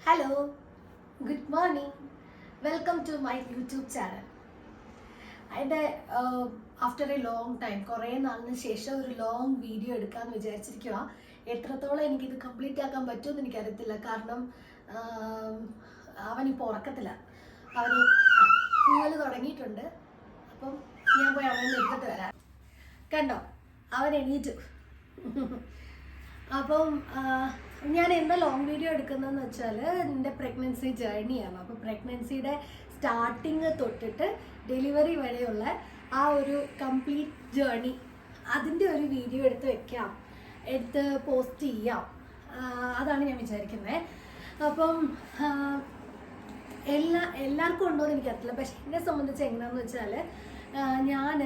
Hello, good morning. Welcome to my YouTube channel. അതിൻ്റെ after a long time, കുറേ നാളിന് ശേഷം ഒരു ലോങ് വീഡിയോ എടുക്കാമെന്ന് വിചാരിച്ചിരിക്കുക. എത്രത്തോളം എനിക്കിത് കംപ്ലീറ്റ് ആക്കാൻ പറ്റുമെന്ന് എനിക്കറിയത്തില്ല. കാരണം അവനിപ്പോൾ ഉറക്കത്തില്ല. അവന് കൂവൽ തുടങ്ങിയിട്ടുണ്ട്. അപ്പം ഞാൻ പോയി അവനെ എടുത്തിട്ട് വരാം. കണ്ടോ, അവൻ എണീറ്റു. അപ്പം ഞാൻ എന്താ ലോങ് വീഡിയോ എടുക്കുന്നതെന്ന് വെച്ചാൽ എൻ്റെ പ്രഗ്നൻസി ജേർണിയാണ്. അപ്പോൾ പ്രഗ്നൻസിയുടെ സ്റ്റാർട്ടിങ് തൊട്ടിട്ട് ഡെലിവറി വരെയുള്ള ആ ഒരു കംപ്ലീറ്റ് ജേർണി, അതിൻ്റെ ഒരു വീഡിയോ എടുത്ത് പോസ്റ്റ് ചെയ്യാം. അതാണ് ഞാൻ വിചാരിക്കുന്നത്. അപ്പം എല്ലാവർക്കും ഉണ്ടോ എന്ന് എനിക്കറിയില്ല. പക്ഷെ എന്നെ സംബന്ധിച്ച് എങ്ങനെയാണെന്ന് വെച്ചാൽ, ഞാൻ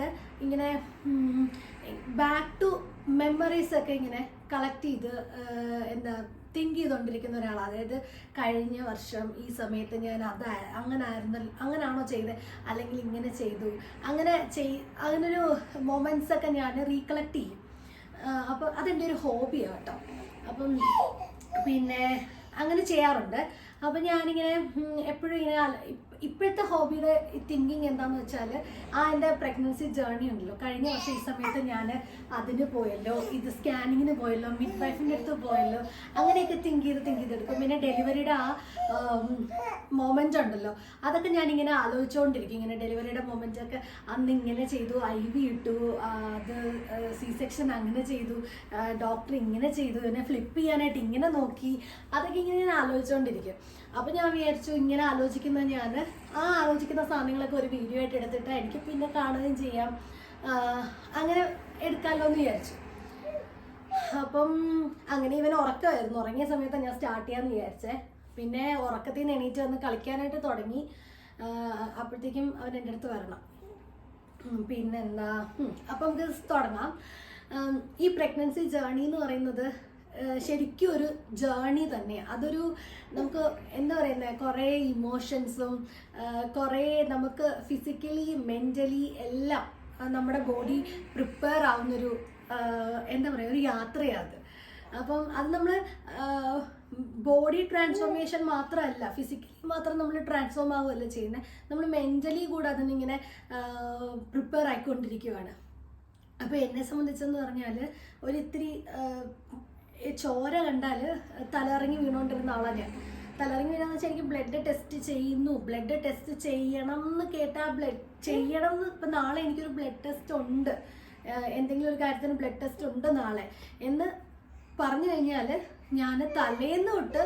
ഇങ്ങനെ ബാക്ക് ടു മെമ്മറീസ് ഒക്കെ ഇങ്ങനെ കളക്ട് ചെയ്ത് തിങ്ക് ചെയ്തുകൊണ്ടിരിക്കുന്ന ഒരാളാണ്. അതായത് കഴിഞ്ഞ വർഷം ഈ സമയത്ത് ഞാൻ അങ്ങനാണോ ചെയ്തത്, അല്ലെങ്കിൽ ഇങ്ങനെ ചെയ്തു, അങ്ങനൊരു മൊമെൻറ്റ്സ് ഒക്കെ ഞാൻ റീകളക്ട് ചെയ്യും. അപ്പോൾ അതെൻ്റെ ഒരു ഹോബിയാണ് കേട്ടോ. അപ്പം പിന്നെ അങ്ങനെ ചെയ്യാറുണ്ട്. അപ്പം ഞാനിങ്ങനെ എപ്പോഴും ഇങ്ങനെ ഇപ്പോഴത്തെ ഹോബിയുടെ തിങ്കിങ് എന്താണെന്ന് വെച്ചാൽ, എൻ്റെ പ്രഗ്നൻസി ജേർണി ഉണ്ടല്ലോ, കഴിഞ്ഞ വർഷം ഈ സമയത്ത് ഞാൻ അതിന് പോയല്ലോ, ഇത് സ്കാനിങ്ങിന് പോയല്ലോ, മിഡ് വൈഫിൻ്റെ അടുത്ത് പോയല്ലോ, അങ്ങനെയൊക്കെ തിങ്ക് ചെയ്തെടുക്കും. പിന്നെ ഡെലിവറിയുടെ ആ മൊമെൻ്റ് ഉണ്ടല്ലോ, അതൊക്കെ ഞാനിങ്ങനെ ആലോചിച്ചുകൊണ്ടിരിക്കും. ഇങ്ങനെ ഡെലിവറിയുടെ മൊമെൻ്റൊക്കെ അന്ന് ഇങ്ങനെ ചെയ്തു, IV ഇട്ടു, അത് C-സെക്ഷൻ അങ്ങനെ ചെയ്തു, ഡോക്ടർ ഇങ്ങനെ ചെയ്തു, എന്നെ ഫ്ലിപ്പ് ചെയ്യാനായിട്ട് ഇങ്ങനെ നോക്കി, അതൊക്കെ ഇങ്ങനെ ഞാൻ ആലോചിച്ചുകൊണ്ടിരിക്കും. അപ്പം ഞാൻ വിചാരിച്ചു, ഇങ്ങനെ ആലോചിക്കുന്ന സാധനങ്ങളൊക്കെ ഒരു വീഡിയോ ആയിട്ട് എടുത്തിട്ട് എനിക്ക് പിന്നെ കാണുകയും ചെയ്യാം, അങ്ങനെ എടുക്കാമല്ലോ എന്ന് വിചാരിച്ചു. അപ്പം അങ്ങനെ ഇവൻ ഉറക്കമായിരുന്നു. ഉറങ്ങിയ സമയത്താണ് ഞാൻ സ്റ്റാർട്ട് ചെയ്യാമെന്ന് വിചാരിച്ചേ. പിന്നെ ഉറക്കത്തിൽ നിന്ന് എണീറ്റ് വന്ന് കളിക്കാനായിട്ട് തുടങ്ങി. അപ്പോഴത്തേക്കും അവൻ എൻ്റെ അടുത്ത് വരണം. പിന്നെന്താ, അപ്പം നമുക്ക് തുടങ്ങാം. ഈ പ്രഗ്നൻസി ജേർണി എന്ന് പറയുന്നത് ശരിക്കും ഒരു ജേർണി തന്നെയാണ്. അതൊരു നമുക്ക് എന്താ പറയുന്നത്, കുറേ ഇമോഷൻസും കുറേ നമുക്ക് ഫിസിക്കലി മെൻ്റലി എല്ലാം നമ്മുടെ ബോഡി പ്രിപ്പയർ ആവുന്നൊരു എന്താ പറയുക, ഒരു യാത്രയാണ്. അപ്പം അത് നമ്മൾ ബോഡി ട്രാൻസ്ഫോർമേഷൻ മാത്രമല്ല, ഫിസിക്കലി മാത്രം നമ്മൾ ട്രാൻസ്ഫോം ആവുകയല്ല ചെയ്യുന്നത്, നമ്മൾ മെൻ്റലി കൂടെ അതിനിങ്ങനെ പ്രിപ്പയർ ആയിക്കൊണ്ടിരിക്കുകയാണ്. അപ്പോൾ എന്നെ സംബന്ധിച്ചെന്ന് പറഞ്ഞാൽ ഒരിത്തിരി ചോര കണ്ടാൽ തലയിറങ്ങി വീണുകൊണ്ടിരുന്ന ആളാണ് ഞാൻ. തലയിറങ്ങി വീണാന്ന് വെച്ചാൽ എനിക്ക് ബ്ലഡ് ടെസ്റ്റ് ചെയ്യണം എന്ന് കേട്ടാൽ ചെയ്യണം എന്ന്. ഇപ്പം നാളെ എനിക്കൊരു ബ്ലഡ് ടെസ്റ്റ് ഉണ്ട്, എന്തെങ്കിലും ഒരു കാര്യത്തിന് ബ്ലഡ് ടെസ്റ്റ് ഉണ്ട് നാളെ എന്ന് പറഞ്ഞു കഴിഞ്ഞാൽ, ഞാൻ തലേന്ന് തൊട്ട്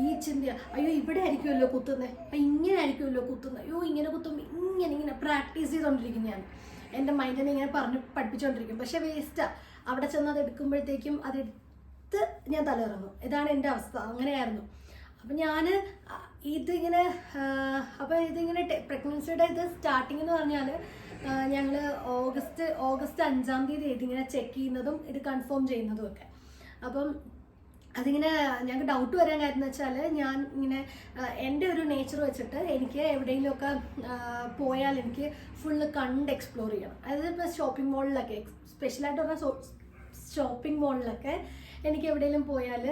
ഈ ചിന്ത, അയ്യോ ഇവിടെ ആയിരിക്കുമല്ലോ കുത്തുന്നത്, ഇങ്ങനെ ആയിരിക്കുമല്ലോ കുത്തുന്നത്, അയ്യോ ഇങ്ങനെ കുത്തുമ്പോൾ ഇങ്ങനെ പ്രാക്ടീസ് ചെയ്തുകൊണ്ടിരിക്കും. ഞാൻ എൻ്റെ മൈൻഡിനെ ഇങ്ങനെ പഠിപ്പിച്ചുകൊണ്ടിരിക്കും. പക്ഷെ വേസ്റ്റാണ്. അവിടെ ചെന്ന് അത് എടുക്കുമ്പോഴത്തേക്കും ഞാൻ തലയിറങ്ങും. ഇതാണ് എൻ്റെ അവസ്ഥ. അങ്ങനെയായിരുന്നു. അപ്പം ഞാൻ ഇതിങ്ങനെ പ്രഗ്നൻസിയുടെ ഇത് സ്റ്റാർട്ടിങ് എന്ന് പറഞ്ഞാൽ, ഞങ്ങൾ ഓഗസ്റ്റ് 5-ാം തീയതി ഇതിങ്ങനെ ചെക്ക് ചെയ്യുന്നതും ഇത് കൺഫേം ചെയ്യുന്നതും ഒക്കെ. അപ്പം അതിങ്ങനെ ഞങ്ങൾക്ക് ഡൗട്ട് വരാൻ കാര്യം എന്ന് വെച്ചാൽ, ഞാൻ ഇങ്ങനെ എൻ്റെ ഒരു നേച്ചർ വെച്ചിട്ട് എനിക്ക് എവിടെയെങ്കിലുമൊക്കെ പോയാൽ എനിക്ക് ഫുള്ള് കണ്ട് എക്സ്പ്ലോർ ചെയ്യണം. അതായത് ഇപ്പോൾ ഷോപ്പിംഗ് മോളിലൊക്കെ, സ്പെഷ്യലായിട്ട് പറഞ്ഞാൽ ഷോപ്പിംഗ് മോളിലൊക്കെ എനിക്ക് എവിടെയെങ്കിലും പോയാൽ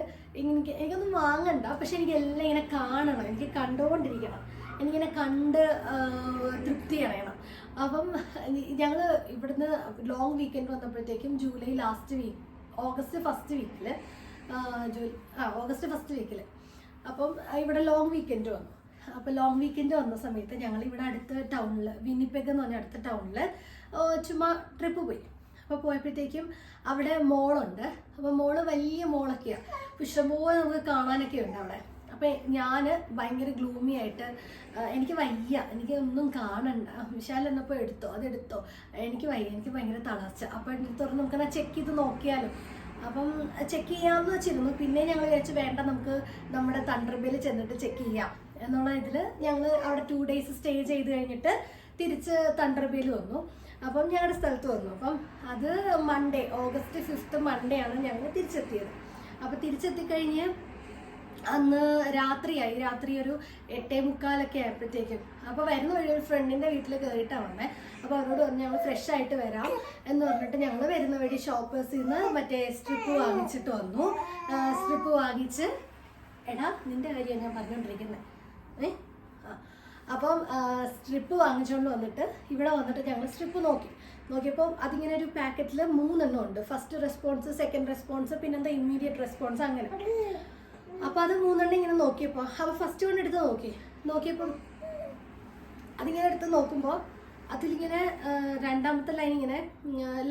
എനിക്കൊന്നും വാങ്ങണ്ട, പക്ഷെ എനിക്ക് എല്ലാം ഇങ്ങനെ കാണണം, എനിക്ക് കണ്ടുകൊണ്ടിരിക്കണം, എനിക്കിങ്ങനെ കണ്ട് തൃപ്തി അടയണം. അപ്പം ഞങ്ങൾ ഇവിടുന്ന് ലോങ് വീക്കെൻഡ് വന്നപ്പോഴത്തേക്കും July last week, August first വീക്കിൽ അപ്പം ഇവിടെ ലോങ് വീക്കെൻഡ് വന്നു. അപ്പോൾ ലോങ് വീക്കെൻഡ് വന്ന സമയത്ത് ഞങ്ങൾ ഇവിടെ അടുത്ത ടൗണിൽ, വിന്നിപ്പെഗ് എന്ന് പറഞ്ഞ അടുത്ത ടൗണിൽ ചുമ്മാ ട്രിപ്പ് പോയി. അപ്പോൾ പോയപ്പോഴത്തേക്കും അവിടെ മോളുണ്ട്. അപ്പോൾ മോള് വലിയ മോളൊക്കെയാണ്, ഇഷ്ടംപോലെ നമുക്ക് കാണാനൊക്കെ ഉണ്ട് അവിടെ. അപ്പോൾ ഞാൻ ഭയങ്കര ഗ്ലൂമി ആയിട്ട്, എനിക്ക് വയ്യ, എനിക്ക് ഒന്നും കാണണ്ട, വിശാൽ എന്നപ്പോൾ അതെടുത്തോ, എനിക്ക് വയ്യ, എനിക്ക് ഭയങ്കര തളർച്ച. അപ്പോൾ തുറന്ന് നമുക്കെന്നാ ചെക്ക് ചെയ്ത് നോക്കിയാലോ. അപ്പം ചെക്ക് ചെയ്യാമെന്ന് വെച്ചിരുന്നു. പിന്നെ ഞങ്ങൾ വിചാരിച്ചു വേണ്ട, നമുക്ക് നമ്മുടെ തണ്ടർബേയിൽ ചെന്നിട്ട് ചെക്ക് ചെയ്യാം എന്നുള്ള ഇതിൽ ഞങ്ങൾ അവിടെ 2 days സ്റ്റേ ചെയ്ത് കഴിഞ്ഞിട്ട് തിരിച്ച് തണ്ടർബേയിൽ വന്നു. അപ്പം ഞങ്ങളുടെ സ്ഥലത്ത് വന്നു. അപ്പം അത് മൺഡേ, ഓഗസ്റ്റ് 5th മൺഡേ ആണ് ഞങ്ങൾ തിരിച്ചെത്തിയത്. അപ്പോൾ തിരിച്ചെത്തിക്കഴിഞ്ഞ് അന്ന് രാത്രി ഒരു 8:45 ആയപ്പോഴത്തേക്കും. അപ്പോൾ വരുന്ന വഴി ഒരു ഫ്രണ്ടിൻ്റെ വീട്ടിൽ കയറിയിട്ടാണ് വന്നത്. അപ്പോൾ അവരോട് പറഞ്ഞ് ഞങ്ങൾ ഫ്രഷ് ആയിട്ട് വരാം എന്ന് പറഞ്ഞിട്ട് ഞങ്ങൾ വരുന്ന വഴി ഷോപ്പേഴ്സിൽ നിന്ന് മറ്റേ സ്ട്രിപ്പ് വാങ്ങിച്ചിട്ട് വന്നു. സ്ട്രിപ്പ് വാങ്ങിച്ച് എടാ നിന്റെ കാര്യമാണ് ഞാൻ പറഞ്ഞുകൊണ്ടിരിക്കുന്നത്. അപ്പം സ്ട്രിപ്പ് വാങ്ങിച്ചുകൊണ്ട് വന്നിട്ട് ഇവിടെ വന്നിട്ട് ഞങ്ങൾ സ്ട്രിപ്പ് നോക്കിയപ്പോൾ അതിങ്ങനെ ഒരു പാക്കറ്റിൽ 3 എണ്ണം ഉണ്ട്. ഫസ്റ്റ് റെസ്പോൺസ്, സെക്കൻഡ് റെസ്പോൺസ്, പിന്നെന്താ ഇമ്മീഡിയറ്റ് റെസ്പോൺസ്, അങ്ങനെ. അപ്പോൾ അത് 3 എണ്ണം ഇങ്ങനെ നോക്കിയപ്പോൾ അപ്പോൾ ഫസ്റ്റ് കൊണ്ട് എടുത്ത് നോക്കിയപ്പം അതിങ്ങനെ എടുത്ത് നോക്കുമ്പോൾ അതിലിങ്ങനെ രണ്ടാമത്തെ ലൈൻ ഇങ്ങനെ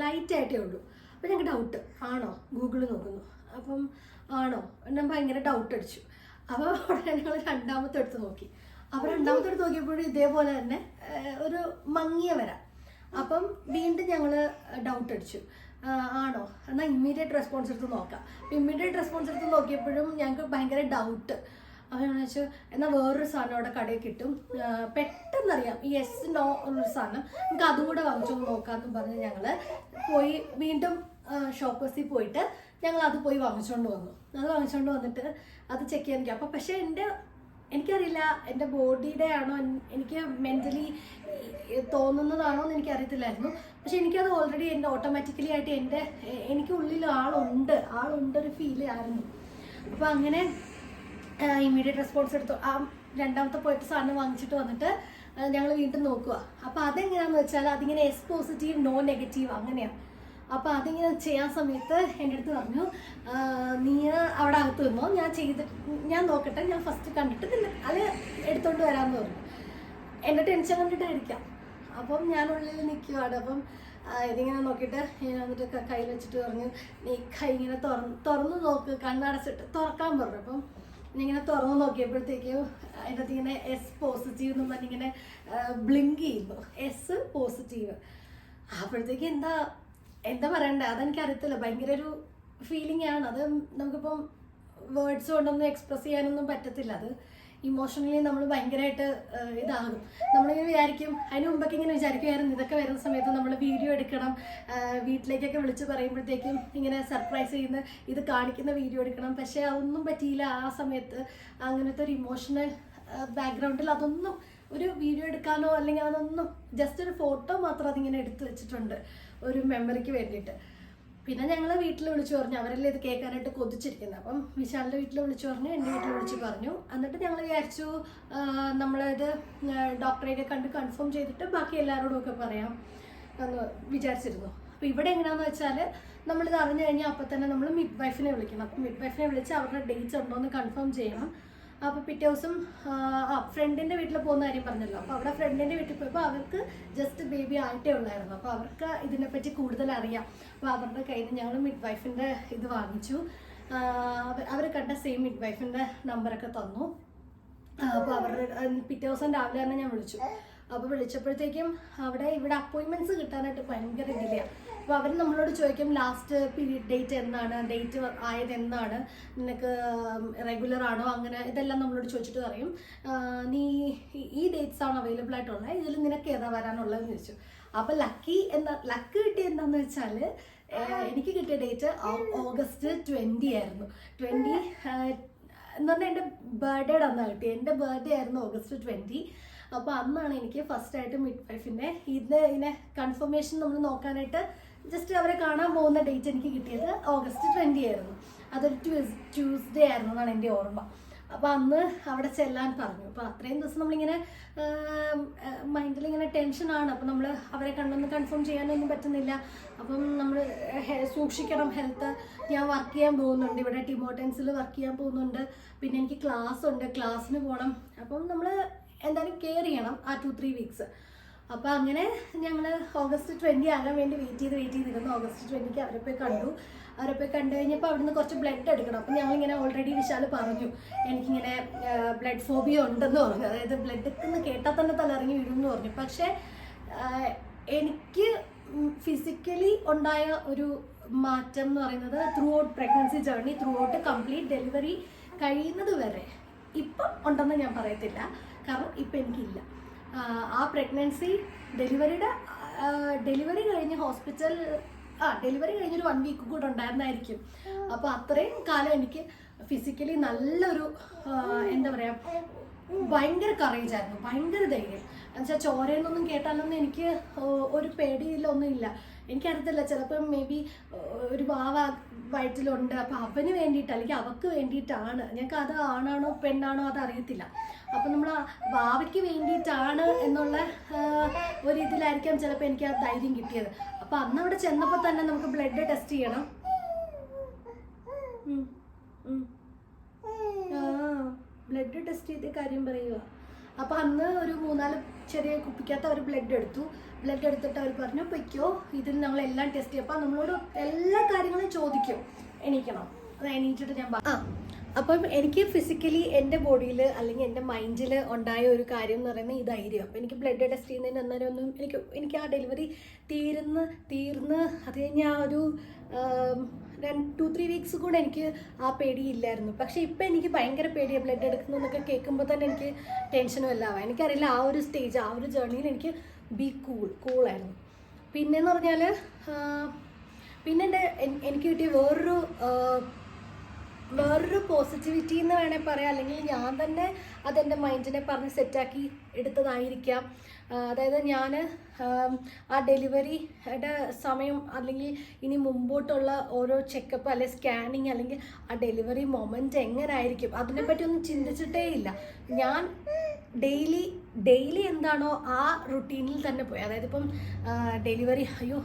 ലൈറ്റായിട്ടേ ഉള്ളൂ. അപ്പോൾ ഞങ്ങൾക്ക് ഡൗട്ട്, ആണോ? ഗൂഗിളിൽ നോക്കുന്നു. അപ്പം ആണോ ഞാൻ ഭയങ്കര ഡൗട്ട് അടിച്ചു. അപ്പോൾ ഉടനെ ഞങ്ങൾ രണ്ടാമത്തെ എടുത്ത് നോക്കി. അപ്പോൾ രണ്ടാമത്തെ എടുത്ത് നോക്കിയപ്പോഴും ഇതേപോലെ തന്നെ ഒരു മങ്ങിയ വര. അപ്പം വീണ്ടും ഞങ്ങൾ ഡൗട്ട് അടിച്ചു, ആണോ എന്നാൽ ഇമ്മീഡിയറ്റ് റെസ്പോൺസ് എടുത്ത് നോക്കാം. ഇമ്മീഡിയറ്റ് റെസ്പോൺസ് എടുത്ത് നോക്കിയപ്പോഴും ഞങ്ങൾക്ക് ഭയങ്കര ഡൗട്ട്. അപ്പോൾ ഞാൻ വെച്ചു എന്നാൽ വേറൊരു സാധനം അവിടെ കടയിൽ കിട്ടും, പെട്ടെന്നറിയാം ഈ യെസ് നോ എന്നൊരു സാധനം, നമുക്ക് അതും കൂടെ വാങ്ങിച്ചു നോക്കാമെന്ന് പറഞ്ഞ് ഞങ്ങൾ പോയി വീണ്ടും ഷോപ്പേഴ്സിൽ പോയിട്ട് ഞങ്ങൾ അത് പോയി വാങ്ങിച്ചുകൊണ്ട് വന്നു. അത് വാങ്ങിച്ചുകൊണ്ട് വന്നിട്ട് അത് ചെക്ക് ചെയ്യാൻ നോക്കി. അപ്പോൾ പക്ഷേ എനിക്കറിയില്ല എൻ്റെ ബോഡിയുടെ ആണോ എനിക്ക് മെൻ്റലി തോന്നുന്നതാണോ എന്ന് എനിക്കറിയത്തില്ലായിരുന്നു. പക്ഷെ എനിക്കത് ഓൾറെഡി എൻ്റെ ഓട്ടോമാറ്റിക്കലി ആയിട്ട് എനിക്ക് ഉള്ളിൽ ആളുണ്ടൊരു ഫീൽ ആയിരുന്നു. അപ്പോൾ അങ്ങനെ ഇമ്മീഡിയറ്റ് റെസ്പോൺസ് എടുത്തു. ആ രണ്ടാമത്തെ പോയിട്ട് സാധനം വാങ്ങിച്ചിട്ട് വന്നിട്ട് ഞങ്ങൾ വീണ്ടും നോക്കുക. അപ്പോൾ അതെങ്ങനെയാണെന്ന് വെച്ചാൽ അതിങ്ങനെ എസ് പോസിറ്റീവ് നോ നെഗറ്റീവ് അങ്ങനെയാണ്. അപ്പോൾ അതിങ്ങനെ ചെയ്യാൻ സമയത്ത് എൻ്റെ അടുത്ത് പറഞ്ഞു, നീ അവിടെ അകത്ത് നിന്നോ, ഞാൻ നോക്കട്ടെ, ഞാൻ ഫസ്റ്റ് കണ്ടിട്ട് അത് എടുത്തോണ്ട് വരാമെന്ന് പറഞ്ഞു. എൻ്റെ ടെൻഷൻ കണ്ടിട്ടായിരിക്കാം. അപ്പം ഞാനുള്ളിൽ നിൽക്കുവാണ്. അപ്പം ഇതിങ്ങനെ നോക്കിയിട്ട് ഞാൻ വന്നിട്ട് കയ്യിൽ വെച്ചിട്ട് പറഞ്ഞു, നീ കൈ ഇങ്ങനെ തുറന്ന് നോക്ക്, കണ്ണടച്ചിട്ട് തുറക്കാൻ പറഞ്ഞു. അപ്പം ഇങ്ങനെ തുറന്ന് നോക്കിയപ്പോഴത്തേക്കും അതിൻ്റെ അകത്ത് ഇങ്ങനെ എസ് പോസിറ്റീവ് എന്ന് പറഞ്ഞിങ്ങനെ ബ്ലിങ്ക് ചെയ്യുന്നു, എസ് പോസിറ്റീവ്. അപ്പോഴത്തേക്ക് എന്താ പറയണ്ടേ, അതെനിക്കറിയത്തില്ല. ഭയങ്കര ഒരു ഫീലിംഗ് ആണ് അത്. നമുക്കിപ്പം വേർഡ്സ് കൊണ്ടൊന്നും എക്സ്പ്രസ് ചെയ്യാനൊന്നും പറ്റത്തില്ല. അത് ഇമോഷണലി നമ്മൾ ഭയങ്കരമായിട്ട് ഇതാകും. നമ്മളിങ്ങനെ വിചാരിക്കും, അതിന് മുമ്പൊക്കെ ഇങ്ങനെ വിചാരിക്കുമായിരുന്നു ഇതൊക്കെ വരുന്ന സമയത്ത് നമ്മൾ വീഡിയോ എടുക്കണം, വീട്ടിലേക്കൊക്കെ വിളിച്ച് പറയുമ്പോഴത്തേക്കും ഇങ്ങനെ സർപ്രൈസ് ചെയ്യുന്ന ഇത് കാണിക്കുന്ന വീഡിയോ എടുക്കണം. പക്ഷേ അതൊന്നും പറ്റിയില്ല. ആ സമയത്ത് അങ്ങനത്തെ ഒരു ഇമോഷണൽ ബാക്ക്ഗ്രൗണ്ടിൽ അതൊന്നും ഒരു വീഡിയോ എടുക്കാനോ അല്ലെങ്കിൽ അതൊന്നും, ജസ്റ്റ് ഒരു ഫോട്ടോ മാത്രം അതിങ്ങനെ എടുത്ത് വെച്ചിട്ടുണ്ട് ഒരു മെമ്മറിക്ക് വേണ്ടിയിട്ട്. പിന്നെ ഞങ്ങൾ വീട്ടിൽ വിളിച്ചു പറഞ്ഞു, അവരെല്ലാം ഇത് കേൾക്കാനായിട്ട് കൊതിച്ചിരിക്കുന്നത്. അപ്പം വിശാലിൻ്റെ വീട്ടിൽ വിളിച്ചു പറഞ്ഞു, എൻ്റെ വീട്ടിൽ വിളിച്ച് പറഞ്ഞു. എന്നിട്ട് ഞങ്ങൾ വിചാരിച്ചു നമ്മളിത് ഡോക്ടറെയൊക്കെ കണ്ട് കൺഫേം ചെയ്തിട്ട് ബാക്കി എല്ലാവരോടും ഒക്കെ പറയാം എന്ന് വിചാരിച്ചിരുന്നു. അപ്പോൾ ഇവിടെ എങ്ങനെയാണെന്ന് വെച്ചാൽ നമ്മളിത് അറിഞ്ഞു കഴിഞ്ഞാൽ അപ്പം തന്നെ നമ്മൾ മിഡ് വൈഫിനെ വിളിക്കണം. അപ്പം മിഡ് വൈഫിനെ വിളിച്ച് അവരുടെ ഡേറ്റ്സ് ഉണ്ടോ എന്ന് കൺഫേം ചെയ്യണം. അപ്പോൾ പിറ്റേ ദിവസം ഫ്രണ്ടിൻ്റെ വീട്ടിൽ പോകുന്ന കാര്യം പറഞ്ഞല്ലോ. അപ്പോൾ അവിടെ ഫ്രണ്ടിൻ്റെ വീട്ടിൽ പോയപ്പോൾ അവർക്ക് ജസ്റ്റ് ബേബി ആയിട്ടേ ഉള്ളായിരുന്നു. അപ്പോൾ അവർക്ക് ഇതിനെപ്പറ്റി കൂടുതൽ അറിയാം. അപ്പോൾ അവരുടെ കയ്യിൽ നിന്ന് ഞങ്ങൾ മിഡ് വൈഫിൻ്റെ ഇത് വാങ്ങിച്ചു. അവർ കണ്ട സെയിം മിഡ് വൈഫിൻ്റെ നമ്പറൊക്കെ തന്നു. അപ്പോൾ അവരുടെ പിറ്റേ ദിവസം രാവിലെ തന്നെ ഞാൻ വിളിച്ചു. അപ്പോൾ വിളിച്ചപ്പോഴത്തേക്കും ഇവിടെ അപ്പോയിൻമെൻറ്റ്സ് കിട്ടാനായിട്ട് ഭയങ്കര ഡിലെയാണ്. അപ്പോൾ അവർ നമ്മളോട് ചോദിക്കും ലാസ്റ്റ് പീരീഡ് ഡേറ്റ് എന്നാണ്, ഡേറ്റ് ആയത് എന്നാണ്, നിനക്ക് റെഗുലർ ആണോ, അങ്ങനെ ഇതെല്ലാം നമ്മളോട് ചോദിച്ചിട്ട് പറയും നീ ഈ ഡേറ്റ്സ് ആണ് അവൈലബിൾ ആയിട്ടുള്ളത്, ഇതിൽ നിനക്ക് ഏതാ വരാനുള്ളതെന്ന് ചോദിച്ചു. അപ്പോൾ ലക്ക് കിട്ടിയ എന്താണെന്ന് വെച്ചാൽ എനിക്ക് കിട്ടിയ ഡേറ്റ് ഓഗസ്റ്റ് 20 ആയിരുന്നു. 20 എന്ന് പറഞ്ഞാൽ എൻ്റെ ബർത്ത്ഡേയുടെ അന്നാണ് കിട്ടി. എൻ്റെ ബർത്ത്ഡേ ആയിരുന്നു ഓഗസ്റ്റ് 20. അപ്പോൾ അന്നാണ് എനിക്ക് ഫസ്റ്റായിട്ട് മിഡ് വൈഫിൻ്റെ ഇതിനെ കൺഫർമേഷൻ നമ്മൾ നോക്കാനായിട്ട് ജസ്റ്റ് അവരെ കാണാൻ പോകുന്ന ഡേറ്റ് എനിക്ക് കിട്ടിയത് ഓഗസ്റ്റ് 20 ആയിരുന്നു. അതൊരു ട്യൂസ്ഡേ ആയിരുന്നു എന്നാണ് എൻ്റെ ഓർമ്മ. അപ്പോൾ അന്ന് അവിടെ ചെല്ലാൻ പറഞ്ഞു. അപ്പോൾ അത്രയും ദിവസം നമ്മളിങ്ങനെ മൈൻഡിലിങ്ങനെ ടെൻഷനാണ്. അപ്പോൾ നമ്മൾ അവരെ കണ്ടൊന്ന് കൺഫേം ചെയ്യാനൊന്നും പറ്റുന്നില്ല. അപ്പം നമ്മൾ സൂക്ഷിക്കണം ഹെൽത്ത്. ഞാൻ വർക്ക് ചെയ്യാൻ പോകുന്നുണ്ട്, ഇവിടെ ടിമോട്ടൻസിൽ വർക്ക് ചെയ്യാൻ പോകുന്നുണ്ട്. പിന്നെ എനിക്ക് ക്ലാസ് ഉണ്ട്, ക്ലാസ്സിന് പോകണം. അപ്പം നമ്മൾ എന്തായാലും കെയർ ചെയ്യണം ആ 2-3 വീക്സ്. അപ്പോൾ അങ്ങനെ ഞങ്ങൾ ഓഗസ്റ്റ് 20 ആകാൻ വേണ്ടി വെയിറ്റ് ചെയ്തിരുന്നു. ഓഗസ്റ്റ് 20 അവരെ പോയി കണ്ടു കഴിഞ്ഞപ്പോൾ അവിടുന്ന് കുറച്ച് ബ്ലഡ് എടുക്കണം. അപ്പം ഞങ്ങളിങ്ങനെ ഓൾറെഡി വിശാൽ പറഞ്ഞു എനിക്കിങ്ങനെ ബ്ലഡ് ഫോബിയ ഉണ്ടെന്ന് പറഞ്ഞു. അതായത് ബ്ലഡ് എന്ന് കേട്ടാൽ തന്നെ തലയിറങ്ങി വീഴുമെന്ന് പറഞ്ഞു. പക്ഷേ എനിക്ക് ഫിസിക്കലി ഉണ്ടായ ഒരു മാറ്റം എന്ന് പറയുന്നത് through out pregnancy journey, through out complete delivery കഴിയുന്നത് വരെ ഇപ്പം ഉണ്ടെന്ന് ഞാൻ പറയത്തില്ല. കാരണം ഇപ്പം എനിക്കില്ല. ആ പ്രഗ്നൻസി ഡെലിവറി കഴിഞ്ഞ് ഡെലിവറി കഴിഞ്ഞൊരു 1 വീക്ക് കൂടെ ഉണ്ടായിരുന്നായിരിക്കും. അപ്പോൾ അത്രയും കാലം എനിക്ക് ഫിസിക്കലി നല്ലൊരു എന്താ പറയുക, ഭയങ്കര കറേജായിരുന്നു, ഭയങ്കര ധൈര്യം. എന്നുവെച്ചാൽ ചോരയെന്നൊന്നും കേട്ടാലൊന്നും എനിക്ക് ഒരു പേടിയില്ല, ഒന്നുമില്ല. എനിക്കറിയത്തില്ല, ചിലപ്പം മേ ബി ഒരു വയറ്റിലുണ്ട്. അപ്പോൾ അവന് വേണ്ടിയിട്ട് അല്ലെങ്കിൽ അവൾക്ക് വേണ്ടിയിട്ടാണ്, ഞങ്ങൾക്ക് അത് ആണാണോ പെണ്ണാണോ അത് അറിയത്തില്ല. അപ്പം നമ്മൾ വാവയ്ക്ക് വേണ്ടിയിട്ടാണ് എന്നുള്ള ഒരു ഇതിലായിരിക്കാം ചിലപ്പോൾ എനിക്ക് ആ ധൈര്യം കിട്ടിയത്. അപ്പം അന്ന് അവിടെ ചെന്നപ്പോൾ തന്നെ നമുക്ക് ബ്ലഡ് ടെസ്റ്റ് ചെയ്യണം. ബ്ലഡ് ടെസ്റ്റ് ചെയ്ത കാര്യം പറയുക. അപ്പോൾ അന്ന് ഒരു 3-4 ചെറിയ കുപ്പിക്കകത്ത് അവർ ബ്ലഡ് എടുത്തു. ബ്ലഡ് എടുത്തിട്ട് അവർ പറഞ്ഞു പൊയ്ക്കോ, ഇതിൽ ഞങ്ങളെല്ലാം ടെസ്റ്റ് ചെയ്യും. അപ്പോൾ നമ്മളോട് എല്ലാ കാര്യങ്ങളും ചോദിക്കും. എണീക്കണം, അത് എണീറ്റിട്ട് ഞാൻ അപ്പം എനിക്ക് ഫിസിക്കലി എൻ്റെ ബോഡിയിൽ അല്ലെങ്കിൽ എൻ്റെ മൈൻഡിൽ ഉണ്ടായ ഒരു കാര്യം എന്ന് പറയുന്നത് ഈ ധൈര്യം. അപ്പോൾ എനിക്ക് ബ്ലഡ് ടെസ്റ്റ് ചെയ്യുന്നതിന് അന്നേരം ഒന്നും എനിക്ക് ആ ഡെലിവറി തീർന്ന് അത് കഴിഞ്ഞ് ആ ഒരു 2-3 വീക്സ് കൂടെ എനിക്ക് ആ പേടിയില്ലായിരുന്നു. പക്ഷേ ഇപ്പം എനിക്ക് ഭയങ്കര പേടിയാണ്. ബ്ലഡ് എടുക്കുന്നതെന്നൊക്കെ കേൾക്കുമ്പോൾ തന്നെ എനിക്ക് ടെൻഷനും എല്ലാം ആവാം. എനിക്കറിയില്ല, ആ ഒരു സ്റ്റേജ്, ആ ഒരു ജേർണിയിൽ എനിക്ക് ബി കൂളായിരുന്നു. പിന്നെയെന്ന് പറഞ്ഞാൽ പിന്നെ എനിക്ക് കിട്ടിയ വേറൊരു പോസിറ്റിവിറ്റി എന്ന് വേണേൽ പറയാം, അല്ലെങ്കിൽ ഞാൻ തന്നെ അതെൻ്റെ മൈൻഡിനെ പറഞ്ഞ് സെറ്റാക്കി എടുത്തതായിരിക്കാം. അതായത് ഞാൻ ആ ഡെലിവറിയുടെ സമയം അല്ലെങ്കിൽ ഇനി മുമ്പോട്ടുള്ള ഓരോ ചെക്കപ്പ് അല്ലെങ്കിൽ സ്കാനിങ് അല്ലെങ്കിൽ ആ ഡെലിവറി മൊമെൻറ്റ് എങ്ങനെ ആയിരിക്കും അതിനെപ്പറ്റി ഒന്നും ചിന്തിച്ചിട്ടേ ഇല്ല. ഞാൻ ഡെയിലി എന്താണോ ആ റുട്ടീനിൽ തന്നെ പോയി. അതായത് ഇപ്പം ഡെലിവറി അയ്യോ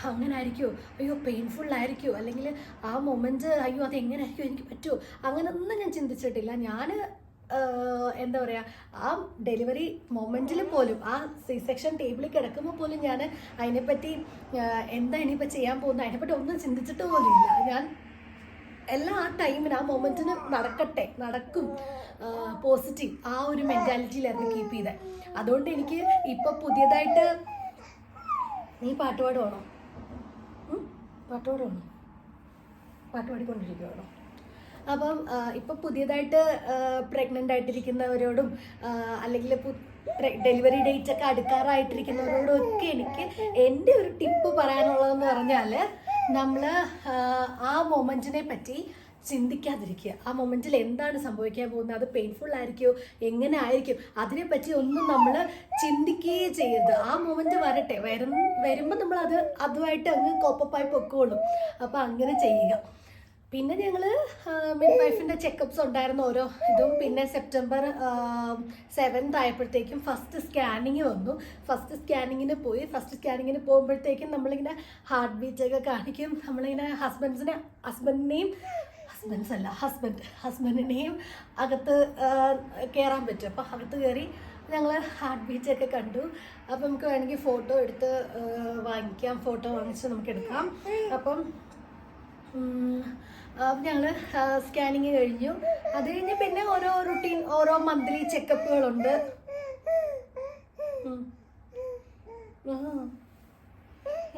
അങ്ങനെ ആയിരിക്കുമോ, അയ്യോ പെയിൻഫുള്ളായിരിക്കുമോ, അല്ലെങ്കിൽ ആ മൊമെൻറ്റ് അയ്യോ അതെങ്ങനെ ആയിരിക്കും, എനിക്ക് പറ്റുമോ, അങ്ങനെയൊന്നും ഞാൻ ചിന്തിച്ചിട്ടില്ല. ഞാൻ എന്താ പറയുക, ആ ഡെലിവറി മൊമെൻറ്റിൽ പോലും ആ സി സെക്ഷൻ ടേബിളിൽ കിടക്കുമ്പോൾ പോലും ഞാൻ അതിനെപ്പറ്റി എന്താ ഇനിയിപ്പോൾ ചെയ്യാൻ പോകുന്നത് അതിനെപ്പറ്റി ഒന്നും ചിന്തിച്ചിട്ട് പോലും ഇല്ല. ഞാൻ എല്ലാം ആ ടൈമിന് ആ മൊമെൻറ്റിന് നടക്കും പോസിറ്റീവ് ആ ഒരു മെൻറ്റാലിറ്റിയിലായിരുന്നു കീപ്പ് ചെയ്തത്. അതുകൊണ്ട് എനിക്ക് ഇപ്പോൾ പുതിയതായിട്ട് നീ പാട്ട് പാടുവാണോ പാട്ട് പാടിക്കൊണ്ടിരിക്കുകയാണോ? അപ്പം ഇപ്പം പുതിയതായിട്ട് പ്രഗ്നൻ്റ് ആയിട്ടിരിക്കുന്നവരോടും അല്ലെങ്കിൽ ഡെലിവറി ഡേറ്റ് ഒക്കെ അടുക്കാറായിട്ടിരിക്കുന്നവരോടും ഒക്കെ എനിക്ക് എൻ്റെ ഒരു ടിപ്പ് പറയാനുള്ളതെന്ന് പറഞ്ഞാൽ നമ്മൾ ആ മൊമെൻറ്റിനെ പറ്റി ചിന്തിക്കാതിരിക്കുക. ആ മൊമെൻറ്റിൽ എന്താണ് സംഭവിക്കാൻ പോകുന്നത്, അത് പെയിൻഫുൾ ആയിരിക്കുമോ, എങ്ങനെ ആയിരിക്കും, അതിനെപ്പറ്റി ഒന്നും നമ്മൾ ചിന്തിക്കുകയേ ചെയ്യരുത്. ആ മൊമെൻറ്റ് വരട്ടെ, വരുമ്പോൾ നമ്മളത് അതുമായിട്ട് അങ്ങ് കോപ്പപ്പായി പൊക്കോളും. അപ്പോൾ അങ്ങനെ ചെയ്യുക. പിന്നെ ഞങ്ങൾ മിഡ് വൈഫിൻ്റെ ചെക്കപ്പ്സ് ഉണ്ടായിരുന്നു ഓരോ ഇതും. പിന്നെ സെപ്റ്റംബർ 7th ആയപ്പോഴത്തേക്കും ഫസ്റ്റ് സ്കാനിങ് വന്നു. ഫസ്റ്റ് സ്കാനിങ്ങിന് പോകുമ്പോഴത്തേക്കും നമ്മളിങ്ങനെ ഹാർട്ട് ബീറ്റൊക്കെ കാണിക്കും. നമ്മളിങ്ങനെ ഹസ്ബൻഡിനെയും അകത്ത് കയറാൻ പറ്റും. അപ്പോൾ അകത്ത് കയറി ഞങ്ങൾ ഹാർട്ട് ബീറ്റൊക്കെ കണ്ടു. അപ്പം നമുക്ക് വേണമെങ്കിൽ ഫോട്ടോ എടുത്ത് വാങ്ങിക്കാം, ഫോട്ടോ വാങ്ങിച്ച് നമുക്ക് എടുക്കാം. അപ്പം ഞങ്ങൾ സ്കാനിങ് കഴിഞ്ഞു. അത് കഴിഞ്ഞ് പിന്നെ ഓരോ റുട്ടീൻ ഓരോ മന്ത്ലി ചെക്കപ്പുകളുണ്ട്.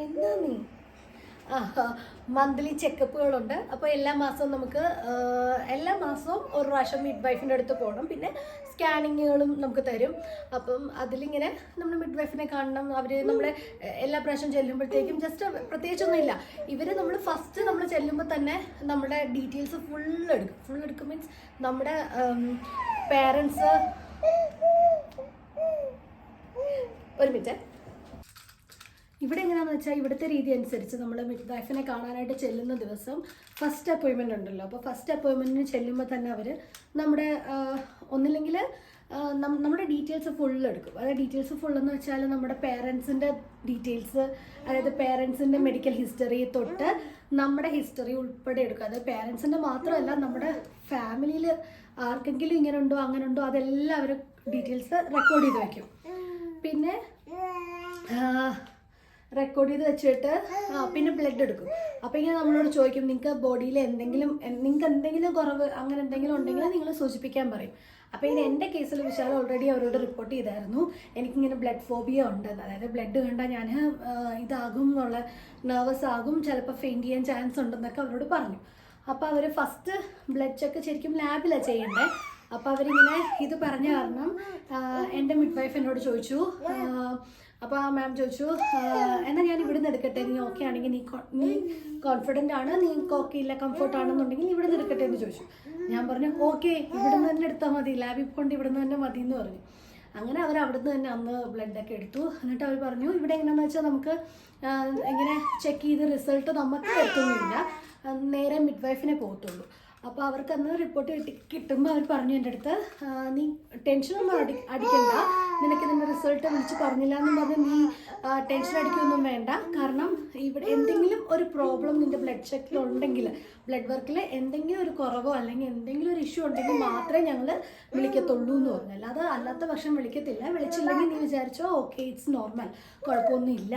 എന്താ നീ മന്ത്ലി ചെക്കപ്പുകളുണ്ട്. അപ്പോൾ എല്ലാ മാസവും ഒരു പ്രാവശ്യം മിഡ് വൈഫിൻ്റെ അടുത്ത് പോകണം. പിന്നെ സ്കാനിങ്ങുകളും നമുക്ക് തരും. അപ്പം അതിലിങ്ങനെ നമ്മൾ മിഡ് വൈഫിനെ കാണണം. അവർ നമ്മുടെ എല്ലാ പ്രാവശ്യം ചെല്ലുമ്പോഴത്തേക്കും ജസ്റ്റ് പ്രത്യേകിച്ചൊന്നുമില്ല, ഇവർ നമ്മൾ ചെല്ലുമ്പോൾ തന്നെ നമ്മുടെ ഡീറ്റെയിൽസ് ഫുൾ എടുക്കും. മീൻസ് നമ്മുടെ പേരൻസ് ഒരു മിനിറ്റ്. ഇവിടെ എങ്ങനെയാണെന്ന് വെച്ചാൽ ഇവിടുത്തെ രീതി അനുസരിച്ച് നമ്മൾ മിഡ് വൈഫിനെ കാണാനായിട്ട് ചെല്ലുന്ന ദിവസം ഫസ്റ്റ് അപ്പോയിൻമെൻ്റ് ഉണ്ടല്ലോ. അപ്പോൾ ഫസ്റ്റ് അപ്പോയിൻമെൻറ്റിന് ചെല്ലുമ്പോൾ തന്നെ അവർ നമ്മുടെ ഒന്നില്ലെങ്കിൽ നമ്മുടെ ഡീറ്റെയിൽസ് എടുക്കും. അതായത് ഡീറ്റെയിൽസ് ഫുള്ളെന്ന് വെച്ചാൽ നമ്മുടെ പേരൻസിൻ്റെ ഡീറ്റെയിൽസ്, അതായത് പേരൻസിൻ്റെ മെഡിക്കൽ ഹിസ്റ്ററി തൊട്ട് നമ്മുടെ ഹിസ്റ്ററി ഉൾപ്പെടെ എടുക്കും. അതായത് പേരൻസിൻ്റെ മാത്രമല്ല, നമ്മുടെ ഫാമിലിയിൽ ആർക്കെങ്കിലും ഇങ്ങനെ ഉണ്ടോ അങ്ങനെ ഉണ്ടോ അതെല്ലാം അവർ ഡീറ്റെയിൽസ് റെക്കോർഡ് ചെയ്ത് വയ്ക്കും. പിന്നെ റെക്കോർഡ് ചെയ്ത് വെച്ചിട്ട് പിന്നെ ബ്ലഡ് എടുക്കും. അപ്പോൾ ഇങ്ങനെ നമ്മളോട് ചോദിക്കും, നിങ്ങൾക്ക് ബോഡിയിൽ നിങ്ങൾക്ക് എന്തെങ്കിലും കുറവ് അങ്ങനെ എന്തെങ്കിലും ഉണ്ടെങ്കിൽ നിങ്ങൾ സൂചിപ്പിക്കാൻ പറയും. അപ്പോൾ ഇനി എൻ്റെ കേസിൽ വിശാൽ ഓൾറെഡി അവരോട് റിപ്പോർട്ട് ചെയ്തായിരുന്നു എനിക്കിങ്ങനെ ബ്ലഡ് ഫോബിയ ഉണ്ടെന്ന്. അതായത് ബ്ലഡ് കണ്ടാൽ ഞാൻ ഇതാകും എന്നുള്ള നെർവസ് ആകും, ചിലപ്പോൾ ഫെയിൻറ്റ് ചെയ്യാൻ ചാൻസ് ഉണ്ടെന്നൊക്കെ അവരോട് പറഞ്ഞു. അപ്പോൾ അവർ ഫസ്റ്റ് ബ്ലഡ് ചെക്ക് ശരിക്കും ലാബിലാണ് ചെയ്യേണ്ടത്. അപ്പോൾ അവരിങ്ങനെ ഇത് പറഞ്ഞ കാരണം എൻ്റെ മിഡ് വൈഫ് എന്നോട് ചോദിച്ചു. അപ്പോൾ ആ മാം ചോദിച്ചു, എന്നാൽ ഞാൻ ഇവിടുന്ന് എടുക്കട്ടെ, നീ ഓക്കെ ആണെങ്കിൽ, നീ കോൺഫിഡൻ്റ് ആണ്, നീ ഓക്കെ ഇല്ല കംഫർട്ടാണെന്നുണ്ടെങ്കിൽ ഇവിടുന്ന് എടുക്കട്ടെ എന്ന് ചോദിച്ചു. ഞാൻ പറഞ്ഞു ഓക്കെ, ഇവിടുന്ന് തന്നെ എടുത്താൽ മതി, ലാബിൽ കൊണ്ട് ഇവിടുന്ന് തന്നെ മതി എന്ന് പറഞ്ഞു. അങ്ങനെ അവർ അവിടുന്ന് തന്നെ അന്ന് ബ്ലഡൊക്കെ എടുത്തു. എന്നിട്ട് അവർ പറഞ്ഞു ഇവിടെ എങ്ങനെയാണെന്ന് വെച്ചാൽ നമുക്ക് ഇങ്ങനെ ചെക്ക് ചെയ്ത് റിസൾട്ട് നമുക്ക് എത്തുന്നില്ല, നേരെ മിഡ് വൈഫിനെ പോകത്തുള്ളൂ. അപ്പോൾ അവർക്ക് അന്ന് റിപ്പോർട്ട് കിട്ടുമ്പോൾ അവർ പറഞ്ഞു എൻ്റെ അടുത്ത്, നീ ടെൻഷനൊന്നും അടിക്കണ്ട, നിനക്ക് ഇതിൻ്റെ റിസൾട്ട് വിളിച്ച് പറഞ്ഞില്ല എന്നും പറഞ്ഞ് നീ ടെൻഷൻ അടിക്കുകയൊന്നും വേണ്ട. കാരണം ഇവിടെ എന്തെങ്കിലും ഒരു പ്രോബ്ലം നിൻ്റെ ബ്ലഡ് ചെക്കിലുണ്ടെങ്കിൽ, ബ്ലഡ് വർക്കിൽ എന്തെങ്കിലും ഒരു കുറവോ അല്ലെങ്കിൽ എന്തെങ്കിലും ഒരു ഇഷ്യൂ ഉണ്ടെങ്കിൽ മാത്രമേ ഞങ്ങൾ വിളിക്കത്തുള്ളൂ എന്ന് പറഞ്ഞു. അല്ലാത്ത പക്ഷം വിളിക്കത്തില്ല. വിളിച്ചില്ലെങ്കിൽ നീ വിചാരിച്ചോ ഓക്കെ ഇറ്റ്സ് നോർമൽ, കുഴപ്പമൊന്നുമില്ല,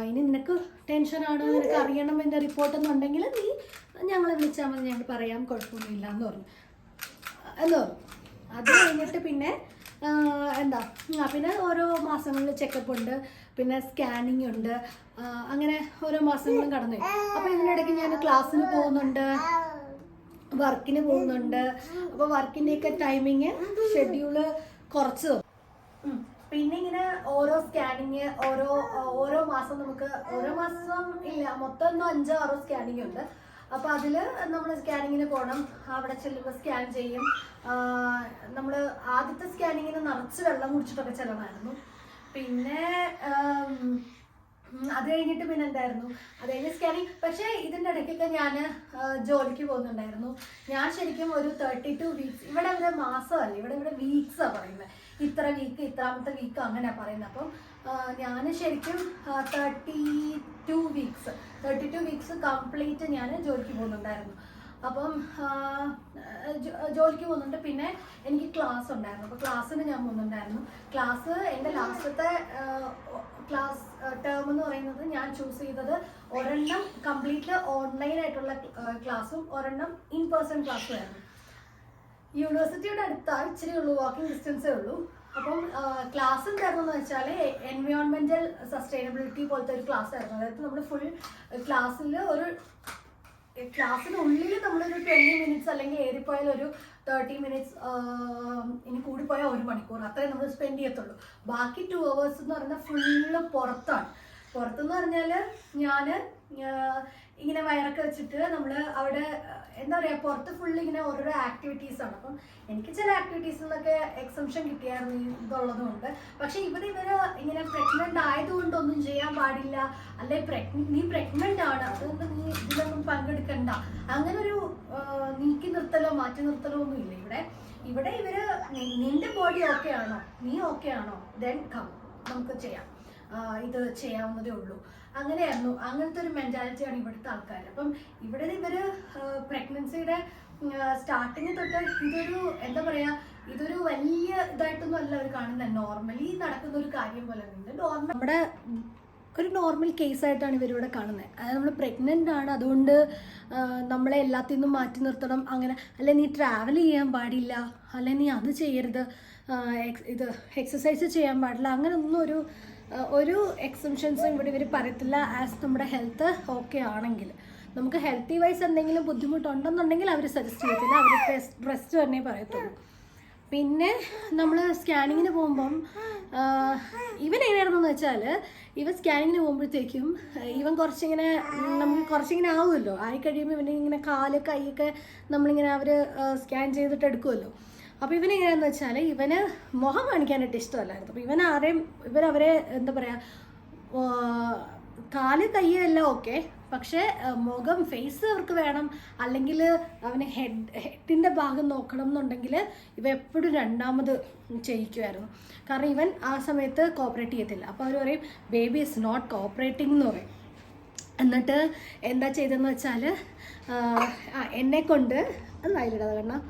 ഇനി നിനക്ക് ടെൻഷനാണ്, നിനക്ക് അറിയണം എൻ്റെ റിപ്പോർട്ട് എന്നുണ്ടെങ്കിൽ നീ ഞങ്ങളെ വിളിച്ചാൽ മതി, ഞങ്ങൾ പറയാം, കുഴപ്പമൊന്നുമില്ല എന്ന് പറഞ്ഞു. അത് കഴിഞ്ഞിട്ട് പിന്നെ പിന്നെ ഓരോ മാസങ്ങളിൽ ചെക്കപ്പ് ഉണ്ട്, പിന്നെ സ്കാനിങ് ഉണ്ട്, അങ്ങനെ ഓരോ മാസങ്ങളും കടന്നു. അപ്പോൾ ഇതിനിടയ്ക്ക് ഞാൻ ക്ലാസ്സിന് പോകുന്നുണ്ട്, വർക്കിന് പോകുന്നുണ്ട്. അപ്പോൾ വർക്കിൻ്റെയൊക്കെ ടൈമിങ് ഷെഡ്യൂള് കുറച്ച്. പിന്നെ ഇങ്ങനെ ഓരോ സ്കാനിങ് ഓരോ മാസം നമുക്ക് ഓരോ മാസം ഇല്ല, മൊത്തം 5-6 സ്കാനിങ് ഉണ്ട്. അപ്പോൾ അതിൽ നമ്മൾ സ്കാനിങ്ങിന് പോകണം. അവിടെ ചെല്ലുമ്പോൾ സ്കാൻ ചെയ്യും. നമ്മൾ ആദ്യത്തെ സ്കാനിങ്ങിന് നിറച്ച് വെള്ളം കുടിച്ചിട്ടൊക്കെ ചെല്ലണമായിരുന്നു. പിന്നെ അത് കഴിഞ്ഞിട്ട് പിന്നെ എന്തായിരുന്നു, അത് കഴിഞ്ഞ് സ്കാനിങ്. പക്ഷേ ഇതിൻ്റെ ഇടയ്ക്കൊക്കെ ഞാൻ ജോലിക്ക് പോകുന്നുണ്ടായിരുന്നു. ഞാൻ ശരിക്കും ഒരു 32 വീക്സ്, ഇവിടെ ഒരു മാസമല്ല, ഇവിടെ വീക്സാണ് പറയുന്നത്. ഇത്ര വീക്ക്, ഇത്രാമത്തെ വീക്ക് അങ്ങനെയാണ് പറയുന്നത്. അപ്പം ഞാൻ ശരിക്കും 32 വീക്സ് കംപ്ലീറ്റ് ഞാൻ ജോലിക്ക് പോകുന്നുണ്ടായിരുന്നു. അപ്പം ജോലിക്ക് പോകുന്നുണ്ട്. പിന്നെ എനിക്ക് ക്ലാസ് ഉണ്ടായിരുന്നു. അപ്പോൾ ക്ലാസ്സിന് ഞാൻ പോകുന്നുണ്ടായിരുന്നു. ക്ലാസ് എൻ്റെ ലാസ്റ്റത്തെ ക്ലാസ് ടേം എന്ന് പറയുന്നത് ഞാൻ ചൂസ് ചെയ്തത് ഒരെണ്ണം കംപ്ലീറ്റ് ഓൺലൈനായിട്ടുള്ള ക്ലാസ്സും ഒരെണ്ണം ഇൻ പേഴ്സൺ ക്ലാസ്സും ആയിരുന്നു. യൂണിവേഴ്സിറ്റിയുടെ അടുത്താണ്, ഇച്ചിരി ഉള്ളൂ, വാക്കിംഗ് ഡിസ്റ്റൻസേ ഉള്ളൂ. അപ്പം ക്ലാസ് എന്തായിരുന്നു വെച്ചാൽ എൻവയോൺമെൻറ്റൽ സസ്റ്റൈനബിലിറ്റി പോലത്തെ ഒരു ക്ലാസ് ആയിരുന്നു. അതായത് നമ്മൾ ഫുൾ ക്ലാസ്സിനുള്ളിൽ നമ്മളൊരു 20 മിനിറ്റ്സ് അല്ലെങ്കിൽ ഏറിപ്പോയാൽ ഒരു 30 മിനിറ്റ്സ്, ഇനി കൂടിപ്പോയാൽ 1 മണിക്കൂർ, അത്രയും നമ്മൾ സ്പെൻഡ് ചെയ്യത്തുള്ളൂ. ബാക്കി 2 hours എന്ന് പറയുന്നത് ഫുള്ള് പുറത്താണ്. പുറത്തെന്ന് പറഞ്ഞാൽ ഞാൻ ഇങ്ങനെ വയറൊക്കെ വെച്ചിട്ട് നമ്മൾ അവിടെ എന്താ പറയുക, പുറത്ത് ഫുള്ള് ഇങ്ങനെ ഓരോരോ ആക്ടിവിറ്റീസാണ്. അപ്പം എനിക്ക് ചില ആക്ടിവിറ്റീസിൽ എക്സംഷൻ കിട്ടിയായിരുന്നു ഇതുള്ളതുകൊണ്ട്. പക്ഷെ ഇവർ ഇങ്ങനെ പ്രഗ്നൻ്റ് ആയതുകൊണ്ടൊന്നും ചെയ്യാൻ പാടില്ല, അല്ലെ നീ പ്രഗ്നൻ്റ് ആണ് അതുകൊണ്ട് നീ ഇതിലൊന്നും പങ്കെടുക്കണ്ട, അങ്ങനെ ഒരു നീക്കി നിർത്തലോ മാറ്റി നിർത്തലോ ഒന്നും ഇല്ല ഇവിടെ. ഇവര് നിന്റെ ബോഡി ഓക്കെ ആണോ, നീ ഓക്കെ ആണോ, ദെൻ കം, നമുക്ക് ചെയ്യാം, ഇത് ചെയ്യാവുന്നതേ ഉള്ളൂ. അങ്ങനെയായിരുന്നു. അങ്ങനത്തെ ഒരു മെൻറ്റാലിറ്റിയാണ് ഇവിടുത്തെ ആൾക്കാർ. അപ്പം ഇവര് പ്രഗ്നൻസിയുടെ സ്റ്റാർട്ടിങ് തൊട്ട് ഇതൊരു എന്താ പറയുക, ഇതൊരു വലിയ ഇതായിട്ടൊന്നും അല്ല അവർ കാണുന്നത്. നോർമലി നടക്കുന്ന ഒരു കാര്യം പോലെ നമ്മുടെ ഒരു നോർമൽ കേസായിട്ടാണ് ഇവരിവിടെ കാണുന്നത്. അതായത് നമ്മൾ പ്രഗ്നൻ്റ് ആണ്, അതുകൊണ്ട് നമ്മളെ എല്ലാത്തിൽ നിന്നും മാറ്റി നിർത്തണം, അങ്ങനെ അല്ലെ നീ ട്രാവൽ ചെയ്യാൻ പാടില്ല, അല്ലെ നീ അത് ചെയ്യരുത്, ഇത് എക്സസൈസ് ചെയ്യാൻ പാടില്ല, അങ്ങനെയൊന്നും ഒരു എക്സംഷൻസും ഇവിടെ ഇവർ പറയത്തില്ല. ആസ് നമ്മുടെ ഹെൽത്ത് ഓക്കെ ആണെങ്കിൽ, നമുക്ക് ഹെൽത്തി വൈസ് എന്തെങ്കിലും ബുദ്ധിമുട്ടുണ്ടെന്നുണ്ടെങ്കിൽ അവർ സജസ്റ്റ് ചെയ്യത്തില്ല, അവർ റെസ്റ്റ് തന്നെ പറയത്തുള്ളൂ. പിന്നെ നമ്മൾ സ്കാനിങ്ങിന് പോകുമ്പം ഇവൻ എങ്ങനെയാണെന്ന് വെച്ചാൽ, ഇവൻ സ്കാനിങ്ങിന് പോകുമ്പോഴത്തേക്കും ഇവൻ നമുക്ക് കുറച്ചിങ്ങനെ ആവുമല്ലോ, ആയിക്കഴിയുമ്പോൾ ഇവനെ ഇങ്ങനെ കാല് കൈയൊക്കെ നമ്മളിങ്ങനെ അവർ സ്കാൻ ചെയ്തിട്ട് എടുക്കുമല്ലോ. അപ്പോൾ ഇവനെങ്ങനെയാണെന്ന് വെച്ചാൽ ഇവന് മുഖം കാണിക്കാനായിട്ട് ഇഷ്ടമല്ലായിരുന്നു. അപ്പോൾ ഇവരവരെ എന്താ പറയുക, കാല് കൈയെല്ലാം ഓക്കെ, പക്ഷേ മുഖം ഫേസ് അവർക്ക് വേണം, അല്ലെങ്കിൽ അവന് ഹെഡിൻ്റെ ഭാഗം നോക്കണം എന്നുണ്ടെങ്കിൽ ഇവ എപ്പോഴും രണ്ടാമത് ചെയ്യിക്കുമായിരുന്നു. കാരണം ഇവൻ ആ സമയത്ത് കോപ്പറേറ്റ് ചെയ്യത്തില്ല. അപ്പോൾ അവർ പറയും ബേബി ഇസ് നോട്ട് കോപ്പറേറ്റിംഗ് എന്ന് പറയും. എന്നിട്ട് എന്താ ചെയ്തതെന്ന് വെച്ചാൽ എന്നെക്കൊണ്ട് അതായില്ലടാ കാരണം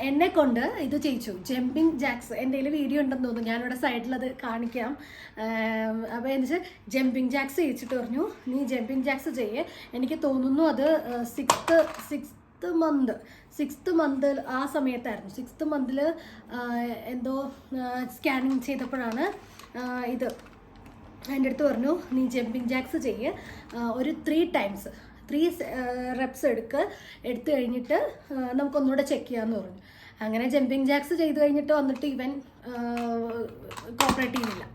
എന്നെക്കൊണ്ട് ഇത് ചെയ്യിച്ചു, ജമ്പിങ് ജാക്സ്. എൻ്റെ കയ്യിൽ വീഡിയോ ഉണ്ടെന്ന് തോന്നുന്നു, ഞാനിവിടെ സൈഡിലത് കാണിക്കാം. അപ്പോൾ എന്ന് വെച്ചാൽ ജമ്പിങ് ജാക്സ് ചെയ്യിച്ചിട്ട് പറഞ്ഞു നീ ജമ്പിങ് ജാക്സ് ചെയ്യേ. എനിക്ക് തോന്നുന്നു അത് സിക്സ്ത് മന്ത് ആ സമയത്തായിരുന്നു. 6th മന്തിൽ എന്തോ സ്കാനിങ് ചെയ്തപ്പോഴാണ് ഇത് എൻ്റെ അടുത്ത് പറഞ്ഞു നീ ജമ്പിങ് ജാക്സ് ചെയ്യേ, ഒരു 3 റെപ്സ് എടുത്തു കഴിഞ്ഞിട്ട് നമുക്കൊന്നുകൂടെ ചെക്ക് ചെയ്യാമെന്ന് പറഞ്ഞു. അങ്ങനെ ജമ്പിങ് ജാക്സ് ചെയ്ത് കഴിഞ്ഞിട്ട് വന്നിട്ട് ഇവൻ കോപ്പറേറ്റ് ചെയ്യുന്നില്ല.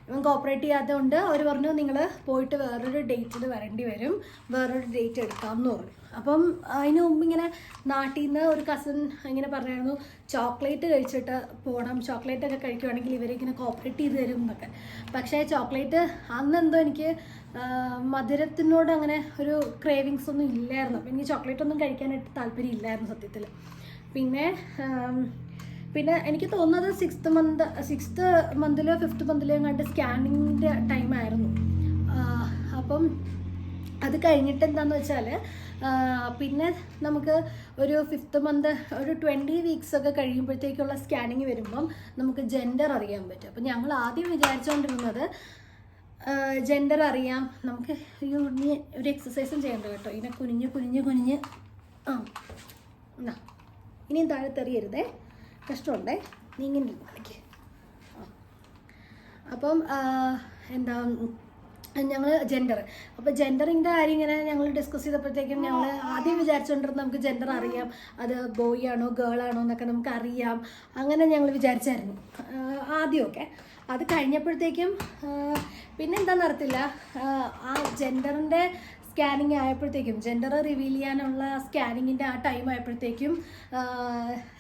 ഇവൻ കോപ്പറേറ്റ് ചെയ്യാത്തതുകൊണ്ട് അവർ പറഞ്ഞു നിങ്ങൾ പോയിട്ട് വേറൊരു ഡേറ്റിൽ വരേണ്ടി വരും, വേറൊരു ഡേറ്റ് എടുക്കാമെന്ന് പറഞ്ഞു. അപ്പം അതിന് മുമ്പ് ഇങ്ങനെ നാട്ടിൽ നിന്ന് ഒരു കസിൻ ഇങ്ങനെ പറഞ്ഞായിരുന്നു ചോക്ലേറ്റ് കഴിച്ചിട്ട് പോകണം, ചോക്ലേറ്റ് ഒക്കെ കഴിക്കുവാണെങ്കിൽ ഇവരിങ്ങനെ കോപ്പറേറ്റ് ചെയ്ത് തരും എന്നൊക്കെ. പക്ഷേ ചോക്ലേറ്റ് അന്നെന്തോ എനിക്ക് മധുരത്തിനോട് അങ്ങനെ ഒരു ക്രേവിങ്സ് ഒന്നും ഇല്ലായിരുന്നു. അപ്പം എനിക്ക് ചോക്ലേറ്റ് ഒന്നും കഴിക്കാനായിട്ട് താല്പര്യം ഇല്ലായിരുന്നു സത്യത്തിൽ. പിന്നെ എനിക്ക് തോന്നുന്നത് 6th മന്തിലോ 5th മന്തിലോ കണ്ട് സ്കാനിങ്ങിൻ്റെ ടൈമായിരുന്നു. അപ്പം അത് കഴിഞ്ഞിട്ട് എന്താണെന്ന് വെച്ചാൽ പിന്നെ നമുക്ക് ഒരു 5th മന്ത് ഒരു 20 weeks ഒക്കെ കഴിയുമ്പോഴത്തേക്കുള്ള സ്കാനിങ് വരുമ്പം നമുക്ക് ജെൻഡർ അറിയാൻ പറ്റും. അപ്പം ഞങ്ങൾ ആദ്യം വിചാരിച്ചുകൊണ്ടിരുന്നത് ജെൻഡർ അറിയാം നമുക്ക്. നീ ഒരു എക്സസൈസും ചെയ്യണ്ട കേട്ടോ, ഇതിനെ കുനിഞ്ഞ് എന്നാ ഇനിയും താഴെ തെറിയരുതേ, കഷ്ടമുണ്ടേ, നീ ഇങ്ങനെ എനിക്ക്. അപ്പം എന്താ ഞങ്ങൾ ജെൻഡർ, അപ്പോൾ ജെൻഡറിൻ്റെ കാര്യം ഇങ്ങനെ ഞങ്ങൾ ഡിസ്കസ് ചെയ്തപ്പോഴത്തേക്കും ഞങ്ങൾ ആദ്യം വിചാരിച്ചുകൊണ്ടിരുന്നത് നമുക്ക് ജെൻഡർ അറിയാം, അത് ബോയ് ആണോ ഗേൾ ആണോ എന്നൊക്കെ നമുക്ക് അറിയാം, അങ്ങനെ ഞങ്ങൾ വിചാരിച്ചായിരുന്നു ആദ്യമൊക്കെ. അത് കഴിഞ്ഞപ്പോഴത്തേക്കും പിന്നെ എന്താണെന്ന് അറിയത്തില്ല, ആ ജെൻഡറിൻ്റെ സ്കാനിങ് ആയപ്പോഴത്തേക്കും, ജെൻഡർ റിവീൽ ചെയ്യാനുള്ള സ്കാനിങ്ങിൻ്റെ ആ ടൈം ആയപ്പോഴത്തേക്കും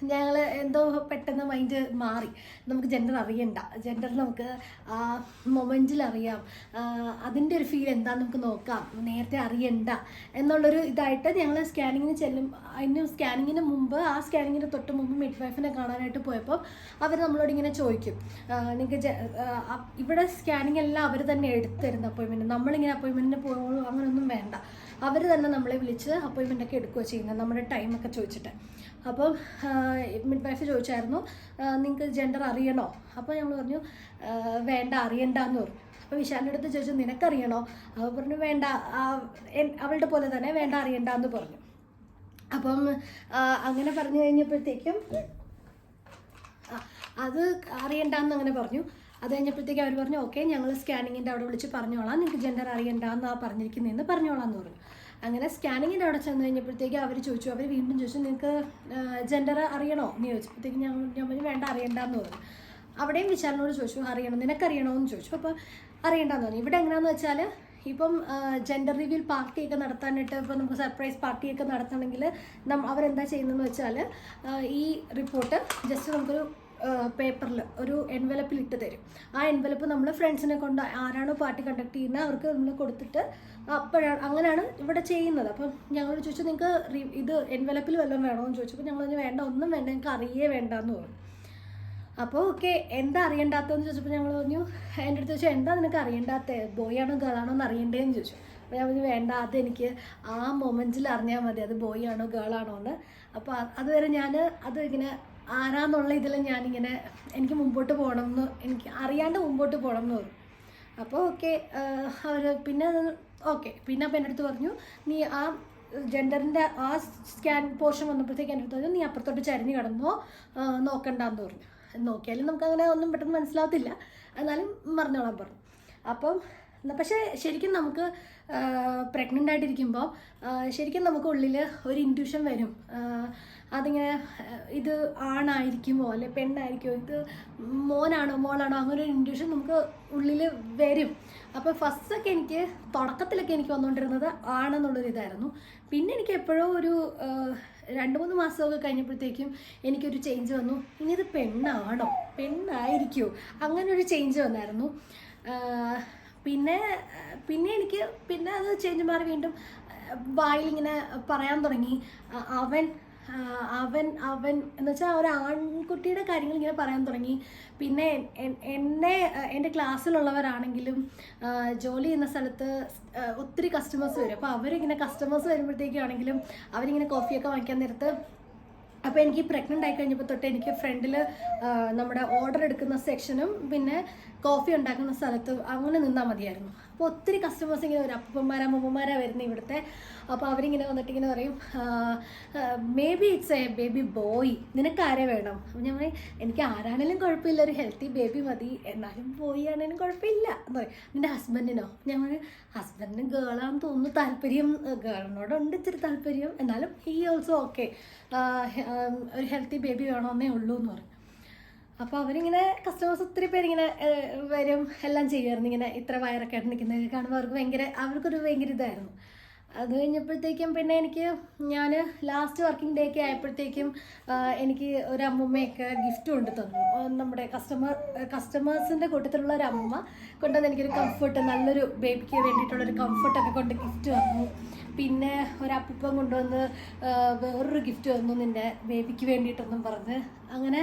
ഞങ്ങൾ എന്തോ പെട്ടെന്ന് മൈൻഡ് മാറി. നമുക്ക് ജെൻഡർ അറിയണ്ട, ജെൻഡർ നമുക്ക് ആ മൊമെൻറ്റിൽ അറിയാം, അതിൻ്റെ ഒരു ഫീൽ എന്താണെന്ന് നമുക്ക് നോക്കാം, നേരത്തെ അറിയണ്ട എന്നുള്ളൊരു ഇതായിട്ട് ഞങ്ങൾ സ്കാനിങ്ങിന് സ്കാനിങ്ങിന് മുമ്പ്, ആ സ്കാനിങ്ങിന് തൊട്ട് മുമ്പ് മിഡ് വൈഫിനെ കാണാനായിട്ട് പോയപ്പോൾ അവർ നമ്മളോട് ഇങ്ങനെ ചോദിക്കും, നിങ്ങൾക്ക് ഇവിടെ സ്കാനിങ് എല്ലാം അവർ തന്നെ എടുത്തിരുന്ന അപ്പോയിൻമെൻറ്റ്, നമ്മളിങ്ങനെ അപ്പോയിൻമെൻറ്റിന് പോകുള്ളൂ അങ്ങനെയൊന്നും വേണ്ട, അവർ തന്നെ നമ്മളെ വിളിച്ച് അപ്പോയിൻമെൻ്റൊക്കെ എടുക്കുകയോ ചെയ്യുന്നത്, നമ്മുടെ ടൈമൊക്കെ ചോദിച്ചിട്ട്. അപ്പം മിഡ് വൈഫ് ചോദിച്ചായിരുന്നു നിങ്ങൾക്ക് ജെൻഡർ അറിയണോ? അപ്പോൾ ഞങ്ങൾ പറഞ്ഞു വേണ്ട, അറിയണ്ടെന്ന് പറഞ്ഞു. അപ്പോൾ വിശാലിൻ്റെ അടുത്ത് ചോദിച്ചു നിനക്കറിയണോ? അപ്പോൾ പറഞ്ഞു വേണ്ട, അവളുടെ പോലെ തന്നെ വേണ്ട, അറിയണ്ടെന്ന് പറഞ്ഞു. അപ്പം അങ്ങനെ പറഞ്ഞു കഴിഞ്ഞപ്പോഴത്തേക്കും അത് അറിയണ്ടെന്ന് അങ്ങനെ പറഞ്ഞു. അത് കഴിഞ്ഞപ്പോഴത്തേക്കും അവർ പറഞ്ഞു ഓക്കെ, ഞങ്ങൾ സ്കാനിങ്ങിൻ്റെ അവിടെ വിളിച്ച് പറഞ്ഞോളാം, നിങ്ങൾക്ക് ജെൻഡർ അറിയണ്ടെന്നാ പറഞ്ഞിരിക്കുന്നതെന്ന് പറഞ്ഞോളാം എന്ന് പറഞ്ഞു. അങ്ങനെ സ്കാനിങ്ങിൻ്റെ അവിടെ ചെന്ന് കഴിഞ്ഞപ്പോഴത്തേക്കും അവർ വീണ്ടും ചോദിച്ചു നിങ്ങൾക്ക് ജെൻഡർ അറിയണോ എന്ന് ചോദിച്ചപ്പോഴത്തേക്കും ഞാൻ പറഞ്ഞു വേണ്ട, അറിയണ്ടെന്ന് പറഞ്ഞു. അവിടെയും വിശാലിനോട് ചോദിച്ചു അറിയണം, നിനക്കറിയണോ എന്ന് ചോദിച്ചു. അപ്പോൾ അറിയണ്ടെന്ന് പറഞ്ഞു. ഇവിടെ എങ്ങനെയാണെന്ന് വെച്ചാൽ ഇപ്പം ജെൻഡർ റിവീൽ പാർട്ടിയൊക്കെ നടത്താനായിട്ട്, ഇപ്പോൾ നമുക്ക് സർപ്രൈസ് പാർട്ടിയൊക്കെ നടത്തണമെങ്കിൽ അവരെന്താ ചെയ്യുന്നതെന്ന് വെച്ചാൽ ഈ റിപ്പോർട്ട് ജസ്റ്റ് നമുക്കൊരു പേപ്പറിൽ ഒരു എൻവലപ്പിൽ ഇട്ട് തരും. ആ എൻവലപ്പ് നമ്മൾ ഫ്രണ്ട്സിനെ കൊണ്ട് ആരാണോ പാർട്ടി കണ്ടക്ട് ചെയ്യുന്നത് അവർക്ക് നമ്മൾ കൊടുത്തിട്ട് അപ്പോഴാണ്, അങ്ങനെയാണ് ഇവിടെ ചെയ്യുന്നത്. അപ്പം ഞങ്ങളോട് ചോദിച്ചു നിങ്ങൾക്ക് ഇത് എൻവലപ്പിൽ വല്ലതും വേണമെന്ന് ചോദിച്ചപ്പോൾ ഞങ്ങൾ പറഞ്ഞു വേണ്ട, ഒന്നും വേണ്ട, ഞങ്ങൾക്ക് അറിയേ വേണ്ടെന്ന് പറഞ്ഞു. അപ്പോൾ ഓക്കെ, എന്താ അറിയണ്ടാത്തതെന്ന് ചോദിച്ചപ്പോൾ ഞങ്ങൾ പറഞ്ഞു, എൻ്റെ അടുത്ത് ചോദിച്ചു എന്താ നിനക്ക് അറിയണ്ടാത്ത, ബോയ് ആണോ ഗേൾ ആണോ എന്ന് അറിയണ്ടേന്ന് ചോദിച്ചു. അപ്പോൾ ഞാൻ പറഞ്ഞു വേണ്ട, അതെനിക്ക് ആ മൊമെൻറ്റിൽ അറിഞ്ഞാൽ മതി, അത് ബോയ് ആണോ ഗേൾ ആണോ എന്ന്. അപ്പോൾ അതുവരെ ഞാൻ അത് ഇങ്ങനെ ആരാന്നുള്ള ഇതിൽ ഞാനിങ്ങനെ എനിക്ക് മുമ്പോട്ട് പോകണം എന്ന്, എനിക്ക് അറിയാണ്ട് മുമ്പോട്ട് പോകണം എന്ന് പറഞ്ഞു. അപ്പോൾ ഓക്കെ, അവർ പിന്നെ പിന്നെ അപ്പോൾ എൻ്റെ അടുത്ത് പറഞ്ഞു നീ ആ ജെൻഡറിൻ്റെ ആ സ്കാൻ പോർഷൻ വന്നപ്പോഴത്തേക്ക് എൻ്റെ അടുത്ത് പറഞ്ഞു നീ അപ്പുറത്തോട്ട് ചരിഞ്ഞ് കിടന്നോ, നോക്കണ്ടെന്ന് പറഞ്ഞു. നോക്കിയാലും നമുക്കങ്ങനെ ഒന്നും പെട്ടെന്ന് മനസ്സിലാവത്തില്ല, എന്നാലും പറഞ്ഞോളാൻ പറഞ്ഞു. അപ്പം പക്ഷേ ശരിക്കും നമുക്ക് പ്രഗ്നൻ്റ് ആയിട്ടിരിക്കുമ്പോൾ ശരിക്കും നമുക്ക് ഉള്ളിൽ ഒരു ഇൻറ്റ്യൂഷൻ വരും, അതിങ്ങനെ ഇത് ആണായിരിക്കുമോ അല്ലെ പെണ്ണായിരിക്കുമോ, ഇത് മോനാണോ മോളാണോ, അങ്ങനെ ഒരു ഇൻറ്റ്യൂഷൻ നമുക്ക് ഉള്ളിൽ വരും. അപ്പോൾ ഫസ്റ്റൊക്കെ എനിക്ക് തുടക്കത്തിലൊക്കെ എനിക്ക് വന്നുകൊണ്ടിരുന്നത് ആണെന്നുള്ളൊരു ഇതായിരുന്നു. പിന്നെ എനിക്ക് എപ്പോഴോ ഒരു 2-3 മാസമൊക്കെ കഴിഞ്ഞപ്പോഴത്തേക്കും എനിക്കൊരു ചേഞ്ച് വന്നു, ഇനി ഇത് പെണ്ണാണോ പെണ്ണായിരിക്കുമോ, അങ്ങനെ ഒരു ചേഞ്ച് വന്നായിരുന്നു. പിന്നെ എനിക്ക് അത് ചേഞ്ച് മാറി വീണ്ടും വായിലിങ്ങനെ പറയാൻ തുടങ്ങി അവൻ എന്ന് വെച്ചാൽ ഒരു ആൺകുട്ടിയുടെ കാര്യങ്ങൾ ഇങ്ങനെ പറയാൻ തുടങ്ങി. പിന്നെ എൻ്റെ ക്ലാസ്സിലുള്ളവരാണെങ്കിലും ജോലി ചെയ്യുന്ന സ്ഥലത്ത് ഒത്തിരി കസ്റ്റമേഴ്സ് വരും. അപ്പോൾ അവരിങ്ങനെ കസ്റ്റമേഴ്സ് വരുമ്പോഴത്തേക്കാണെങ്കിലും അവരിങ്ങനെ കോഫിയൊക്കെ വാങ്ങിക്കാൻ നേരത്ത്, അപ്പോൾ എനിക്ക് പ്രഗ്നൻ്റ് ആയി കഴിഞ്ഞപ്പോൾ തൊട്ട് എനിക്ക് ഫ്രണ്ടിൽ നമ്മുടെ ഓർഡർ എടുക്കുന്ന സെക്ഷനും പിന്നെ കോഫി ഉണ്ടാക്കുന്ന സ്ഥലത്ത് അങ്ങനെ നിന്നാൽ മതിയായിരുന്നു. അപ്പോൾ ഒത്തിരി കസ്റ്റമേഴ്സ് ഇങ്ങനെ വരും, അപ്പന്മാരാ വരുന്നത് ഇവിടുത്തെ. അപ്പോൾ അവരിങ്ങനെ വന്നിട്ട് ഇങ്ങനെ പറയും may be it's A baby boy, നിനക്ക് ആരെ വേണം? അപ്പോൾ ഞാൻ പറയും എനിക്ക് ആരാണേലും കുഴപ്പമില്ല, ഒരു ഹെൽത്തി ബേബി മതി, എന്നാലും ബോയ് ആണേലും കുഴപ്പമില്ല എന്ന് പറയും. നിൻ്റെ ഹസ്ബൻഡിനോ? ഞാൻ പറയും ഹസ്ബൻഡിന് ഗേളാണെന്ന് തോന്നുന്നു താല്പര്യം, ഗേളിനോടുണ്ട് ഇച്ചിരി താല്പര്യം, എന്നാലും ഹീ ഓൾസോ ഓക്കെ, ഒരു ഹെൽത്തി ബേബി വേണമെന്നേ ഉള്ളൂ എന്ന് പറയും. അപ്പോൾ അവരിങ്ങനെ കസ്റ്റമേഴ്സ് ഒത്തിരി പേരിങ്ങനെ വരും എല്ലാം ചെയ്യുമായിരുന്നു. ഇങ്ങനെ ഇത്ര വയറൊക്കെ ആയിട്ട് നിൽക്കുന്നത് കാണുമ്പോൾ അവർക്കൊരു ഭയങ്കര ഇതായിരുന്നു. അത് കഴിഞ്ഞപ്പോഴത്തേക്കും പിന്നെ ഞാൻ ലാസ്റ്റ് വർക്കിംഗ് ഡേ ഒക്കെ ആയപ്പോഴത്തേക്കും എനിക്ക് ഒരു അമ്മൂമ്മയൊക്കെ ഗിഫ്റ്റ് കൊണ്ട് തന്നു. നമ്മുടെ കസ്റ്റമേഴ്സിൻ്റെ കൂട്ടത്തിലുള്ള ഒരു അമ്മൂമ്മ കൊണ്ടുവന്ന് എനിക്കൊരു കംഫർട്ട്, നല്ലൊരു ബേബിക്ക് വേണ്ടിയിട്ടുള്ളൊരു കംഫർട്ടൊക്കെ കൊണ്ട് ഗിഫ്റ്റ് തന്നു. പിന്നെ ഒരപ്പൂപ്പൻ കൊണ്ടുവന്ന് വേറൊരു ഗിഫ്റ്റ് തന്നു, നിൻ്റെ ബേബിക്ക് വേണ്ടിയിട്ടൊന്നും പറഞ്ഞ്. അങ്ങനെ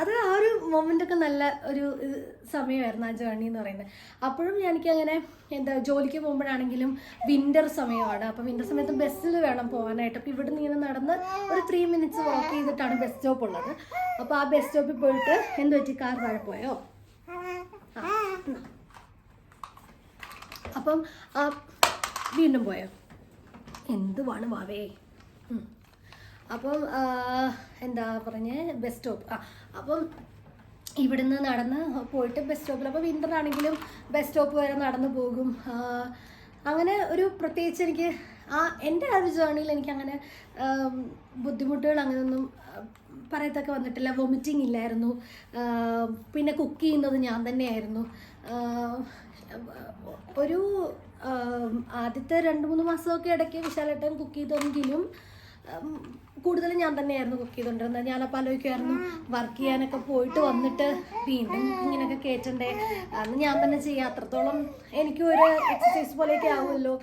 അത് ആ ഒരു മൊമെൻ്റൊക്കെ നല്ല ഒരു സമയമായിരുന്നു ആ ജേർണി എന്ന് പറയുന്നത്. അപ്പോഴും എനിക്കങ്ങനെ ജോലിക്ക് പോകുമ്പോഴാണെങ്കിലും വിൻ്റർ സമയമാണ്. അപ്പോൾ വിൻ്റർ സമയത്ത് ബസ്സിൽ വേണം പോകാനായിട്ട്. അപ്പോൾ ഇവിടെ നിന്ന് ഇങ്ങനെ നടന്ന് ഒരു 3 minutes വാക്ക് ചെയ്തിട്ടാണ് ബസ് സ്റ്റോപ്പ് ഉള്ളത്. അപ്പോൾ ആ ബസ് സ്റ്റോപ്പിൽ പോയിട്ട് എന്ത് പറ്റി, കാർ താഴെ പോയോ? അപ്പം വീണ്ടും പോയോ? എന്തുവാണ് വാവേ? അപ്പം എന്താ പറഞ്ഞ് ബസ് സ്റ്റോപ്പ്. അപ്പം ഇവിടുന്ന് നടന്ന് പോയിട്ട് ബസ് സ്റ്റോപ്പിൽ, അപ്പോൾ വിൻ്റർ ആണെങ്കിലും ബസ് സ്റ്റോപ്പ് വരെ നടന്നു പോകും. അങ്ങനെ ഒരു പ്രത്യേകിച്ച് എനിക്ക് എൻ്റെ ആ ഒരു ജേർണിയിൽ എനിക്കങ്ങനെ ബുദ്ധിമുട്ടുകൾ അങ്ങനെയൊന്നും പറയത്തൊക്കെ വന്നിട്ടില്ല. വൊമിറ്റിംഗ് ഇല്ലായിരുന്നു. പിന്നെ കുക്ക് ചെയ്യുന്നത് ഞാൻ തന്നെയായിരുന്നു. ഒരു ആദ്യത്തെ 2-3 മാസമൊക്കെ ഇടയ്ക്ക് വിശാലേട്ടൻ കുക്ക് ചെയ്തെങ്കിലും കൂടുതലും ഞാൻ തന്നെയായിരുന്നു കുക്ക് ചെയ്തുകൊണ്ടിരുന്നത്. ഞാനപ്പോൾ ആലോചിക്കുമായിരുന്നു, വർക്ക് ചെയ്യാനൊക്കെ പോയിട്ട് വന്നിട്ട് വീണ്ടും കുക്കിങ്ങിനൊക്കെ കയറ്റണ്ടേ, അന്ന് ഞാൻ തന്നെ ചെയ്യാം, അത്രത്തോളം എനിക്കും ഒരു എക്സസൈസ് പോലെയൊക്കെ ആവുമല്ലോ.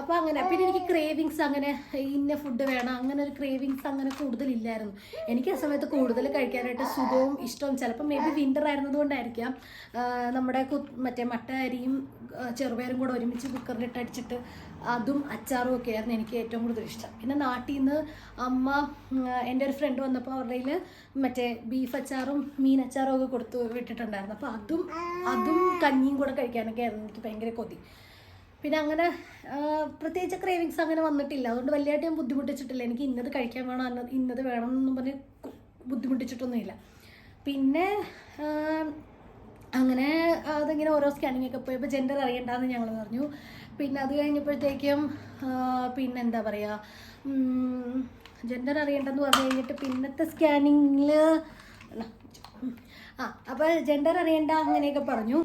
അപ്പോൾ അങ്ങനെ പിന്നെ എനിക്ക് ക്രേവിങ്സ്, അങ്ങനെ ഇന്ന ഫുഡ് വേണം അങ്ങനെ ഒരു ക്രേവിങ്സ് അങ്ങനെ കൂടുതലില്ലായിരുന്നു. എനിക്ക് ആ സമയത്ത് കൂടുതൽ കഴിക്കാനായിട്ട് സുഖവും ഇഷ്ടവും, ചിലപ്പോൾ മേ ബി വിൻ്റർ ആയിരുന്നതുകൊണ്ടായിരിക്കാം, നമ്മുടെ മറ്റേ മട്ട അരിയും ചെറുപയറും കൂടെ ഒരുമിച്ച് കുക്കറിലിട്ട് അടിച്ചിട്ട് അതും അച്ചാറും ഒക്കെ ആയിരുന്നു എനിക്ക് ഏറ്റവും കൂടുതൽ ഇഷ്ടം. പിന്നെ നാട്ടിൽ നിന്ന് അമ്മ, എൻ്റെ ഒരു ഫ്രണ്ട് വന്നപ്പോൾ അവരുടെ മറ്റേ ബീഫ് അച്ചാറും മീൻ അച്ചാറും ഒക്കെ കൊടുത്തു വിട്ടിട്ടുണ്ടായിരുന്നു. അപ്പോൾ അതും കഞ്ഞിയും കൂടെ കഴിക്കാനൊക്കെ ആയിരുന്നു എനിക്ക് ഭയങ്കര കൊതി. പിന്നെ അങ്ങനെ പ്രത്യേകിച്ച് ക്രേവിങ്സ് അങ്ങനെ വന്നിട്ടില്ല. അതുകൊണ്ട് വലിയതായിട്ട് ഞാൻ ബുദ്ധിമുട്ടിച്ചിട്ടില്ല. എനിക്ക് ഇന്നത് കഴിക്കാൻ വേണം, ഇന്നത് വേണം എന്നും പറഞ്ഞ് ബുദ്ധിമുട്ടിച്ചിട്ടൊന്നുമില്ല. പിന്നെ അങ്ങനെ അതിങ്ങനെ ഓരോ സ്കാനിങ് ഒക്കെ പോയപ്പോൾ ജെൻഡർ അറിയണ്ടെന്ന് ഞങ്ങൾ പറഞ്ഞു. പിന്നെ അത് കഴിഞ്ഞപ്പോഴത്തേക്കും പിന്നെന്താ പറയുക, ജെൻഡർ അറിയണ്ടെന്ന് പറഞ്ഞു കഴിഞ്ഞിട്ട് പിന്നത്തെ സ്കാനിങ്ങിൽ അപ്പോൾ ജെൻഡർ അറിയണ്ട അങ്ങനെയൊക്കെ പറഞ്ഞു.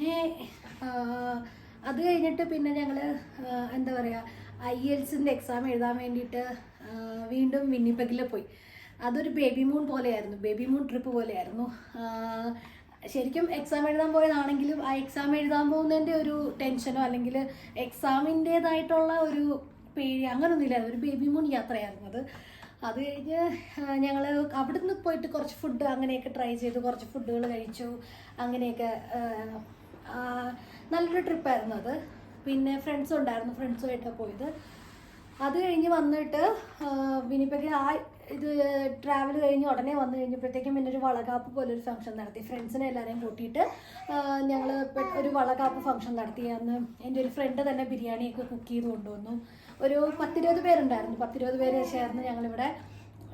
അത് കഴിഞ്ഞിട്ട് പിന്നെ ഞങ്ങൾ എന്താ പറയുക, IELTS എക്സാം എഴുതാൻ വേണ്ടിയിട്ട് വീണ്ടും വിന്നിപ്പെഗിൽ പോയി. അതൊരു ബേബി മൂൺ പോലെയായിരുന്നു, ബേബി മൂൺ ട്രിപ്പ് പോലെയായിരുന്നു. ശരിക്കും എക്സാം എഴുതാൻ പോയതാണെങ്കിലും ആ എക്സാം എഴുതാൻ പോകുന്നതിൻ്റെ ഒരു ടെൻഷനോ അല്ലെങ്കിൽ എക്സാമിൻ്റേതായിട്ടുള്ള ഒരു പേടി അങ്ങനെയൊന്നുമില്ല, ഒരു ബേബി മൂൺ യാത്രയായിരുന്നു അത്. അത് കഴിഞ്ഞ് ഞങ്ങൾ അവിടെ നിന്ന് പോയിട്ട് കുറച്ച് ഫുഡ് അങ്ങനെയൊക്കെ ട്രൈ ചെയ്തു, കുറച്ച് ഫുഡുകൾ കഴിച്ചു, അങ്ങനെയൊക്കെ നല്ലൊരു ട്രിപ്പായിരുന്നു അത്. പിന്നെ ഫ്രണ്ട്സും ഉണ്ടായിരുന്നു, ഫ്രണ്ട്സുമായിട്ടാണ് പോയത്. അത് കഴിഞ്ഞ് വന്നിട്ട് വിനിപ്പെഗ് ഇത് ട്രാവൽ കഴിഞ്ഞ് ഉടനെ വന്നു കഴിഞ്ഞപ്പോഴത്തേക്കും പിന്നെ ഒരു വളകാപ്പ് പോലൊരു ഫംഗ്ഷൻ നടത്തി. ഫ്രണ്ട്സിനെ എല്ലാവരെയും കൂട്ടിയിട്ട് ഞങ്ങൾ ഒരു വളകാപ്പ് ഫംഗ്ഷൻ നടത്തി. അന്ന് എൻ്റെ ഒരു ഫ്രണ്ട് തന്നെ ബിരിയാണിയൊക്കെ കുക്ക് ചെയ്ത് കൊണ്ടുവന്നു. ഒരു 10-20 പേരുണ്ടായിരുന്നു. 10-20 പേര് ചേർന്ന് ഞങ്ങളിവിടെ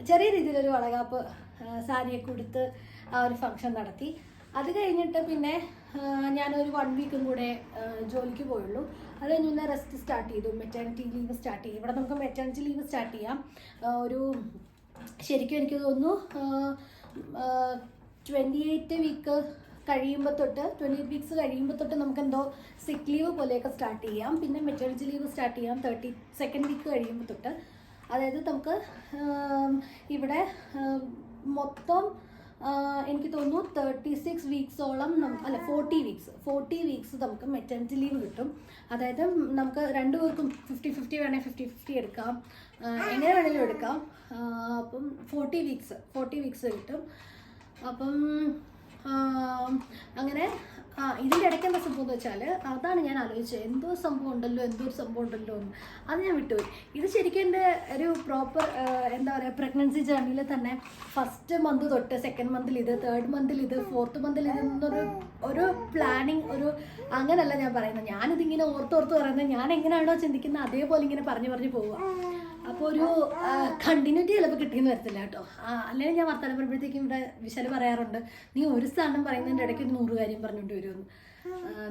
ചെറിയ രീതിയിലൊരു വളകാപ്പ് സാരിയൊക്കെ ഉടുത്ത് ആ ഒരു ഫംഗ്ഷൻ നടത്തി. അത് കഴിഞ്ഞിട്ട് പിന്നെ ഞാനൊരു 1 വീക്കും കൂടെ ജോലിക്ക് പോയുള്ളൂ. അത് കഴിഞ്ഞ് പിന്നെ റെസ്റ്റ് സ്റ്റാർട്ട് ചെയ്തു, മെറ്റേണിറ്റി ലീവ് സ്റ്റാർട്ട് ചെയ്തു. ഇവിടെ നമുക്ക് മെറ്റേണിറ്റി ലീവ് സ്റ്റാർട്ട് ചെയ്യാം. ശരിക്കും എനിക്ക് തോന്നുന്നു 28 വീക്ക് കഴിയുമ്പോൾ തൊട്ട് 28 വീക്സ് കഴിയുമ്പോൾ തൊട്ട് നമുക്ക് എന്തോ സിക്ക് ലീവ് പോലെയൊക്കെ സ്റ്റാർട്ട് ചെയ്യാം. പിന്നെ മെറ്റേണിറ്റി ലീവ് സ്റ്റാർട്ട് ചെയ്യാം 32nd വീക്ക് കഴിയുമ്പോൾ തൊട്ട്. അതായത് നമുക്ക് ഇവിടെ മൊത്തം എനിക്ക് തോന്നുന്നു 36 വീക്സോളം, അല്ല 40 വീക്സ് നമുക്ക് മെറ്റേണിറ്റി ലീവ് കിട്ടും. അതായത് നമുക്ക് 2 പേർക്കും 50-50 വേണേൽ 50-50 എടുക്കാം, എങ്ങനെ വേണമെങ്കിലും എടുക്കാം. അപ്പം 40 വീക്സ് കിട്ടും. അപ്പം അങ്ങനെ ഇതിൻ്റെ ഇടയ്ക്ക് എന്താ സംഭവം എന്ന് വെച്ചാൽ, അതാണ് ഞാൻ ആലോചിച്ചത്, എന്തോ സംഭവം ഉണ്ടല്ലോ എന്ന്. അത് ഞാൻ വിട്ടുപോയി. ഇത് ശരിക്കും എൻ്റെ ഒരു പ്രോപ്പർ എന്താ പറയുക, പ്രഗ്നൻസി ജേർണിയിൽ തന്നെ ഫസ്റ്റ് മന്ത് തൊട്ട് 2nd മന്തിൽ ഇത്, 3rd മന്തിൽ ഇത്, 4th മന്തിൽ ഇതെന്നൊരു പ്ലാനിങ്, അങ്ങനല്ല ഞാൻ പറയുന്നത്. ഞാനിതിങ്ങനെ ഓർത്ത് പറയുന്നത്, ഞാൻ എങ്ങനെയാണോ ചിന്തിക്കുന്നത് അതേപോലെ ഇങ്ങനെ പറഞ്ഞു പോവുക. അപ്പോൾ ഒരു കണ്ടിന്യൂറ്റി ചിലപ്പോൾ കിട്ടിയെന്ന് വരത്തില്ല കേട്ടോ. അല്ലെങ്കിൽ ഞാൻ വർത്തമാനം പറയുമ്പോഴത്തേക്കും ഇവിടെ വിശാൽ പറയാറുണ്ട്, നീ ഒരു സ്ഥാനം പറയുന്നതിൻ്റെ ഇടയ്ക്ക് 100 കാര്യം പറഞ്ഞുകൊണ്ട് വരുമെന്ന്.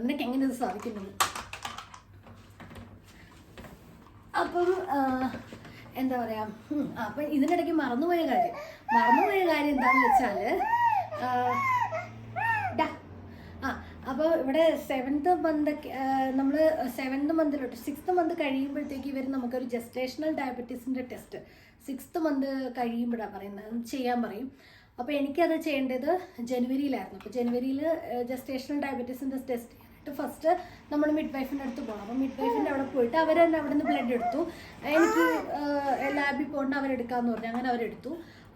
നിനക്ക് എങ്ങനെ ഇത് സാധിക്കുന്നു? അപ്പം എന്താ പറയുക, അപ്പം ഇതിനിടയ്ക്ക് മറന്നുപോയ കാര്യം എന്താണെന്ന് വെച്ചാൽ, ആ അപ്പോൾ ഇവിടെ 7th മന്ത് നമ്മൾ 7th മന്തിലോട്ട് 6th മന്ത് കഴിയുമ്പോഴത്തേക്ക് ഇവർ നമുക്കൊരു ജസ്റ്റേഷണൽ ഡയബറ്റീസിൻ്റെ ടെസ്റ്റ് 6th മന്ത് കഴിയുമ്പോഴാണ് പറയുന്നത് ചെയ്യാൻ പറയും. അപ്പോൾ എനിക്കത് ചെയ്യേണ്ടത് ജനുവരിയിലായിരുന്നു. അപ്പോൾ ജനുവരിയിൽ ജസ്റ്റേഷണൽ ഡയബറ്റീസിൻ്റെ ടെസ്റ്റ് ചെയ്യാനായിട്ട് ഫസ്റ്റ് നമ്മൾ മിഡ് വൈഫിൻ്റെ അടുത്ത് പോകണം. അപ്പോൾ മിഡ് വൈഫിൻ്റെ അവിടെ പോയിട്ട് അവർ തന്നെ അവിടെ നിന്ന് ബ്ലഡ് എടുത്തു. എനിക്ക് ലാബിൽ പോകേണ്ട അവരെടുക്കാമെന്ന് പറഞ്ഞു. അങ്ങനെ അവരെടുത്തു.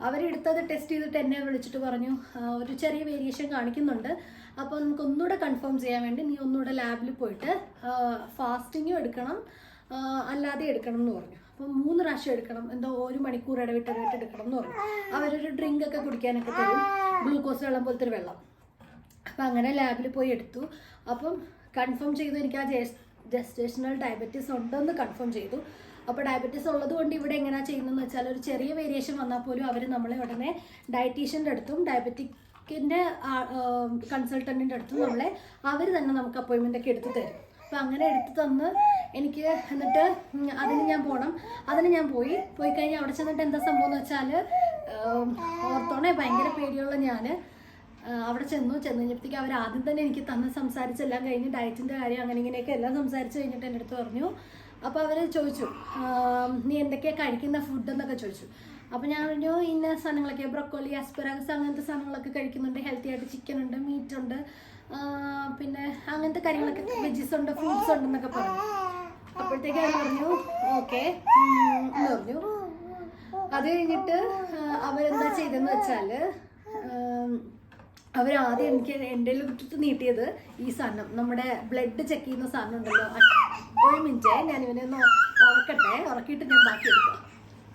അവരെടുത്തത് ടെസ്റ്റ് ചെയ്തിട്ട് എന്നെ വിളിച്ചിട്ട് പറഞ്ഞു ഒരു ചെറിയ വേരിയേഷൻ കാണിക്കുന്നുണ്ട്, അപ്പോൾ നമുക്ക് ഒന്നുകൂടെ കൺഫേം ചെയ്യാൻ വേണ്ടി നീ ഒന്നുകൂടെ ലാബിൽ പോയിട്ട് ഫാസ്റ്റിങ്ങും എടുക്കണം അല്ലാതെ എടുക്കണം എന്ന് പറഞ്ഞു. അപ്പോൾ 3 പ്രാവശ്യം എടുക്കണം, എന്തോ 1 മണിക്കൂർ ഇടവിട്ട് എടുക്കണം എന്ന് പറഞ്ഞു. അവരൊരു ഡ്രിങ്ക് ഒക്കെ കുടിക്കാനൊക്കെ തരും, ഗ്ലൂക്കോസ് വെള്ളം പോലത്തെ ഒരു വെള്ളം. അപ്പം അങ്ങനെ ലാബിൽ പോയി എടുത്തു. അപ്പം കൺഫേം ചെയ്തു എനിക്ക് ആ ജസ്റ്റേഷണൽ ഡയബറ്റീസ് ഉണ്ടെന്ന് കൺഫേം ചെയ്തു. അപ്പോൾ ഡയബറ്റീസ് ഉള്ളത് കൊണ്ട് ഇവിടെ എങ്ങനെയാണ് ചെയ്യുന്നതെന്ന് വെച്ചാൽ ഒരു ചെറിയ വേരിയേഷൻ വന്നാൽ പോലും അവർ നമ്മളെ ഉടനെ ഡയറ്റീഷ്യൻ്റെ അടുത്തും ഡയബറ്റിക്കിൻ്റെ കൺസൾട്ടൻറ്റിൻ്റെ അടുത്തും നമ്മളെ അവർ തന്നെ നമുക്ക് അപ്പോയിൻമെൻ്റ് ഒക്കെ എടുത്ത് തരും. അപ്പോൾ അങ്ങനെ എടുത്ത് തന്ന് എനിക്ക് എന്നിട്ട് അതിന് ഞാൻ പോകണം. അതിന് ഞാൻ പോയി കഴിഞ്ഞാൽ അവിടെ ചെന്നിട്ട് എന്താ സംഭവം എന്ന് വെച്ചാൽ ഓർത്തോണേ ഭയങ്കര പേടിയുള്ള ഞാൻ അവിടെ ചെന്നു കഴിഞ്ഞപ്പോഴത്തേക്ക് അവർ ആദ്യം തന്നെ എനിക്ക് സംസാരിച്ചെല്ലാം കഴിഞ്ഞ് ഡയറ്റിൻ്റെ കാര്യം അങ്ങനെ ഇങ്ങനെയൊക്കെ എല്ലാം സംസാരിച്ച് കഴിഞ്ഞിട്ട് എൻ്റെ അടുത്ത് പറഞ്ഞു. അപ്പോൾ അവർ ചോദിച്ചു നീ എന്തൊക്കെയാണ് കഴിക്കുന്ന ഫുഡ് എന്നൊക്കെ ചോദിച്ചു. അപ്പോൾ ഞാൻ പറഞ്ഞു ഇന്ന സാധനങ്ങളൊക്കെ ബ്രൊക്കോളി ആസ്പെറാഗസ് അങ്ങനത്തെ സാധനങ്ങളൊക്കെ കഴിക്കുന്നുണ്ട്, ഹെൽത്തി ആയിട്ട് ചിക്കൻ ഉണ്ട്, മീറ്റ് ഉണ്ട്, പിന്നെ അങ്ങനത്തെ കാര്യങ്ങളൊക്കെ വെജീസ് ഉണ്ട്, ഫ്രൂട്ട്സ് ഉണ്ടെന്നൊക്കെ പറഞ്ഞു. അപ്പോഴത്തേക്ക് അവർ പറഞ്ഞു ഓക്കെ എന്ന് പറഞ്ഞു. അത് കഴിഞ്ഞിട്ട് അവരെന്താ ചെയ്തതെന്ന് വെച്ചാൽ അവരാദ്യം എനിക്ക് എൻ്റെ വിട്ടിട്ട് നീട്ടിയത് ഈ സാധനം നമ്മുടെ ബ്ലഡ് ചെക്ക് ചെയ്യുന്ന സാധനം ഉണ്ടല്ലോ. 1 മിനിറ്റ് ഞാനിവനെ ഒന്ന് ഉറക്കിയിട്ട് ഞാൻ ബാക്കി എടുക്കാം.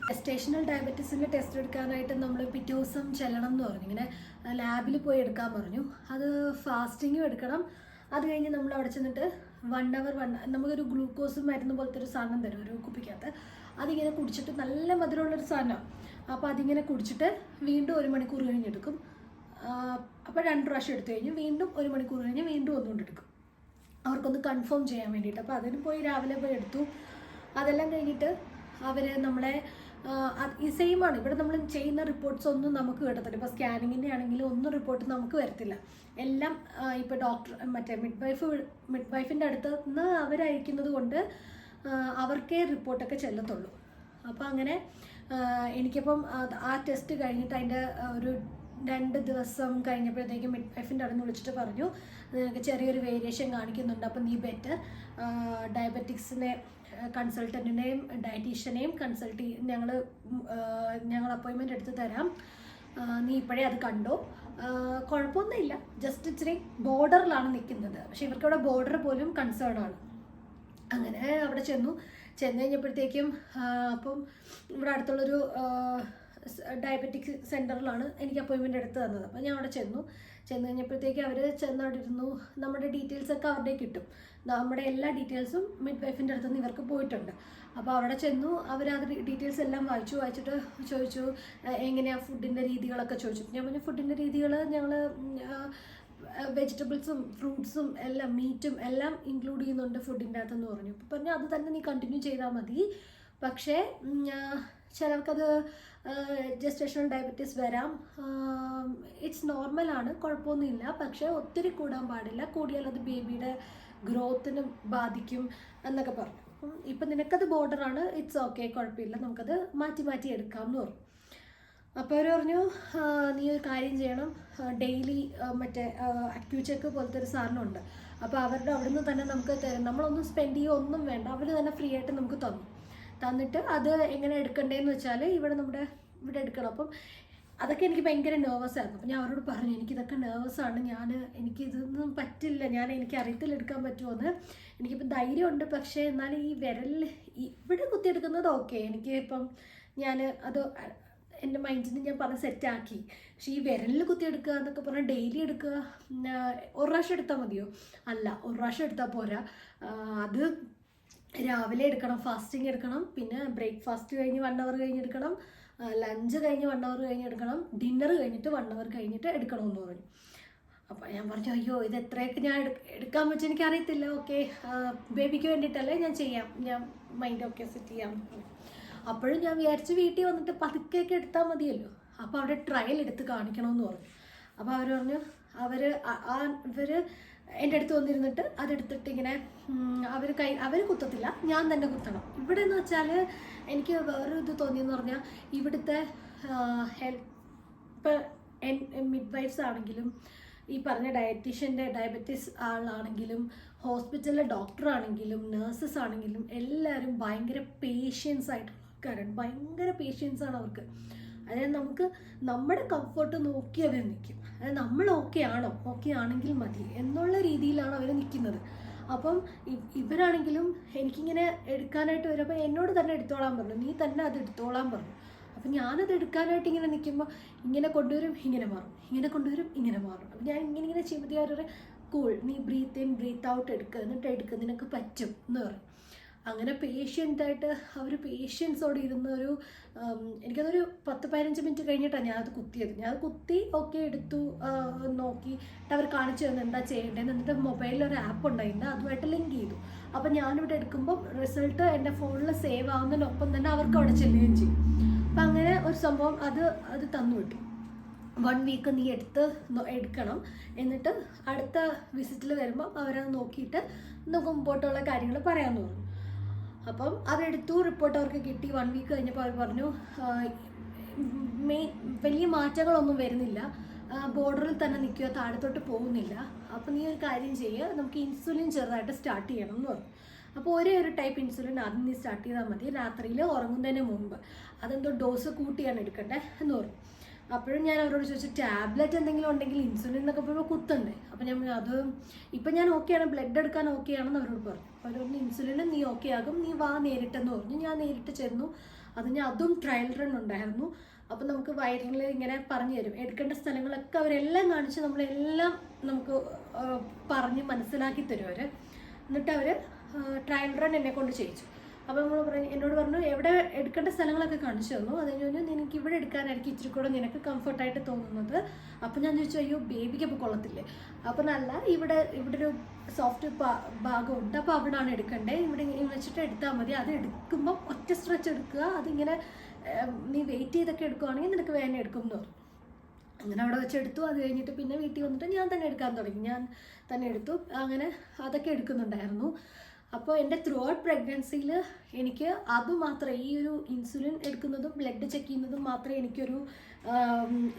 ജസ്റ്റേഷണൽ ഡയബറ്റീസിൻ്റെ ടെസ്റ്റ് എടുക്കാനായിട്ട് നമ്മൾ പിറ്റേ ദിവസം ചെല്ലണം എന്ന് പറഞ്ഞു. ഇങ്ങനെ ലാബിൽ പോയി എടുക്കാൻ പറഞ്ഞു. അത് ഫാസ്റ്റിങ്ങും എടുക്കണം. അത് കഴിഞ്ഞ് നമ്മൾ അവിടെ ചെന്നിട്ട് 1 അവർ നമുക്കൊരു ഗ്ലൂക്കോസ് മരുന്ന് പോലത്തെ ഒരു സാധനം തരും ഒരു കുപ്പിക്കകത്ത്. അതിങ്ങനെ കുടിച്ചിട്ട് നല്ല മധുരമുള്ളൊരു സാധനമാണ്. അപ്പോൾ അതിങ്ങനെ കുടിച്ചിട്ട് വീണ്ടും 1 മണിക്കൂർ കഴിഞ്ഞെടുക്കും. അപ്പോൾ 2 പ്രാവശ്യം എടുത്തു കഴിഞ്ഞ് വീണ്ടും 1 മണിക്കൂർ കഴിഞ്ഞ് വീണ്ടും ഒന്നുകൊണ്ട് എടുക്കും അവർക്കൊന്ന് കൺഫേം ചെയ്യാൻ വേണ്ടിയിട്ട്. അപ്പോൾ അതിന് പോയി രാവിലെ പോയി എടുത്തു. അതെല്ലാം കഴിഞ്ഞിട്ട് അവർ നമ്മളെ ഈ സെയിമാണ് ഇവിടെ നമ്മൾ ചെയ്യുന്ന റിപ്പോർട്ട്സ് ഒന്നും നമുക്ക് കിട്ടത്തില്ല. ഇപ്പോൾ സ്കാനിങ്ങിൻ്റെ ആണെങ്കിലും ഒന്നും റിപ്പോർട്ട് നമുക്ക് വരത്തില്ല. എല്ലാം ഇപ്പോൾ ഡോക്ടർ മറ്റേ മിഡ് വൈഫിൻ്റെ അടുത്ത് നിന്ന് അവരയക്കുന്നത് കൊണ്ട് അവർക്കേ റിപ്പോർട്ടൊക്കെ ചെല്ലത്തുള്ളൂ. അപ്പോൾ അങ്ങനെ എനിക്കിപ്പം ആ ടെസ്റ്റ് കഴിഞ്ഞിട്ട് അതിൻ്റെ ഒരു 2 ദിവസം കഴിഞ്ഞപ്പോഴത്തേക്കും മിഡ് വൈഫിൻ്റെ അവിടെ നിന്ന് വിളിച്ചിട്ട് പറഞ്ഞു നിനക്ക് ചെറിയൊരു വേരിയേഷൻ കാണിക്കുന്നുണ്ട്, അപ്പം നീ ബെറ്റർ ഡയബറ്റിക്സിനെ കൺസൾട്ടൻറ്റിനെയും ഡയറ്റീഷ്യനെയും ഞങ്ങൾ അപ്പോയിൻമെൻ്റ് എടുത്ത് തരാം, നീ ഇപ്പോഴേ അത് കണ്ടോ, കുഴപ്പമൊന്നുമില്ല, ജസ്റ്റ് ഇച്ചിരി ബോർഡറിലാണ് നിൽക്കുന്നത്. പക്ഷെ ഇവർക്കവിടെ ബോർഡർ പോലും കൺസേൺ ആണ്. അങ്ങനെ അവിടെ ചെന്നു കഴിഞ്ഞപ്പോഴത്തേക്കും അപ്പം ഇവിടെ അടുത്തുള്ളൊരു ഡയബറ്റിക് സെൻറ്ററിലാണ് എനിക്ക് അപ്പോയിൻമെൻ്റ് എടുത്ത് തന്നത്. അപ്പോൾ ഞാൻ അവിടെ ചെന്നു കഴിഞ്ഞപ്പോഴത്തേക്ക് അവർ അവിടെ ഇരുന്നു. നമ്മുടെ ഡീറ്റെയിൽസൊക്കെ അവരുടെ കിട്ടും. നമ്മുടെ എല്ലാ ഡീറ്റെയിൽസും മിഡ് വൈഫിൻ്റെ അടുത്തുനിന്ന് ഇവർക്ക് പോയിട്ടുണ്ട്. അപ്പോൾ അവിടെ ചെന്നു അവരത് ഡീറ്റെയിൽസ് എല്ലാം വായിച്ചിട്ട് ചോദിച്ചു എങ്ങനെയാണ് ഫുഡിൻ്റെ രീതികളൊക്കെ ചോദിച്ചു. ഞാൻ പറഞ്ഞു ഫുഡിൻ്റെ രീതികൾ ഞങ്ങൾ വെജിറ്റബിൾസും ഫ്രൂട്ട്സും എല്ലാം മീറ്റും എല്ലാം ഇൻക്ലൂഡ് ചെയ്യുന്നുണ്ട് ഫുഡിൻ്റെ അകത്തെന്ന് പറഞ്ഞു. അപ്പോൾ പറഞ്ഞു അത് തന്നെ നീ കണ്ടിന്യൂ ചെയ്താൽ മതി, പക്ഷേ ചിലർക്കത് ജസ്റ്റേഷണൽ ഡയബറ്റീസ് വരാം, ഇറ്റ്സ് നോർമലാണ്, കുഴപ്പമൊന്നുമില്ല, പക്ഷേ ഒത്തിരി കൂടാൻ പാടില്ല, കൂടിയാൽ അത് ബേബിയുടെ ഗ്രോത്തിന് ബാധിക്കും എന്നൊക്കെ പറഞ്ഞു. ഇപ്പം നിനക്കത് ബോർഡറാണ്, ഇറ്റ്സ് ഓക്കെ, കുഴപ്പമില്ല, നമുക്കത് മാറ്റി എടുക്കാം എന്ന് പറഞ്ഞു. അപ്പോൾ അവർ പറഞ്ഞു നീ ഒരു കാര്യം ചെയ്യണം, ഡെയിലി മറ്റേ അക്യൂചെക്ക് പോലത്തെ ഒരു സാധനമുണ്ട്, അപ്പോൾ അവരുടെ അവിടെ നിന്ന് തന്നെ നമുക്ക് നമ്മളൊന്നും സ്പെൻഡ് ചെയ്യുക ഒന്നും വേണ്ട, അവർ തന്നെ ഫ്രീ ആയിട്ട് നമുക്ക് തന്നിട്ട് അത് എങ്ങനെ എടുക്കണ്ടേന്ന് വെച്ചാൽ ഇവിടെ എടുക്കണം. അപ്പം അതൊക്കെ എനിക്ക് ഭയങ്കര നെർവസ് ആയിരുന്നു. അപ്പം ഞാൻ അവരോട് പറഞ്ഞു എനിക്കിതൊക്കെ നെർവസാണ്, എനിക്കിതൊന്നും പറ്റില്ല, എനിക്ക് അറിയത്തില്ല എടുക്കാൻ പറ്റുമോയെന്ന്. എനിക്കിപ്പം ധൈര്യമുണ്ട്, പക്ഷേ എന്നാലും ഈ വിരലിൽ ഇവിടെ കുത്തിയെടുക്കുന്നത് ഓക്കെ, എനിക്ക് ഇപ്പം ഞാൻ അത് എൻ്റെ മൈൻഡിന് ഞാൻ പറഞ്ഞ് സെറ്റാക്കി. പക്ഷേ ഈ വിരലിൽ കുത്തിയെടുക്കുക എന്നൊക്കെ പറഞ്ഞാൽ ഡെയിലി എടുക്കുക, 1 പ്രാവശ്യം എടുത്താൽ മതിയോ? അല്ല, 1 പ്രാവശ്യം എടുത്താൽ പോരാ, അത് രാവിലെ എടുക്കണം, ഫാസ്റ്റിംഗ് എടുക്കണം, പിന്നെ ബ്രേക്ക്ഫാസ്റ്റ് കഴിഞ്ഞ് 1 അവർ കഴിഞ്ഞെടുക്കണം, ലഞ്ച് കഴിഞ്ഞ് 1 അവർ കഴിഞ്ഞെടുക്കണം, ഡിന്നർ കഴിഞ്ഞിട്ട് 1 അവർ കഴിഞ്ഞിട്ട് എടുക്കണമെന്ന് പറഞ്ഞു. അപ്പോൾ ഞാൻ പറഞ്ഞു അയ്യോ ഇത് എത്രയൊക്കെ ഞാൻ എടുക്കാൻ പറ്റും എനിക്കറിയത്തില്ല, ഓക്കെ ബേബിക്ക് വേണ്ടിയിട്ടല്ലേ ഞാൻ ചെയ്യാം, ഞാൻ മൈൻഡ് ഓക്കെ സെറ്റ് ചെയ്യാം. അപ്പോഴും ഞാൻ വിചാരിച്ച് വീട്ടിൽ വന്നിട്ട് പതുക്കെയൊക്കെ എടുത്താൽ മതിയല്ലോ. അപ്പോൾ അവിടെ ട്രയൽ എടുത്ത് കാണിക്കണമെന്ന് പറഞ്ഞു. അപ്പോൾ അവർ പറഞ്ഞു ഇവർ എൻ്റെ അടുത്ത് വന്നിരുന്നിട്ട് അതെടുത്തിട്ട് ഇങ്ങനെ അവർ കുത്തത്തില്ല, ഞാൻ തന്നെ കുത്തണം. ഇവിടെ എന്ന് വെച്ചാൽ എനിക്ക് വേറൊരു ഇത് തോന്നിയെന്ന് പറഞ്ഞാൽ ഇവിടുത്തെ ഹെൽപ്പ് മിഡ് വൈഫ്സ് ആണെങ്കിലും ഈ പറഞ്ഞ ഡയബറ്റീസ് ആളാണെങ്കിലും ഹോസ്പിറ്റലിലെ ഡോക്ടറാണെങ്കിലും നേഴ്സസ് ആണെങ്കിലും എല്ലാവരും ഭയങ്കര പേഷ്യൻസ് ആയിട്ടുള്ള ആൾക്കാരാണ്. ഭയങ്കര പേഷ്യൻസാണ് അവർക്ക്. അതായത് നമുക്ക് നമ്മുടെ കംഫർട്ട് നോക്കി അവർ നിൽക്കും. അതായത് നമ്മൾ ഓക്കെ ആണെങ്കിൽ മതി എന്നുള്ള രീതിയിലാണ് അവർ നിൽക്കുന്നത്. അപ്പം ഇവരാണെങ്കിലും എനിക്കിങ്ങനെ എടുക്കാനായിട്ട് വരുമ്പോൾ എന്നോട് തന്നെ എടുത്തോളാൻ പറഞ്ഞു, നീ തന്നെ അത് എടുത്തോളാൻ പറഞ്ഞു. അപ്പം ഞാനത് എടുക്കാനായിട്ട് ഇങ്ങനെ നിൽക്കുമ്പോൾ ഇങ്ങനെ കൊണ്ടുവരും, ഇങ്ങനെ മാറും, ഇങ്ങനെ കൊണ്ടുവരും, ഇങ്ങനെ മാറും. അപ്പം ഞാൻ ഇങ്ങനെ ചെയ്യുമ്പോൾ അവരുടെ കൂൾ, നീ ബ്രീത്ത് ഇൻ ബ്രീത്ത് ഔട്ട് എടുക്കുക, എന്നിട്ട് എടുക്കുക, നിനക്ക് പറ്റും എന്ന് പറയും. അങ്ങനെ പേഷ്യൻ്റായിട്ട് അവർ പേഷ്യൻസോടെ ഇരുന്ന് എനിക്കതൊരു 10-15 മിനിറ്റ് കഴിഞ്ഞിട്ടാണ് ഞാനത് കുത്തിയത്. ഞാനത് കുത്തി ഓക്കെ എടുത്തു, നോക്കി അവർ കാണിച്ചു തന്നു എന്താ ചെയ്യേണ്ടതെന്ന്. എന്നിട്ട് മൊബൈലിൽ ഒരു ആപ്പ് ഉണ്ടായിരുന്നു, അതുമായിട്ട് ലിങ്ക് ചെയ്തു. അപ്പം ഞാനിവിടെ എടുക്കുമ്പോൾ റിസൾട്ട് എൻ്റെ ഫോണിൽ സേവ് ആവുന്നതിനൊപ്പം തന്നെ അവർക്ക് അവിടെ ചെല്ലുകയും ചെയ്യും. അപ്പം അങ്ങനെ ഒരു സംഭവം അത് തന്നു വിട്ടു. 1 വീക്ക് നീ എടുക്കണം, എന്നിട്ട് അടുത്ത വിസിറ്റിൽ വരുമ്പോൾ അവരത് നോക്കിയിട്ട് നമുക്ക് മുമ്പോട്ടുള്ള കാര്യങ്ങൾ പറയാമെന്ന് പറഞ്ഞു. അപ്പം അതെടുത്തു, റിപ്പോർട്ട് അവർക്ക് കിട്ടി. 1 വീക്ക് കഴിഞ്ഞപ്പോൾ അവർ പറഞ്ഞു വലിയ മാറ്റങ്ങളൊന്നും വരുന്നില്ല, ബോർഡറിൽ തന്നെ നിൽക്കുക, താഴത്തോട്ട് പോകുന്നില്ല. അപ്പോൾ നീ ഒരു കാര്യം ചെയ്യുക, നമുക്ക് ഇൻസുലിൻ ചെറുതായിട്ട് സ്റ്റാർട്ട് ചെയ്യണം എന്ന് പറഞ്ഞു. അപ്പോൾ ഒരു ടൈപ്പ് ഇൻസുലിൻ ആദ്യം നീ സ്റ്റാർട്ട് ചെയ്താൽ മതി, രാത്രിയിൽ ഉറങ്ങുന്നതിന് മുമ്പ്. അതെന്തോ ഡോസ് കൂട്ടിയാണ് എടുക്കണ്ടേ എന്ന് പറഞ്ഞു. അപ്പോഴും ഞാൻ അവരോട് ചോദിച്ചു, ടാബ്ലറ്റ് എന്തെങ്കിലും ഉണ്ടെങ്കിൽ ഇൻസുലിൻ എന്നൊക്കെ പറയുമ്പോൾ കുത്തണ്ടേ? അപ്പം അത് ഇപ്പം ഞാൻ ഓക്കെയാണ്, ബ്ലഡ് എടുക്കാൻ ഓക്കെയാണെന്ന് അവരോട് പറഞ്ഞു. അവർ പറഞ്ഞു ഇൻസുലിന് നീ ഓക്കെ ആകും, നീ വാ നേരിട്ടെന്ന് പറഞ്ഞു. ഞാൻ നേരിട്ട് ചെന്നു. അതും ട്രയൽ റൺ ഉണ്ടായിരുന്നു. അപ്പം നമുക്ക് വയറിൽ ഇങ്ങനെ പറഞ്ഞു തരും, എടുക്കേണ്ട സ്ഥലങ്ങളൊക്കെ അവരെല്ലാം കാണിച്ച് നമ്മളെല്ലാം നമുക്ക് പറഞ്ഞ് മനസ്സിലാക്കി തരും അവർ. എന്നിട്ട് അവർ ട്രയൽ റൺ എന്നെ കൊണ്ട് ചെയ്യിച്ചു. അപ്പോൾ എന്നോട് പറഞ്ഞു എവിടെ എടുക്കേണ്ട സ്ഥലങ്ങളൊക്കെ കാണിച്ചു തന്നു. അത് കഴിഞ്ഞ് നിനക്ക് ഇവിടെ എടുക്കാനായിരിക്കും ഇച്ചിരി കൂടെ നിനക്ക് കംഫർട്ടായിട്ട് തോന്നുന്നത്. അപ്പോൾ ഞാൻ ചോദിച്ചു, അയ്യോ ബേബിക്ക് അപ്പോൾ കൊള്ളത്തില്ലേ? അപ്പോൾ നല്ല ഇവിടെ ഒരു സോഫ്റ്റ് ഭാഗമുണ്ട്, അപ്പോൾ അവിടെയാണ് എടുക്കേണ്ടത്, ഇവിടെ വെച്ചിട്ട് എടുത്താൽ മതി. അത് എടുക്കുമ്പോൾ ഒറ്റ സ്ട്രെച്ച് എടുക്കുക, അതിങ്ങനെ നീ വെയിറ്റ് ചെയ്തൊക്കെ എടുക്കുകയാണെങ്കിൽ നിനക്ക് വേദന എടുക്കും എന്ന് പറഞ്ഞു. അങ്ങനെ അവിടെ വെച്ചെടുത്തു. അത് കഴിഞ്ഞിട്ട് പിന്നെ വീട്ടിൽ വന്നിട്ട് ഞാൻ തന്നെ എടുക്കാൻ തുടങ്ങി. ഞാൻ തന്നെ എടുത്തു. അങ്ങനെ അതൊക്കെ എടുക്കുന്നുണ്ടായിരുന്നു. അപ്പോൾ എൻ്റെ ത്രൂ ഔട്ട് പ്രഗ്നൻസിയിൽ എനിക്ക് അതുമാത്രം ഈ ഒരു ഇൻസുലിൻ എടുക്കുന്നതും ബ്ലഡ് ചെക്ക് ചെയ്യുന്നതും മാത്രമേ എനിക്കൊരു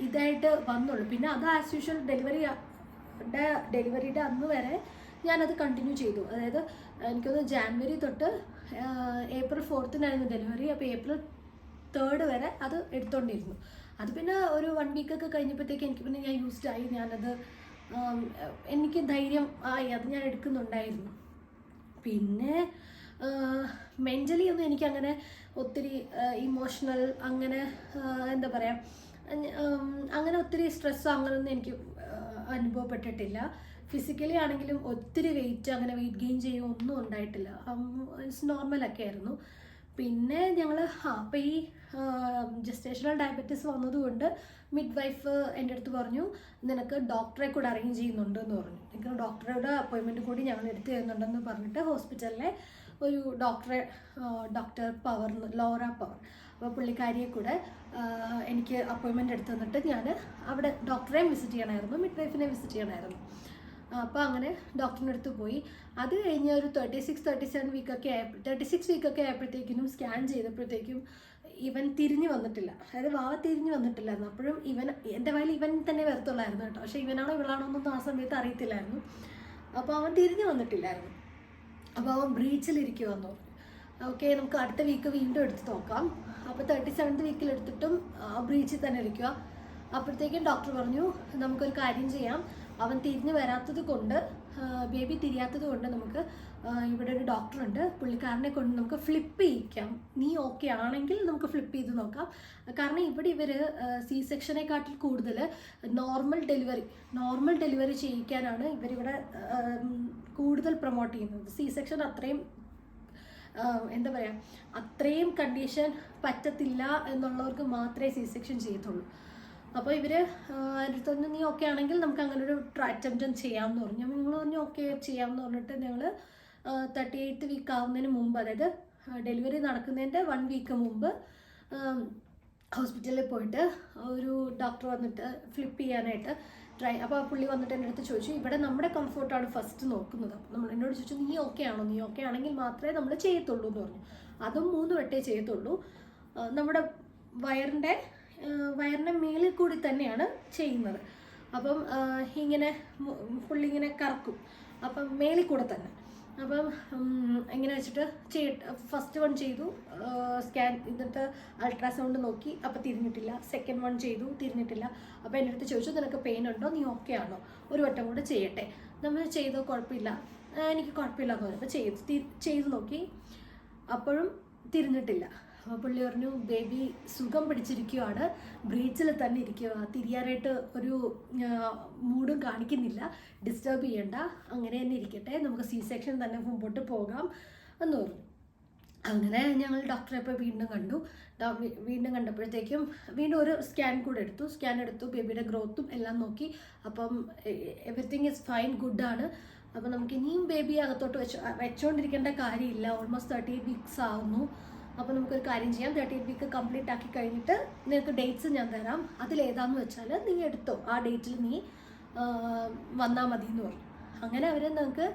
ഇതായിട്ട് വന്നുള്ളൂ. പിന്നെ അത് ആസ് യൂഷ്വൽ ഡെലിവറിയുടെ അന്ന് വരെ ഞാനത് കണ്ടിന്യൂ ചെയ്തു. അതായത് എനിക്കൊന്ന് ജാനുവരി തൊട്ട് ഏപ്രിൽ 4-നായിരുന്നു ഡെലിവറി. അപ്പോൾ ഏപ്രിൽ 3 വരെ അത് എടുത്തോണ്ടിരുന്നു. അത് പിന്നെ ഒരു 1 വീക്കൊക്കെ കഴിഞ്ഞപ്പോഴത്തേക്ക് എനിക്ക് പിന്നെ ഞാൻ യൂസ്ഡ് ആയി. ഞാനത് എനിക്ക് ധൈര്യം ആയി, അത് ഞാൻ എടുക്കുന്നുണ്ടായിരുന്നു. പിന്നെ മെൻ്റലി ഒന്നും എനിക്കങ്ങനെ ഒത്തിരി ഇമോഷണൽ അങ്ങനെ എന്താ പറയുക, അങ്ങനെ ഒത്തിരി സ്ട്രെസ്സോ അങ്ങനെയൊന്നും എനിക്ക് അനുഭവപ്പെട്ടിട്ടില്ല. ഫിസിക്കലി ആണെങ്കിലും ഒത്തിരി വെയിറ്റ് ഗെയിൻ ചെയ്യുകയോ ഒന്നും ഉണ്ടായിട്ടില്ല. ഇറ്റ്സ് നോർമലൊക്കെ ആയിരുന്നു. പിന്നെ ഞങ്ങൾ അപ്പോൾ ഈ ജസ്റ്റേഷണൽ ഡയബറ്റീസ് വന്നതുകൊണ്ട് മിഡ് വൈഫ് എൻ്റെ അടുത്ത് പറഞ്ഞു, നിനക്ക് ഡോക്ടറെ കൂടെ അറേഞ്ച് ചെയ്യുന്നുണ്ട് എന്ന് പറഞ്ഞു. എനിക്ക് ഡോക്ടറുടെ അപ്പോയിൻമെൻറ്റ് കൂടി ഞങ്ങൾ എടുത്തു തരുന്നുണ്ടെന്ന് പറഞ്ഞിട്ട് ഹോസ്പിറ്റലിലെ ഒരു ഡോക്ടർ പവർ, ലോറ പവർ, അപ്പോൾ പുള്ളിക്കാരിയെ കൂടെ എനിക്ക് അപ്പോയിൻമെൻറ്റ് എടുത്തു തന്നിട്ട് ഞാൻ അവിടെ ഡോക്ടറെയും വിസിറ്റ് ചെയ്യണമായിരുന്നു, മിഡ് വൈഫിനെ വിസിറ്റ് ചെയ്യണമായിരുന്നു. അപ്പോൾ അങ്ങനെ ഡോക്ടറിൻ്റെ അടുത്ത് പോയി. അത് കഴിഞ്ഞ് ഒരു 36 വീക്കൊക്കെ ആയപ്പോഴത്തേക്കിനും സ്കാൻ ചെയ്തപ്പോഴത്തേക്കും ഇവൻ തിരിഞ്ഞു വന്നിട്ടില്ല. അതായത് വാവ തിരിഞ്ഞു വന്നിട്ടില്ലായിരുന്നു. അപ്പോഴും എൻ്റെ വായിൽ ഇവൻ തന്നെ വരത്തുള്ളായിരുന്നു കേട്ടോ. പക്ഷേ ഇവനാണോ ഇവളാണോ എന്നൊന്നും ആ സമയത്ത് അറിയത്തില്ലായിരുന്നു. അപ്പോൾ അവൻ തിരിഞ്ഞു വന്നിട്ടില്ലായിരുന്നു. അപ്പോൾ അവൻ ബ്രീച്ചിലിരിക്കുമെന്ന് പറഞ്ഞു. ഓക്കെ, നമുക്ക് അടുത്ത വീക്ക് വീണ്ടും എടുത്ത് നോക്കാം. അപ്പോൾ 37th വീക്കിൽ എടുത്തിട്ടും ബ്രീച്ചിൽ തന്നെ ഇരിക്കുക. അപ്പോഴത്തേക്കും ഡോക്ടർ പറഞ്ഞു, നമുക്കൊരു കാര്യം ചെയ്യാം, അവൻ തിരിഞ്ഞു വരാത്തത് കൊണ്ട്, ബേബി തിരിയാത്തത് കൊണ്ട് നമുക്ക് ഇവിടെ ഒരു ഡോക്ടറുണ്ട്, പുള്ളിക്കാരനെ കൊണ്ട് നമുക്ക് ഫ്ലിപ്പ് ചെയ്യിക്കാം. നീ ഓക്കെ ആണെങ്കിൽ നമുക്ക് ഫ്ലിപ്പ് ചെയ്ത് നോക്കാം. കാരണം ഇവിടെ ഇവർ സി സെക്ഷനെക്കാട്ടിൽ കൂടുതൽ നോർമൽ ഡെലിവറി ചെയ്യിക്കാനാണ് ഇവരിവിടെ കൂടുതൽ പ്രൊമോട്ട് ചെയ്യുന്നത്. സി സെക്ഷൻ അത്രയും എന്താ പറയുക, അത്രയും കണ്ടീഷൻ പറ്റത്തില്ല എന്നുള്ളവർക്ക് മാത്രമേ സി സെക്ഷൻ ചെയ്യത്തുള്ളൂ. അപ്പോൾ ഇവർ എൻ്റെ അടുത്ത് നീ ഓക്കെ ആണെങ്കിൽ നമുക്ക് അങ്ങനെ ഒരു അറ്റംപ്റ്റ് ചെയ്യാമെന്ന് പറഞ്ഞു. നിങ്ങൾ പറഞ്ഞു ഓക്കെ ചെയ്യാമെന്ന് പറഞ്ഞിട്ട് ഞങ്ങൾ 38th വീക്ക് ആവുന്നതിന് മുമ്പ്, അതായത് ഡെലിവറി നടക്കുന്നതിൻ്റെ 1 വീക്ക് മുമ്പ് ഹോസ്പിറ്റലിൽ പോയിട്ട് ഒരു ഡോക്ടർ വന്നിട്ട് ഫ്ലിപ്പ് ചെയ്യാനായിട്ട് അപ്പോൾ പുള്ളി വന്നിട്ട് എൻ്റെ അടുത്ത് ചോദിച്ചു, ഇവിടെ നമ്മുടെ കംഫർട്ടാണ് ഫസ്റ്റ് നോക്കുന്നത്. അപ്പോൾ നമ്മൾ എന്നോട് ചോദിച്ചു, നീ ഓക്കെ ആണോ, നീ ഓക്കെ ആണെങ്കിൽ മാത്രമേ നമ്മൾ ചെയ്യത്തുള്ളൂ എന്ന് പറഞ്ഞു. അതും 3 വട്ടേ ചെയ്യത്തുള്ളൂ. നമ്മുടെ വയറിൻ്റെ മേളിൽ കൂടി തന്നെയാണ് ചെയ്യുന്നത്. അപ്പം ഇങ്ങനെ പുള്ളി ഇങ്ങനെ കറക്കും, അപ്പം മേളിൽ കൂടെ തന്നെ. അപ്പം ഇങ്ങനെ വെച്ചിട്ട് ഫസ്റ്റ് 1 ചെയ്തു, സ്കാൻ എന്നിട്ട് അൾട്രാസൗണ്ട് നോക്കി, അപ്പം തിരിഞ്ഞിട്ടില്ല. സെക്കൻഡ് 1 ചെയ്തു, തിരിഞ്ഞിട്ടില്ല. അപ്പോൾ എൻ്റെ അടുത്ത് ചോദിച്ചു, നിനക്ക് പെയിൻ ഉണ്ടോ, നീ ഓക്കെ ആണോ, ഒരു വട്ടം കൂടെ ചെയ്യട്ടെ. നമ്മൾ ചെയ്തോ, കുഴപ്പമില്ല, എനിക്ക് കുഴപ്പമില്ല എന്ന് പറഞ്ഞു. അപ്പോൾ ചെയ്തു നോക്കി, അപ്പോഴും തിരിഞ്ഞിട്ടില്ല. അപ്പോൾ പുള്ളി പറഞ്ഞു, ബേബി സുഖം പിടിച്ചിരിക്കുകയാണ്, ബ്രീച്ചിൽ തന്നെ ഇരിക്കുക, തിരിയാനായിട്ട് ഒരു മൂഡും കാണിക്കുന്നില്ല, ഡിസ്റ്റർബ് ചെയ്യണ്ട, അങ്ങനെ തന്നെ ഇരിക്കട്ടെ, നമുക്ക് സെക്ഷൻ തന്നെ മുമ്പോട്ട് പോകാം എന്ന് പറഞ്ഞു. അങ്ങനെ ഞങ്ങൾ ഡോക്ടറെ ഇപ്പോൾ വീണ്ടും കണ്ടു. വീണ്ടും കണ്ടപ്പോഴത്തേക്കും വീണ്ടും ഒരു സ്കാൻ കൂടെ എടുത്തു. സ്കാൻ എടുത്തു, ബേബിയുടെ ഗ്രോത്തും എല്ലാം നോക്കി. അപ്പം എവറിത്തിങ് ഈസ് ഫൈൻ, ഗുഡാണ്. അപ്പോൾ നമുക്ക് ഇനിയും ബേബി അകത്തോട്ട് വെച്ചുകൊണ്ടിരിക്കേണ്ട കാര്യമില്ല. ഓൾമോസ്റ്റ് 38 വീക്സ് ആവുന്നു. അപ്പോൾ നമുക്കൊരു കാര്യം ചെയ്യാം, 38 വീക്ക് കംപ്ലീറ്റ് ആക്കി കഴിഞ്ഞിട്ട് നിനക്ക് ഡേറ്റ്സ് ഞാൻ തരാം, അതിലേതാന്ന് വെച്ചാൽ നീ എടുത്തോ, ആ ഡേറ്റിൽ നീ വന്നാൽ മതി എന്ന് പറഞ്ഞു. അങ്ങനെ അവർ നമുക്ക്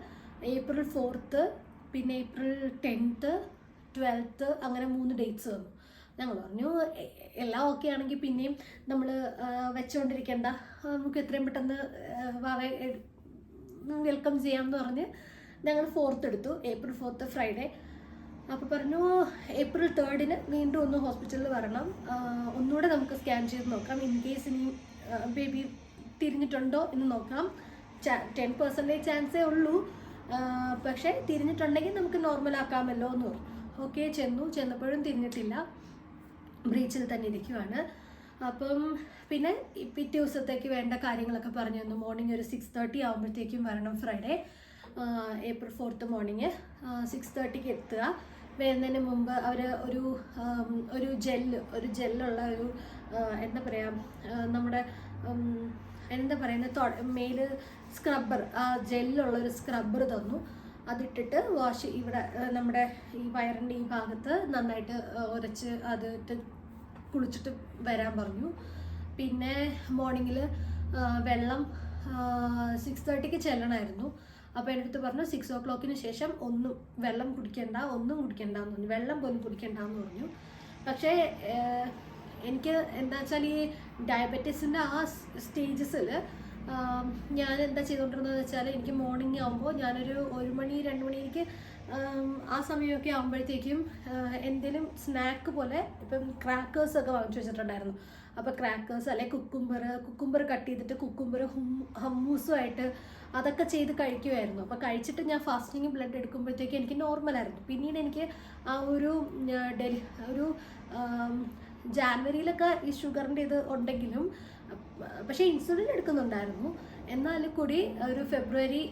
April 4th, പിന്നെ April 10th, 12th അങ്ങനെ 3 ഡേറ്റ്സ് തന്നു. ഞങ്ങൾ പറഞ്ഞു എല്ലാം ഓക്കെ ആണെങ്കിൽ പിന്നെയും നമ്മൾ വെച്ചുകൊണ്ടിരിക്കേണ്ട, നമുക്ക് എത്രയും പെട്ടെന്ന് വെൽക്കം ചെയ്യാമെന്ന് പറഞ്ഞ് ഞങ്ങൾ 4th എടുത്തു, April 4th ഫ്രൈഡേ. അപ്പോൾ പറഞ്ഞു April 3rd വീണ്ടും ഒന്ന് ഹോസ്പിറ്റലിൽ വരണം, ഒന്നുകൂടെ നമുക്ക് സ്കാൻ ചെയ്ത് നോക്കാം, ഇൻ കേസ് ഇനി ബേബി തിരിഞ്ഞിട്ടുണ്ടോ എന്ന് നോക്കാം. 10% ചാൻസേ ഉള്ളൂ, പക്ഷേ തിരിഞ്ഞിട്ടുണ്ടെങ്കിൽ നമുക്ക് നോർമൽ ആക്കാമല്ലോ എന്ന് പറഞ്ഞു. ഓക്കെ, ചെന്നപ്പോഴും തിരിഞ്ഞിട്ടില്ല, ബ്രീച്ചിൽ തന്നെ ഇരിക്കുവാണ്. അപ്പം പിന്നെ പിറ്റേ ദിവസത്തേക്ക് വേണ്ട കാര്യങ്ങളൊക്കെ പറഞ്ഞു തന്നു. മോർണിംഗ് ഒരു 6:30 ആകുമ്പോഴത്തേക്കും വരണം ഫ്രൈഡേ, April 4th മോർണിംഗ് 6:30 എത്തുക. വരുന്നതിന് മുമ്പ് അവർ ഒരു ജെല്ലുള്ള ഒരു എന്താ പറയുക, നമ്മുടെ എന്താ പറയുന്നത്, മെയില് സ്ക്രബ്ബർ, ആ ജെല്ലുള്ളൊരു സ്ക്രബ്ബർ തന്നു. അതിട്ടിട്ട് ഇവിടെ നമ്മുടെ ഈ വയറിൻ്റെ ഈ ഭാഗത്ത് നന്നായിട്ട് ഉരച്ച് അതിട്ട് കുളിച്ചിട്ട് വരാൻ പറഞ്ഞു. പിന്നെ മോർണിംഗിൽ വെള്ളം 6:30 ചെല്ലണമായിരുന്നു. അപ്പോൾ എൻ്റെ അടുത്ത് പറഞ്ഞു 6 o'clock ശേഷം ഒന്നും കുടിക്കണ്ടെന്ന് പറഞ്ഞു, വെള്ളം പോലും കുടിക്കണ്ടെന്ന് പറഞ്ഞു. പക്ഷേ എനിക്ക് എന്താ വെച്ചാൽ ഈ ഡയബറ്റീസിൻ്റെ ആ സ്റ്റേജസിൽ ഞാൻ എന്താ ചെയ്തുകൊണ്ടിരുന്നതെന്ന് വെച്ചാൽ, എനിക്ക് മോർണിംഗ് ആകുമ്പോൾ ഞാനൊരു 1 മണി 2 മണി എനിക്ക് ആ സമയമൊക്കെ ആകുമ്പോഴത്തേക്കും എന്തെങ്കിലും സ്നാക്ക് പോലെ ഇപ്പം ക്രാക്കേഴ്സൊക്കെ വാങ്ങിച്ചു വെച്ചിട്ടുണ്ടായിരുന്നു. അപ്പോൾ ക്രാക്കേഴ്സ് അല്ലെങ്കിൽ കുക്കുംബർ കട്ട് ചെയ്തിട്ട് ഹമ്മൂസുമായിട്ട് അതൊക്കെ ചെയ്ത് കഴിക്കുമായിരുന്നു. അപ്പോൾ കഴിച്ചിട്ട് ഞാൻ ഫാസ്റ്റിംഗ് ബ്ലഡ് എടുക്കുമ്പോഴത്തേക്ക് എനിക്ക് നോർമലായിരുന്നു. പിന്നീട് എനിക്ക് ആ ഒരു ജാനുവരിയിലൊക്കെ ഈ ഷുഗറിൻ്റെ ഇത് ഉണ്ടെങ്കിലും, പക്ഷേ ഇൻസുലിൻ എടുക്കുന്നുണ്ടായിരുന്നു. എന്നാൽ കൂടി ഒരു ഫെബ്രുവരി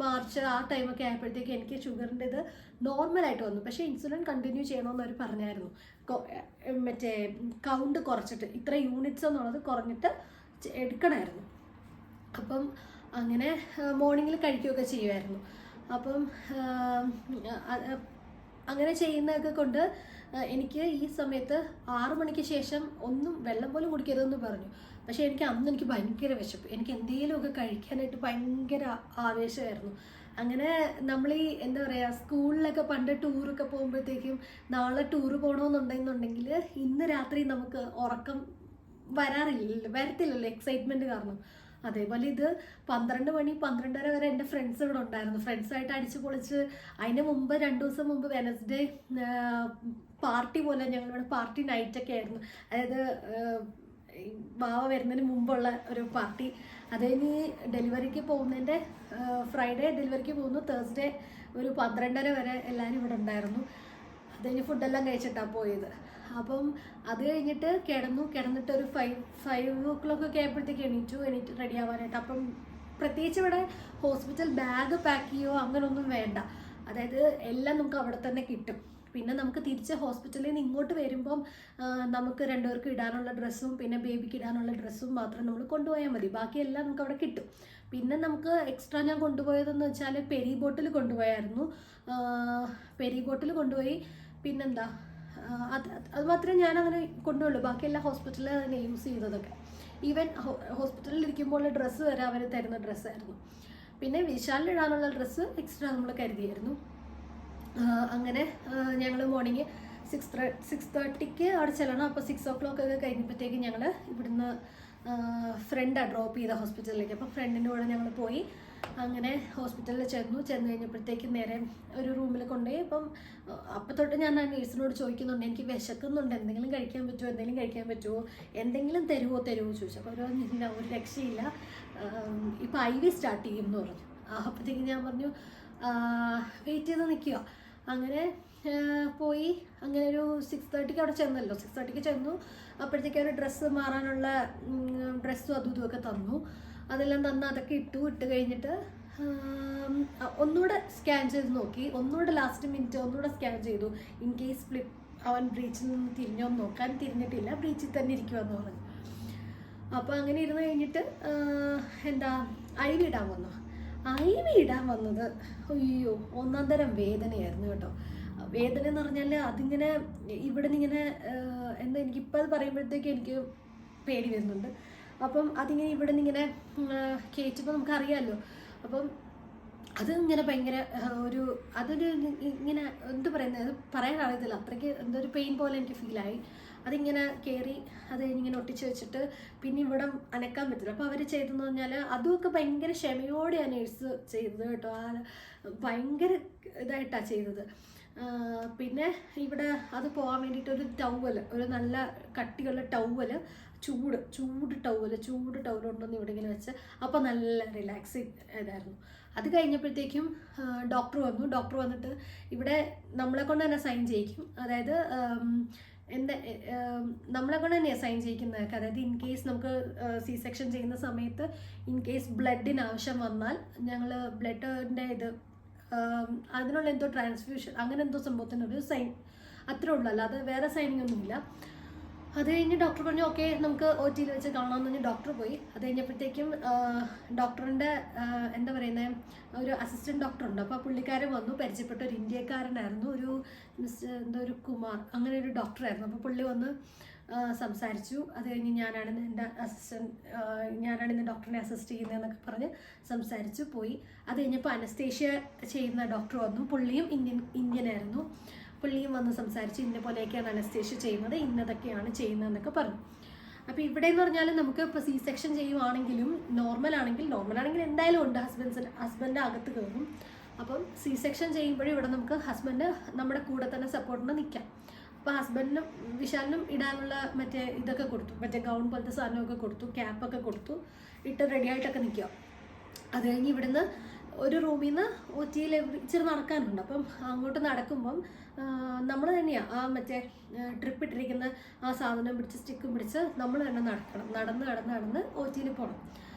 മാർച്ച് ആ ടൈമൊക്കെ ആയപ്പോഴത്തേക്ക് എനിക്ക് ഷുഗറിൻ്റെ ഇത് നോർമലായിട്ട് വന്നു. പക്ഷേ ഇൻസുലിൻ കണ്ടിന്യൂ ചെയ്യണമെന്ന് അവർ പറഞ്ഞായിരുന്നു, മറ്റേ കൗണ്ട് കുറച്ചിട്ട്, ഇത്ര യൂണിറ്റ്സ് എന്നുള്ളത് കുറഞ്ഞിട്ട് എടുക്കണമായിരുന്നു. അപ്പം അങ്ങനെ മോർണിംഗിൽ കഴിക്കുകയൊക്കെ ചെയ്യുമായിരുന്നു. അപ്പം അങ്ങനെ ചെയ്യുന്നതൊക്കെ കൊണ്ട് എനിക്ക് ഈ സമയത്ത് 6 മണിക്ക് ശേഷം ഒന്നും വെള്ളം പോലും കുടിക്കരുതെന്ന് പറഞ്ഞു. പക്ഷേ എനിക്ക് ഭയങ്കര വിശപ്പ്, എനിക്ക് എന്തെങ്കിലുമൊക്കെ കഴിക്കാനായിട്ട് ഭയങ്കര ആവേശമായിരുന്നു. അങ്ങനെ നമ്മൾ ഈ എന്താ പറയുക, സ്കൂളിലൊക്കെ പണ്ട് ടൂറൊക്കെ പോകുമ്പോഴത്തേക്കും നാളെ ടൂറ് പോകണമെന്നുണ്ടെങ്കിൽ ഇന്ന് രാത്രി നമുക്ക് ഉറക്കം വരത്തില്ലല്ലോ എക്സൈറ്റ്മെൻറ്റ് കാരണം. അതേപോലെ ഇത് 12 മണി 12:30 വരെ എൻ്റെ ഫ്രണ്ട്സ് ഇവിടെ ഉണ്ടായിരുന്നു. ഫ്രണ്ട്സായിട്ട് അടിച്ച് പൊളിച്ച്, അതിന് മുമ്പ് 2 ദിവസം മുമ്പ് വെനസ്ഡേ പാർട്ടി പോലെ ഞങ്ങളിവിടെ പാർട്ടി നൈറ്റൊക്കെ ആയിരുന്നു. അതായത് വാവ വരുന്നതിന് മുമ്പുള്ള ഒരു പാർട്ടി. അത് കഴിഞ്ഞ് ഡെലിവറിക്ക് പോകുന്നതിൻ്റെ ഫ്രൈഡേ ഡെലിവറിക്ക് പോകുന്നു, തേഴ്സ്ഡേ ഒരു 12:30 വരെ എല്ലാവരും ഇവിടെ ഉണ്ടായിരുന്നു. അത് കഴിഞ്ഞ് ഫുഡെല്ലാം കഴിച്ചിട്ടാണ് പോയത്. അപ്പം അത് കഴിഞ്ഞിട്ട് കിടന്നിട്ട് ഒരു 5 o'clock ഒക്കെ ആയപ്പോഴത്തേക്ക് എണീറ്റ് റെഡി ആവാനായിട്ട്. അപ്പം പ്രത്യേകിച്ച് ഇവിടെ ഹോസ്പിറ്റൽ ബാഗ് പാക്ക് ചെയ്യുകയോ അങ്ങനെയൊന്നും വേണ്ട, അതായത് എല്ലാം നമുക്ക് അവിടെ തന്നെ കിട്ടും. പിന്നെ നമുക്ക് തിരിച്ച് ഹോസ്പിറ്റലിൽ നിന്ന് ഇങ്ങോട്ട് വരുമ്പം നമുക്ക് 2 പേർക്ക് ഇടാനുള്ള ഡ്രസ്സും പിന്നെ ബേബിക്ക് ഇടാനുള്ള ഡ്രസ്സും മാത്രം നമ്മൾ കൊണ്ടുപോയാൽ മതി, ബാക്കിയെല്ലാം നമുക്ക് അവിടെ കിട്ടും. പിന്നെ നമുക്ക് എക്സ്ട്രാ ഞാൻ കൊണ്ടുപോയതെന്ന് വെച്ചാൽ പെരി ബോട്ടിൽ കൊണ്ടുപോയായിരുന്നു. പെരി ബോട്ടിൽ കൊണ്ടുപോയി. പിന്നെന്താ, അത് മാത്രമേ ഞാൻ അങ്ങനെ കൊണ്ടുള്ളൂ. ബാക്കി എല്ലാ ഹോസ്പിറ്റലിൽ തന്നെ യൂസ് ചെയ്തതൊക്കെ. ഈവൻ ഹോസ്പിറ്റലിൽ ഇരിക്കുമ്പോൾ ഡ്രസ്സ് വരെ അവർ തരുന്ന ഡ്രസ്സായിരുന്നു. പിന്നെ വിശാലിൽ ഇടാനുള്ള ഡ്രസ്സ് എക്സ്ട്രാ നമ്മൾ കരുതിയായിരുന്നു. അങ്ങനെ ഞങ്ങൾ മോർണിംഗ് 6:30 അവിടെ ചെല്ലണം. അപ്പോൾ 6 o'clock ഒക്കെ കഴിഞ്ഞപ്പോഴത്തേക്ക് ഞങ്ങൾ ഇവിടുന്ന് ഫ്രണ്ടാണ് ഡ്രോപ്പ് ചെയ്ത ഹോസ്പിറ്റലിലേക്ക്. അപ്പോൾ ഫ്രണ്ടിൻ്റെ കൂടെ ഞങ്ങൾ പോയി. അങ്ങനെ ഹോസ്പിറ്റലിൽ ചെന്നു കഴിഞ്ഞപ്പോഴത്തേക്ക് നേരെ ഒരു റൂമിൽ കൊണ്ടുപോയി. അപ്പം തൊട്ട് ഞാൻ ആ നേഴ്സിനോട് ചോദിക്കുന്നുണ്ട്, എനിക്ക് വിശക്കുന്നുണ്ട്, എന്തെങ്കിലും കഴിക്കാൻ പറ്റുമോ, എന്തെങ്കിലും തരുമോ ചോദിച്ചു. അപ്പോൾ ഇല്ല, ഒരു രക്ഷയില്ല, ഇപ്പോൾ IV സ്റ്റാർട്ട് ചെയ്യും എന്ന് പറഞ്ഞു. അപ്പോഴത്തേക്ക് ഞാൻ പറഞ്ഞു വെയിറ്റ് ചെയ്ത് നിൽക്കുക. അങ്ങനെ പോയി. അങ്ങനെ ഒരു 6:30 അവിടെ ചെന്നല്ലോ. 6:30 ചെന്നു. അപ്പോഴത്തേക്ക് ഒരു ഡ്രസ്സ് മാറാനുള്ള ഡ്രസ്സും അതും ഇതുമൊക്കെ തന്നു. അതെല്ലാം തന്ന് അതൊക്കെ ഇട്ട് കഴിഞ്ഞിട്ട് ഒന്നുകൂടെ സ്കാൻ ചെയ്ത് നോക്കി. ഒന്നുകൂടെ ലാസ്റ്റ് മിനിറ്റ് ഒന്നുകൂടെ സ്കാൻ ചെയ്തു. ഇൻ കേസ് അവൻ ബ്രീച്ചിൽ നിന്ന് തിരിഞ്ഞോന്ന് നോക്കാൻ. തിരിഞ്ഞിട്ടില്ല, ബ്രീച്ചിൽ തന്നെ ഇരിക്കുമെന്ന് പറഞ്ഞു. അപ്പോൾ അങ്ങനെ ഇരുന്ന് കഴിഞ്ഞിട്ട് IV ഇടാൻ വന്നു. IV ഇടാൻ വന്നത് അയ്യോ ഒന്നാം തരം വേദനയായിരുന്നു കേട്ടോ. വേദന എന്ന് പറഞ്ഞാൽ അതിങ്ങനെ ഇവിടെ നിന്ന് ഇങ്ങനെ എനിക്കിപ്പോൾ അത് പറയുമ്പോഴത്തേക്ക് എനിക്ക് പേടി വരുന്നുണ്ട്. അപ്പം അതിങ്ങനെ ഇവിടെ നിന്ന് ഇങ്ങനെ കയറ്റുമ്പോൾ നമുക്കറിയാമല്ലോ. അപ്പം അത് ഇങ്ങനെ ഭയങ്കര അതൊരു ഇങ്ങനെ പറയുന്നത് പറയാൻ അറിയത്തില്ല. അത്രയ്ക്ക് എന്തൊരു പെയിൻ പോലെ എനിക്ക് ഫീലായി. അതിങ്ങനെ കയറി അത് കഴിഞ്ഞിങ്ങനെ ഒട്ടിച്ച് വെച്ചിട്ട് പിന്നെ ഇവിടെ അനക്കാൻ പറ്റില്ല. അപ്പോൾ അവർ ചെയ്തെന്ന് പറഞ്ഞാൽ അതുമൊക്കെ ഭയങ്കര ക്ഷമയോടെ ആ നേഴ്സ് ചെയ്തത് കേട്ടോ. ഭയങ്കര ഇതായിട്ടാണ് ചെയ്തത്. പിന്നെ ഇവിടെ അത് പോകാൻ വേണ്ടിയിട്ട് ഒരു ടവല്, ഒരു നല്ല കട്ടിയുള്ള ടവല്, ചൂട് ടവൽ ഉണ്ടെന്ന് ഇവിടെ ഇങ്ങനെ വെച്ച്. അപ്പോൾ നല്ല റിലാക്സിങ് ഇതായിരുന്നു. അത് കഴിഞ്ഞപ്പോഴത്തേക്കും ഡോക്ടർ വന്നിട്ട് ഇവിടെ നമ്മളെ കൊണ്ട് തന്നെ സൈൻ ചെയ്യിക്കും. അതായത് നമ്മളെ കൊണ്ട് തന്നെയാണ് സൈൻ ചെയ്യിക്കുന്നതൊക്കെ. അതായത് ഇൻ കേസ് നമുക്ക് C-സെക്ഷൻ ചെയ്യുന്ന സമയത്ത് ഇൻ കേസ് ബ്ലഡിന് ആവശ്യം വന്നാൽ ഞങ്ങൾ ബ്ലഡിൻ്റെ അതിനുള്ള എന്തോ ട്രാൻസ്ഫ്യൂഷൻ അങ്ങനെ എന്തോ സംഭവത്തിനൊരു സൈൻ അത്രേ ഉള്ളൂ, അല്ലാതെ വേറെ സൈനിങ് ഒന്നുമില്ല. അത് കഴിഞ്ഞ് ഡോക്ടർ പറഞ്ഞു ഓക്കെ നമുക്ക് OT വെച്ച് കാണാമെന്ന് പറഞ്ഞ് ഡോക്ടർ പോയി. അത് കഴിഞ്ഞപ്പോഴത്തേക്കും ഡോക്ടറിൻ്റെ ഒരു അസിസ്റ്റൻറ്റ് ഡോക്ടറുണ്ട്. അപ്പോൾ പുള്ളിക്കാരൻ വന്നു. പരിചയപ്പെട്ട ഒരു ഇന്ത്യക്കാരനായിരുന്നു, ഒരു കുമാർ അങ്ങനെ ഒരു ഡോക്ടറായിരുന്നു. അപ്പോൾ പുള്ളി വന്ന് സംസാരിച്ചു. അത് കഴിഞ്ഞ് ഞാനാണ് ഇന്ന് ഡോക്ടറിനെ അസിസ്റ്റ് ചെയ്യുന്നതെന്നൊക്കെ പറഞ്ഞ് സംസാരിച്ചു പോയി. അത് കഴിഞ്ഞപ്പോൾ അനസ്തേഷ്യ ചെയ്യുന്ന ഡോക്ടർ വന്നു. പുള്ളിയും ഇന്ത്യനായിരുന്നു. പുള്ളിയും വന്ന് സംസാരിച്ച് ഇന്ന പോലെയൊക്കെയാണ് അനസ്തേഷ്യ ചെയ്യുന്നത്, ഇന്നതൊക്കെയാണ് ചെയ്യുന്നതെന്നൊക്കെ പറഞ്ഞു. അപ്പോൾ ഇവിടെ എന്ന് പറഞ്ഞാൽ നമുക്ക് ഇപ്പോൾ C-സെക്ഷൻ ചെയ്യുവാണെങ്കിലും നോർമലാണെങ്കിൽ എന്തായാലും ഉണ്ട്, ഹസ്ബൻഡ് അകത്ത് കയറും. അപ്പം C-സെക്ഷൻ ചെയ്യുമ്പോഴും ഇവിടെ നമുക്ക് ഹസ്ബൻഡ് നമ്മുടെ കൂടെ തന്നെ സപ്പോർട്ടിന് നിൽക്കാം. അപ്പോൾ ഹസ്ബൻഡിനും വിശാലിനും ഇടാനുള്ള ഇതൊക്കെ കൊടുത്തു, ഗൗൺ പോലത്തെ സാധനമൊക്കെ കൊടുത്തു, ക്യാപ്പൊക്കെ കൊടുത്തു, ഇട്ട് റെഡിയായിട്ടൊക്കെ നിൽക്കുക. അത് കഴിഞ്ഞ് ഇവിടുന്ന് ഒരു റൂമിൽ നിന്ന് OTയിൽ ഇച്ചിരി നടക്കാനുണ്ട്. അപ്പം അങ്ങോട്ട് നടക്കുമ്പം നമ്മൾ തന്നെയാണ് ആ ട്രിപ്പ് ഇട്ടിരിക്കുന്ന ആ സാധനം പിടിച്ച് സ്റ്റിക്കും പിടിച്ച് നമ്മൾ തന്നെ നടന്ന് OTയിൽ പോകണം.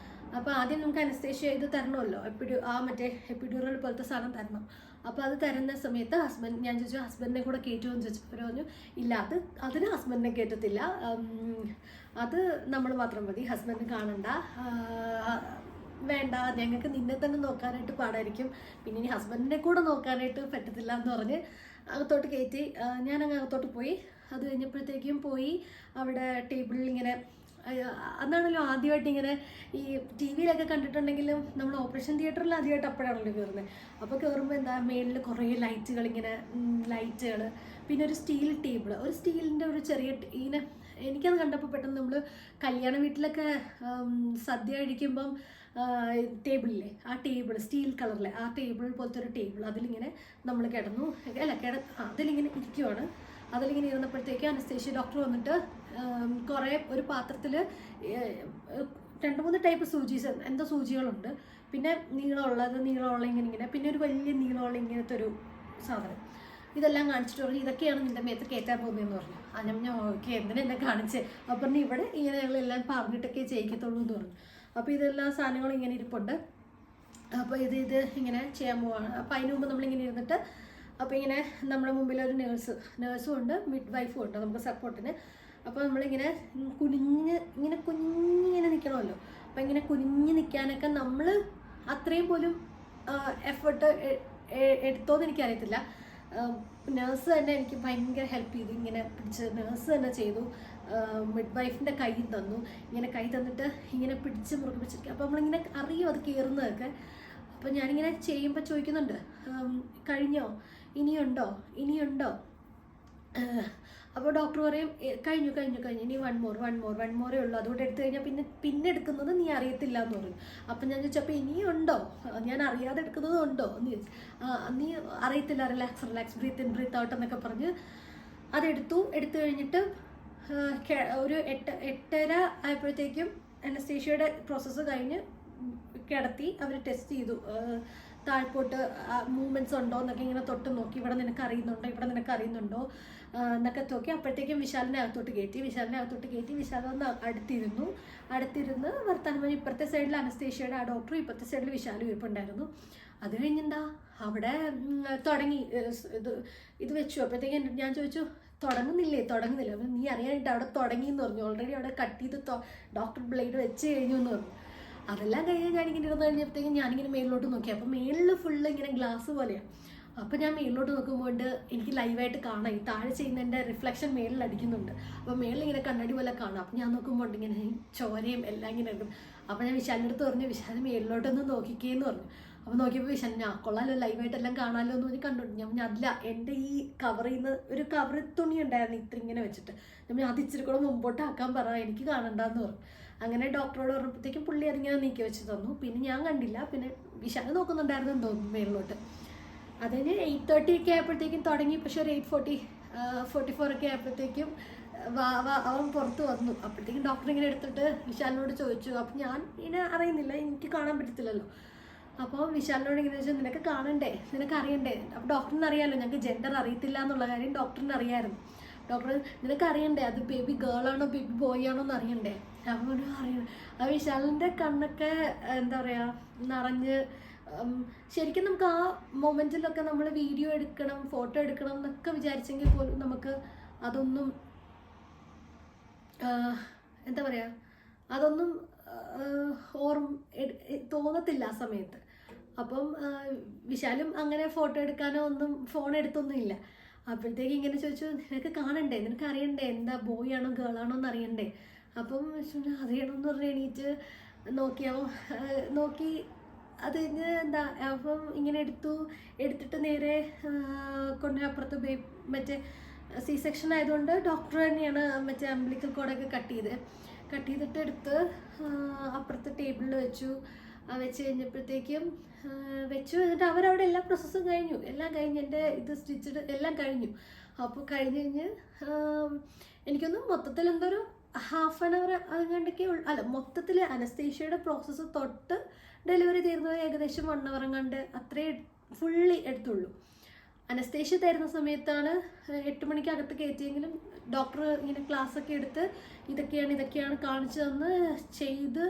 അപ്പോൾ ആദ്യം നമുക്ക് അനസ്തേഷ്യ ഇത് തരണമല്ലോ, എപ്പിഡ്യൂറൽ പോലത്തെ സാധനം തരണം. അപ്പോൾ അത് തരുന്ന സമയത്ത് ഞാൻ ചോദിച്ചു ഹസ്ബൻഡിനെ കൂടെ കയറ്റുമെന്ന് ചോദിച്ചു. അവർ പറഞ്ഞു ഇല്ല, അതിന് ഹസ്ബൻഡിനെ കയറ്റത്തില്ല, അത് നമ്മൾ മാത്രം മതി, ഹസ്ബൻഡ് കാണണ്ട, വേണ്ട, ഞങ്ങൾക്ക് നിന്നെ തന്നെ നോക്കാനായിട്ട് പാടായിരിക്കും, പിന്നെ ഇനി ഹസ്ബൻഡിനെ കൂടെ നോക്കാനായിട്ട് പറ്റത്തില്ല എന്ന് പറഞ്ഞ് അകത്തോട്ട് കയറ്റി. ഞാനങ്ങ് അകത്തോട്ട് പോയി. അത് കഴിഞ്ഞപ്പോഴത്തേക്കും അവിടെ ടേബിളിൽ ഇങ്ങനെ അന്നാണല്ലോ ആദ്യമായിട്ട് ഇങ്ങനെ ഈ TV-യിലൊക്കെ കണ്ടിട്ടുണ്ടെങ്കിലും നമ്മൾ ഓപ്പറേഷൻ തിയേറ്ററിൽ ആദ്യമായിട്ട് അപ്പോഴാണല്ലോ കയറുന്നത്. അപ്പോൾ കയറുമ്പോൾ മേളിൽ കുറേ ലൈറ്റുകൾ, പിന്നെ ഒരു സ്റ്റീൽ ടേബിൾ, ഒരു സ്റ്റീലിൻ്റെ ഒരു ചെറിയ ഇങ്ങനെ എനിക്കത് കണ്ടപ്പോൾ പെട്ടെന്ന് നമ്മൾ കല്യാണ വീട്ടിലൊക്കെ സദ്യ കഴിക്കുമ്പം ടേബിളില്ലേ, ആ ടേബിൾ സ്റ്റീൽ കളറിലെ ആ ടേബിൾ പോലത്തെ ഒരു ടേബിൾ, അതിലിങ്ങനെ നമ്മൾ അതിലിങ്ങനെ ഇരിക്കുവാണ്. അതിലിങ്ങനെ ഇരുന്നപ്പോഴത്തേക്ക് അനസ്തേഷ്യ ഡോക്ടർ വന്നിട്ട് ഒരു പാത്രത്തിൽ 2-3 ടൈപ്പ് സൂചികളുണ്ട്. പിന്നെ നീളമുള്ള ഇങ്ങനെ, പിന്നെ ഒരു വലിയ നീളമുള്ള ഇങ്ങനത്തെ ഒരു സാധനം, ഇതെല്ലാം കാണിച്ചിട്ട് പറഞ്ഞു ഇതൊക്കെയാണ് നിൻ്റെ മേത്ത് കയറ്റാൻ പോകുന്നതെന്ന് പറഞ്ഞു. ഞാൻ ഓക്കെ എന്തിനെല്ലാം കാണിച്ചേ. അപ്പം പറഞ്ഞു ഇവിടെ ഇങ്ങനെയുള്ളെല്ലാം പറഞ്ഞിട്ടൊക്കെ ചെയ്യിക്കത്തുള്ളൂ എന്ന് പറഞ്ഞു. അപ്പോൾ ഇതെല്ലാം സാധനങ്ങളും ഇങ്ങനെ ഇരിപ്പുണ്ട്. അപ്പോൾ ഇത് ഇങ്ങനെ ചെയ്യാൻ പോവാണ്. അപ്പോൾ അതിന് മുമ്പ് നമ്മളിങ്ങനെ ഇരുന്നിട്ട് അപ്പോൾ ഇങ്ങനെ നമ്മുടെ മുമ്പിൽ ഒരു നേഴ്സും ഉണ്ട്, മിഡ് വൈഫും ഉണ്ട് നമുക്ക് സപ്പോർട്ടിന്. അപ്പോൾ നമ്മളിങ്ങനെ കുഞ്ഞിങ്ങനെ നിൽക്കണമല്ലോ. അപ്പോൾ ഇങ്ങനെ കുനിഞ്ഞ് നിൽക്കാനൊക്കെ നമ്മൾ അത്രയും പോലും എഫേർട്ട് എടുത്തോന്ന് എനിക്കറിയത്തില്ല. നേഴ്സ് തന്നെ എനിക്ക് ഭയങ്കര ഹെൽപ്പ് ചെയ്തു, ഇങ്ങനെ പിടിച്ച് നേഴ്സ് തന്നെ ചെയ്തു. മിഡ് വൈഫിൻ്റെ കൈ തന്നു, ഇങ്ങനെ കൈ തന്നിട്ട് ഇങ്ങനെ പിടിച്ച് മുറുകെ പിടിച്ചിരിക്കുക. അപ്പോൾ നമ്മളിങ്ങനെ അറിയും അത് കയറുന്നതൊക്കെ. അപ്പോൾ ഞാനിങ്ങനെ ചെയ്യുമ്പോൾ ചോദിക്കുന്നുണ്ട്, കഴിഞ്ഞോ, ഇനിയുണ്ടോ ഇനിയുണ്ടോ? അപ്പോൾ ഡോക്ടർ പറയും കഴിഞ്ഞു കഴിഞ്ഞു കഴിഞ്ഞു, ഇനി വൺ മോറേ ഉള്ളൂ, അതുകൊണ്ട് എടുത്തു കഴിഞ്ഞാൽ പിന്നെ എടുക്കുന്നത് നീ അറിയത്തില്ല എന്ന് പറയും. അപ്പം ഞാൻ ചോദിച്ചപ്പോൾ ഇനിയും ഉണ്ടോ, ഞാൻ അറിയാതെ എടുക്കുന്നത് ഉണ്ടോ എന്ന് ചോദിച്ചു. നീ അറിയത്തില്ല, relax breathe in breathe out എന്നൊക്കെ പറഞ്ഞ് എടുത്തു കഴിഞ്ഞിട്ട് ഒരു 8:30 ആയപ്പോഴത്തേക്കും അനസ്തേഷ്യയുടെ പ്രോസസ്സ് കഴിഞ്ഞ് കിടത്തി. അവർ ടെസ്റ്റ് ചെയ്തു, താഴ്പോട്ട് മൂവ്മെൻറ്റ്സ് ഉണ്ടോ എന്നൊക്കെ ഇങ്ങനെ തൊട്ട് നോക്കി, ഇവിടെ നിനക്ക് അറിയുന്നുണ്ടോ എന്നൊക്കെ നോക്കി. അപ്പോഴത്തേക്കും വിശാലിനെ അകത്തോട്ട് കയറ്റി. വിശാൽ ഒന്ന് അടുത്തിരുന്ന് വർത്താനം പറഞ്ഞ് ഇപ്പുറത്തെ സൈഡിൽ അനസ്തേഷ്യയുടെ ആ ഡോക്ടറും ഇപ്പുറത്തെ സൈഡിൽ വിശാലും ഇരിപ്പുണ്ടായിരുന്നു. അത് കഴിഞ്ഞെന്താ അവിടെ തുടങ്ങി ഇത് വെച്ചു. അപ്പോഴത്തേക്കും ഞാൻ ചോദിച്ചു, തുടങ്ങുന്നില്ല. അപ്പം നീ അറിയാനായിട്ട് അവിടെ തുടങ്ങിയെന്ന് പറഞ്ഞു. ഓൾറെഡി അവിടെ കട്ട് ചെയ്ത് ഡോക്ടർ ബ്ലേഡ് വെച്ച് കഴിഞ്ഞു എന്ന് പറഞ്ഞു. അതെല്ലാം കഴിഞ്ഞ് ഞാനിങ്ങനെ ഇരുന്ന് കഴിഞ്ഞപ്പോഴത്തേക്കും ഞാനിങ്ങനെ മേളിലോട്ട് നോക്കി. അപ്പോൾ മേളിൽ ഫുള്ള് ഇങ്ങനെ ഗ്ലാസ് പോലെയാണ്. അപ്പോൾ ഞാൻ മേളിലോട്ട് നോക്കുമ്പോൾ എനിക്ക് ലൈവായിട്ട് കാണാം, ഈ താഴെ ചെയ്യുന്നതിൻ്റെ റിഫ്ലക്ഷൻ മേളിൽ അടിക്കുന്നുണ്ട്. അപ്പോൾ മേളിൽ ഇങ്ങനെ കണ്ണടി പോലെ കാണാം. അപ്പോൾ ഞാൻ നോക്കുമ്പോൾ ഇങ്ങനെ ചോരയും എല്ലാം ഇങ്ങനെ എടുക്കും. അപ്പോൾ ഞാൻ വിശാലിൻ്റെ അടുത്ത് പറഞ്ഞു, വിശാൽ മേളിലോട്ടൊന്ന് നോക്കിക്കേന്ന് പറഞ്ഞു. അപ്പോൾ നോക്കിയപ്പോൾ വിശാൽ കൊള്ളാലോ, ലൈവായിട്ടെല്ലാം കാണാമല്ലോ എന്ന് പറഞ്ഞ് കണ്ടോണ്ട് ഞാൻ അതില്ല, എൻ്റെ ഈ കവറിൽ നിന്ന് ഒരു കവർ തുണി ഉണ്ടായിരുന്നു ഇത്ര ഇങ്ങനെ വെച്ചിട്ട്, ഞാൻ അത് ഇച്ചിരി കൂടെ മുമ്പോട്ടാക്കാൻ പറ, എനിക്ക് കാണണ്ടെന്ന് പറഞ്ഞു. അങ്ങനെ ഡോക്ടറോട് പറഞ്ഞപ്പോഴത്തേക്കും പുള്ളി അതിങ്ങനെ നീക്കി വെച്ച് തന്നു. പിന്നെ ഞാൻ കണ്ടില്ല, പിന്നെ വിശാൽ നോക്കുന്നുണ്ടായിരുന്നു എന്ന് തോന്നുന്നു മേളിലോട്ട്. അതിന് 8:30 ഒക്കെ ആയപ്പോഴത്തേക്കും തുടങ്ങി. പക്ഷെ ഒരു 8:44 ഒക്കെ ആയപ്പോഴത്തേക്കും അവൻ പുറത്ത് വന്നു. അപ്പോഴത്തേക്കും ഡോക്ടർ ഇങ്ങനെ എടുത്തിട്ട് വിശാലിനോട് ചോദിച്ചു. അപ്പം ഞാൻ ഇങ്ങനെ അറിയുന്നില്ല, എനിക്ക് കാണാൻ പറ്റത്തില്ലല്ലോ. അപ്പോൾ വിശാലിനോട് ഇങ്ങനെ ചോദിച്ചാൽ നിനക്ക് കാണണ്ടേ, നിനക്ക് അറിയണ്ടേ? അപ്പോൾ ഡോക്ടറിന് അറിയാമല്ലോ, ഞങ്ങൾക്ക് ജെൻഡർ അറിയത്തില്ല എന്നുള്ള കാര്യം ഡോക്ടറിന് അറിയാമായിരുന്നു. ഡോക്ടർ നിനക്ക് അറിയണ്ടേ, അത് ബേബി ഗേൾ ആണോ ബേബി ബോയ് ആണോ എന്ന് അറിയണ്ടേ? അപ്പോൾ അറിയണം. ആ വിശാലിൻ്റെ കണ്ണൊക്കെ എന്താ പറയുക നിറഞ്ഞ്. ശരിക്കും നമുക്ക് ആ മൊമെൻറ്റിലൊക്കെ നമ്മൾ വീഡിയോ എടുക്കണം, ഫോട്ടോ എടുക്കണം എന്നൊക്കെ വിചാരിച്ചെങ്കിൽ പോലും നമുക്ക് അതൊന്നും എന്താ പറയുക, അതൊന്നും തോന്നത്തില്ല ആ സമയത്ത്. അപ്പം വിശാലും അങ്ങനെ ഫോട്ടോ എടുക്കാനോ ഒന്നും ഫോൺ എടുത്തൊന്നും ഇല്ല. അപ്പോഴത്തേക്ക് ഇങ്ങനെ ചോദിച്ചു, നിനക്ക് കാണണ്ടേ, നിനക്ക് അറിയണ്ടേ എന്താ ബോയ് ആണോ ഗേൾ ആണോ എന്ന് അറിയണ്ടേ? അപ്പം അറിയണമെന്ന് പറഞ്ഞ് എണീറ്റ് നോക്കി അത് കഴിഞ്ഞ് എന്താ. അപ്പം ഇങ്ങനെ എടുത്തിട്ട് നേരെ കൊണ്ട് അപ്പുറത്ത് മറ്റേ സി സെക്ഷൻ ആയതുകൊണ്ട് ഡോക്ടർ തന്നെയാണ് മറ്റേ അംബ്ലിക്കൽ കോഡൊക്കെ കട്ട് ചെയ്തിട്ട് എടുത്ത് അപ്പുറത്തെ ടേബിളിൽ വെച്ച് കഴിഞ്ഞപ്പോഴത്തേക്കും എന്നിട്ട് അവരവിടെ എല്ലാ പ്രോസസ്സും കഴിഞ്ഞു, എല്ലാം കഴിഞ്ഞ് എൻ്റെ ഇത് സ്റ്റിച്ചഡ് എല്ലാം കഴിഞ്ഞു. അപ്പോൾ കഴിഞ്ഞ് എനിക്കൊന്നും മൊത്തത്തിൽ എന്തോ ഒരു ഹാഫ് ആൻ അവർ അങ്ങോട്ടൊക്കെ അല്ല, മൊത്തത്തിൽ അനസ്തേഷ്യയുടെ പ്രോസസ്സ് തൊട്ട് ഡെലിവറി തീർന്നത് ഏകദേശം 1 hour കണ്ട് അത്രേ ഫുള്ളി എടുത്തുള്ളൂ. അനസ്തേഷ്യ തരുന്ന സമയത്താണ് 8 മണിക്കകത്ത് കയറ്റിയെങ്കിലും ഡോക്ടർ ഇങ്ങനെ ക്ലാസ്സൊക്കെ എടുത്ത് ഇതൊക്കെയാണ് കാണിച്ചു തന്ന് ചെയ്ത്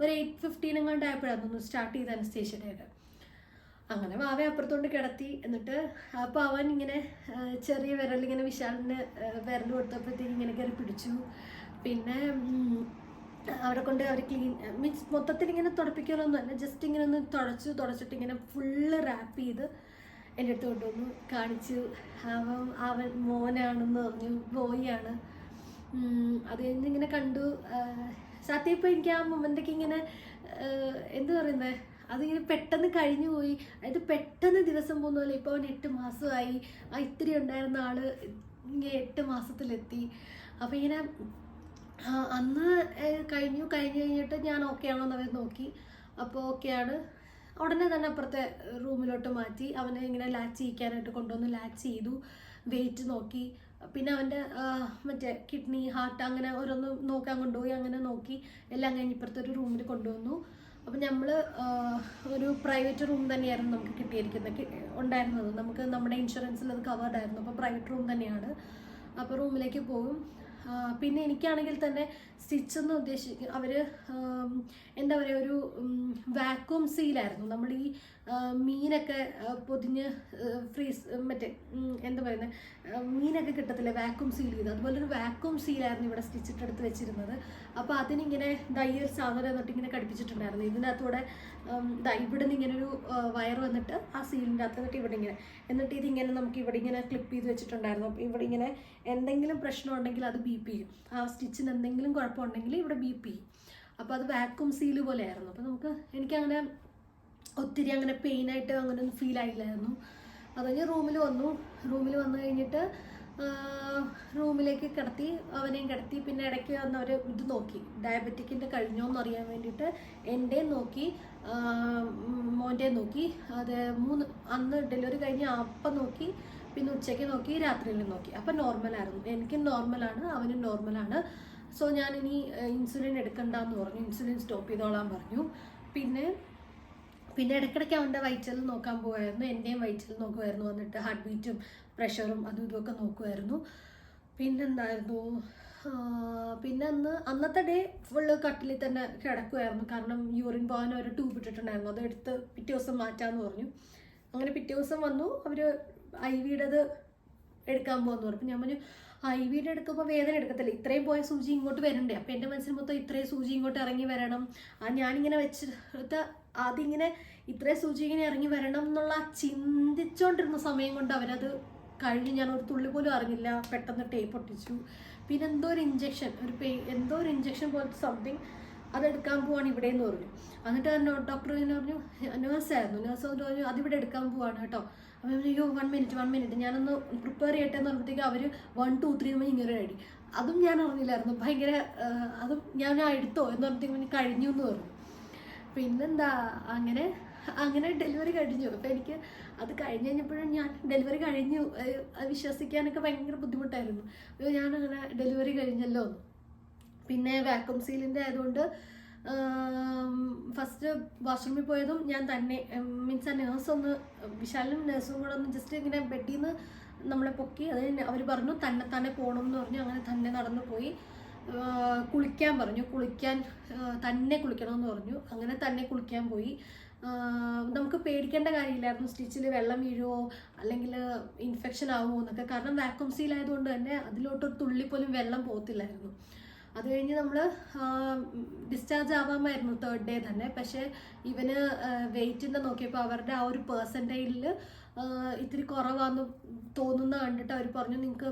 ഒരു 8:15 ആയപ്പോഴാണ് സ്റ്റാർട്ട് ചെയ്ത് അനസ്തേഷ്യയുടെ. അങ്ങനെ വാവെ അപ്പുറത്തോണ്ട് കിടത്തി. എന്നിട്ട് അപ്പോൾ അവൻ ഇങ്ങനെ ചെറിയ വിരലിങ്ങനെ വിശാലിന് വിരൽ കൊടുത്തപ്പോഴത്തേക്ക് ഇങ്ങനെ കയറി പിടിച്ചു. പിന്നെ അവരെ കൊണ്ട് അവർ ക്ലീൻ മീൻസ് മൊത്തത്തിൽ ഇങ്ങനെ തുടപ്പിക്കാനൊന്നുമല്ല, ജസ്റ്റ് ഇങ്ങനെ ഒന്ന് തുടച്ചിട്ട് ഇങ്ങനെ ഫുള്ള് റാപ്പ് ചെയ്ത് എൻ്റെ അടുത്ത് കൊണ്ടുവന്നു കാണിച്ചു. അവൻ മോനാണെന്ന് പറഞ്ഞു, ബോയാണ്. അത് കഴിഞ്ഞ് ഇങ്ങനെ കണ്ടു. സത്യം ഇപ്പോൾ എനിക്ക് ആ മൊമെൻ്റൊക്കെ ഇങ്ങനെ എന്ത് പറയുന്നത്, അതിങ്ങനെ പെട്ടെന്ന് കഴിഞ്ഞു പോയി. അതായത് പെട്ടെന്ന് ദിവസം പോകുന്ന പോലെ. ഇപ്പോൾ അവൻ 8 മാസമായി, ആ ഇത്തിരി ഉണ്ടായിരുന്ന ആൾ ഇങ്ങനെ 8 മാസത്തിലെത്തി. അപ്പോൾ ഇങ്ങനെ അന്ന് കഴിഞ്ഞിട്ട് ഞാൻ ഓക്കെ ആണോ എന്ന് അവർ നോക്കി. അപ്പോൾ ഓക്കെയാണ്. ഉടനെ തന്നെ അപ്പുറത്തെ റൂമിലോട്ട് മാറ്റി. അവനെ ഇങ്ങനെ ലാച്ച് ചെയ്യിക്കാനായിട്ട് കൊണ്ടുവന്ന് ലാച്ച് ചെയ്തു. വെയിറ്റ് നോക്കി. പിന്നെ അവൻ്റെ മറ്റേ കിഡ്നി ഹാർട്ട് അങ്ങനെ ഓരോന്ന് നോക്കാൻ കൊണ്ടുപോയി. അങ്ങനെ നോക്കി എല്ലാം കഴിഞ്ഞ് ഇപ്പുറത്തെ ഒരു റൂമിൽ കൊണ്ടുവന്നു. അപ്പം നമ്മൾ ഒരു പ്രൈവറ്റ് റൂം തന്നെയായിരുന്നു നമുക്ക് ഉണ്ടായിരുന്നത്. നമുക്ക് നമ്മുടെ ഇൻഷുറൻസിൽ അത് കവേർഡ് ആയിരുന്നു. അപ്പോൾ പ്രൈവറ്റ് റൂം തന്നെയാണ്. അപ്പോൾ റൂമിലേക്ക് പോകും. പിന്നെ എനിക്കാണെങ്കിൽ തന്നെ സ്റ്റിച്ചെന്ന് അവർ എന്താ പറയുക, ഒരു വാക്വം സീലായിരുന്നു. നമ്മൾ ഈ മീനൊക്കെ പൊതിഞ്ഞ് മറ്റേ എന്താ പറയുന്നത്, മീനൊക്കെ കിട്ടത്തില്ലേ വാക്യൂം സീൽ ചെയ്ത്, അതുപോലെ ഒരു വാക്യൂം സീലായിരുന്നു ഇവിടെ സ്റ്റിച്ചിട്ടെടുത്ത് വെച്ചിരുന്നത്. അപ്പോൾ അതിനിങ്ങനെ ഈ ഒരു സാധനം എന്നിട്ട് ഇങ്ങനെ ഘടിപ്പിച്ചിട്ടുണ്ടായിരുന്നു. ഇതിനകത്തൂടെ ഇവിടെ നിന്ന് ഇങ്ങനെ ഒരു വയർ വന്നിട്ട് ആ സീലിൻ്റെ അകത്ത് എന്നിട്ട് ഇവിടെ ഇങ്ങനെ, എന്നിട്ട് ഇതിങ്ങനെ നമുക്ക് ഇവിടെ ഇങ്ങനെ ക്ലിപ്പ് ചെയ്ത് വെച്ചിട്ടുണ്ടായിരുന്നു. അപ്പോൾ ഇവിടെ ഇങ്ങനെ എന്തെങ്കിലും പ്രശ്നം ഉണ്ടെങ്കിൽ അത് ബീപ്പ് ചെയ്യും, ആ സ്റ്റിച്ചിന് എന്തെങ്കിലും കുഴപ്പമുണ്ടെങ്കിൽ ഇവിടെ ബീപ്പ് ചെയ്യും. അപ്പോൾ അത് വാക്യൂം സീല് പോലെ ആയിരുന്നു. അപ്പോൾ എനിക്കങ്ങനെ ഒത്തിരി അങ്ങനെ പെയിനായിട്ട് അങ്ങനെ ഒന്നും ഫീൽ ആയില്ലായിരുന്നു. അത് കഴിഞ്ഞ് റൂമിൽ വന്നു കഴിഞ്ഞിട്ട് റൂമിലേക്ക് കിടത്തി, അവനെയും കിടത്തി. പിന്നെ ഇടയ്ക്ക് വന്നവർ ഇത് നോക്കി, ഡയബറ്റിക്കിൻ്റെ കഴിഞ്ഞോന്ന് അറിയാൻ വേണ്ടിയിട്ട് എൻ്റെയും നോക്കി, മോൻ്റെയും നോക്കി. അത് അന്ന് ഡെലിവറി കഴിഞ്ഞ് അപ്പം നോക്കി, പിന്നെ ഉച്ചയ്ക്ക് നോക്കി, രാത്രിയിലും നോക്കി. അപ്പം നോർമലായിരുന്നു, എനിക്കും നോർമലാണ്, അവനും നോർമലാണ്. സോ ഞാനിനി ഇൻസുലിൻ എടുക്കണ്ടെന്ന് പറഞ്ഞു, ഇൻസുലിൻ സ്റ്റോപ്പ് ചെയ്തോളാൻ പറഞ്ഞു. പിന്നെ ഇടയ്ക്കിടയ്ക്ക് അവൻ്റെ വയറ്റിൽ നോക്കാൻ പോകുമായിരുന്നു, എൻ്റെയും വയറ്റിൽ നോക്കുമായിരുന്നു, വന്നിട്ട് ഹാർട്ട് ബീറ്റും പ്രഷറും അതും ഇതുമൊക്കെ നോക്കുമായിരുന്നു. പിന്നെന്തായിരുന്നു, പിന്നെ അന്നത്തെ ഡേ ഫുള്ള് കട്ടിലിൽ തന്നെ കിടക്കുമായിരുന്നു. കാരണം യൂറിൻ പോകാൻ ഒരു ട്യൂബ് ഇട്ടിട്ടുണ്ടായിരുന്നു, അത് എടുത്ത് പിറ്റേ ദിവസം മാറ്റാമെന്ന് പറഞ്ഞു. അങ്ങനെ പിറ്റേ ദിവസം വന്നു, അവർ IVയുടേത് എടുക്കാൻ പോകുമെന്ന് പറഞ്ഞു. അപ്പം ഞാൻ പറഞ്ഞു IVയുടെ എടുക്കുമ്പോൾ വേദന എടുക്കത്തില്ല, ഇത്രയും പോയ സൂചി ഇങ്ങോട്ട് വരണ്ടേ. അപ്പം എൻ്റെ മനസ്സിൽ മൊത്തം ഇത്രയും സൂചി ഇങ്ങോട്ട് ഇറങ്ങി വരണം, ഞാനിങ്ങനെ വെച്ചിട്ട് അതിങ്ങനെ ഇത്രയും സൂചി ഇങ്ങനെ ഇറങ്ങി വരണം എന്നുള്ള ചിന്തിച്ചുകൊണ്ടിരുന്ന സമയം കൊണ്ട് അവരത് കഴിഞ്ഞ് ഞാൻ ഒരു തുള്ളി പോലും അറിഞ്ഞില്ല, പെട്ടെന്ന് ടേപ്പ് ഒട്ടിച്ചു. പിന്നെ എന്തോ ഒരു ഇഞ്ചക്ഷൻ പോലത്തെ സംതിങ് അതെടുക്കാൻ പോവാണ് ഇവിടെ എന്ന് പറഞ്ഞു. എന്നിട്ട് ഡോക്ടർ ഇങ്ങനെ പറഞ്ഞു, നേഴ്സായിരുന്നു, നേഴ്സ് പറഞ്ഞു അതിവിടെ എടുക്കാൻ പോവാണ് കേട്ടോ. അപ്പം അയ്യോ 1 മിനിറ്റ് ഞാനൊന്ന് പ്രിപ്പയർ ചെയ്യട്ടെ എന്ന് പറഞ്ഞപ്പോഴത്തേക്ക് അവർ 1 2 3 ഇങ്ങനെ അടി. അതും ഞാൻ അറിഞ്ഞില്ലായിരുന്നു, ഭയങ്കര അതും ഞാൻ എടുത്തോ എന്ന് പറഞ്ഞപ്പോഴത്തേക്ക് കഴിഞ്ഞു എന്ന് പറഞ്ഞു. പിന്നെന്താ അങ്ങനെ ഡെലിവറി കഴിഞ്ഞു. അപ്പം എനിക്ക് അത് കഴിഞ്ഞപ്പോഴും ഞാൻ ഡെലിവറി കഴിഞ്ഞു വിശ്വസിക്കാനൊക്കെ ഭയങ്കര ബുദ്ധിമുട്ടായിരുന്നു. ഞാനങ്ങനെ ഡെലിവറി കഴിഞ്ഞല്ലോ. പിന്നെ വാക്യൂം സീലിൻ്റെ ആയതുകൊണ്ട് ഫസ്റ്റ് വാഷ്റൂമിൽ പോയതും ഞാൻ തന്നെ, മീൻസ് ആ നേഴ്സൊന്ന് വിശാലും നേഴ്സും കൂടെ ഒന്ന് ജസ്റ്റ് ഇങ്ങനെ ബെഡിൽ നിന്ന് നമ്മളെ പൊക്കി, അത് അവർ പറഞ്ഞു തന്നെ പോകണം എന്ന് പറഞ്ഞു. അങ്ങനെ തന്നെ നടന്നു പോയി. കുളിക്കാൻ പറഞ്ഞു, തന്നെ കുളിക്കണമെന്ന് പറഞ്ഞു. അങ്ങനെ തന്നെ കുളിക്കാൻ പോയി. നമുക്ക് പേടിക്കേണ്ട കാര്യമില്ലായിരുന്നു സ്റ്റിച്ചിൽ വെള്ളം വീഴുമോ അല്ലെങ്കിൽ ഇൻഫെക്ഷൻ ആവുമോ എന്നൊക്കെ. കാരണം വാക്യൂം സീൽ ആയതുകൊണ്ട് തന്നെ അതിലോട്ടൊരു തുള്ളി പോലും വെള്ളം പോകത്തില്ലായിരുന്നു. അത് കഴിഞ്ഞ് നമ്മൾ ഡിസ്ചാർജ് ആവാമായിരുന്നു 3rd ഡേ തന്നെ. പക്ഷേ ഇവന് വെയിറ്റിൻ്റെ നോക്കിയപ്പോൾ അവരുടെ ആ ഒരു പെർസെൻറ്റേജിൽ ഇത്തിരി കുറവാന്ന് തോന്നുന്ന കണ്ടിട്ട് അവർ പറഞ്ഞു, നിങ്ങൾക്ക്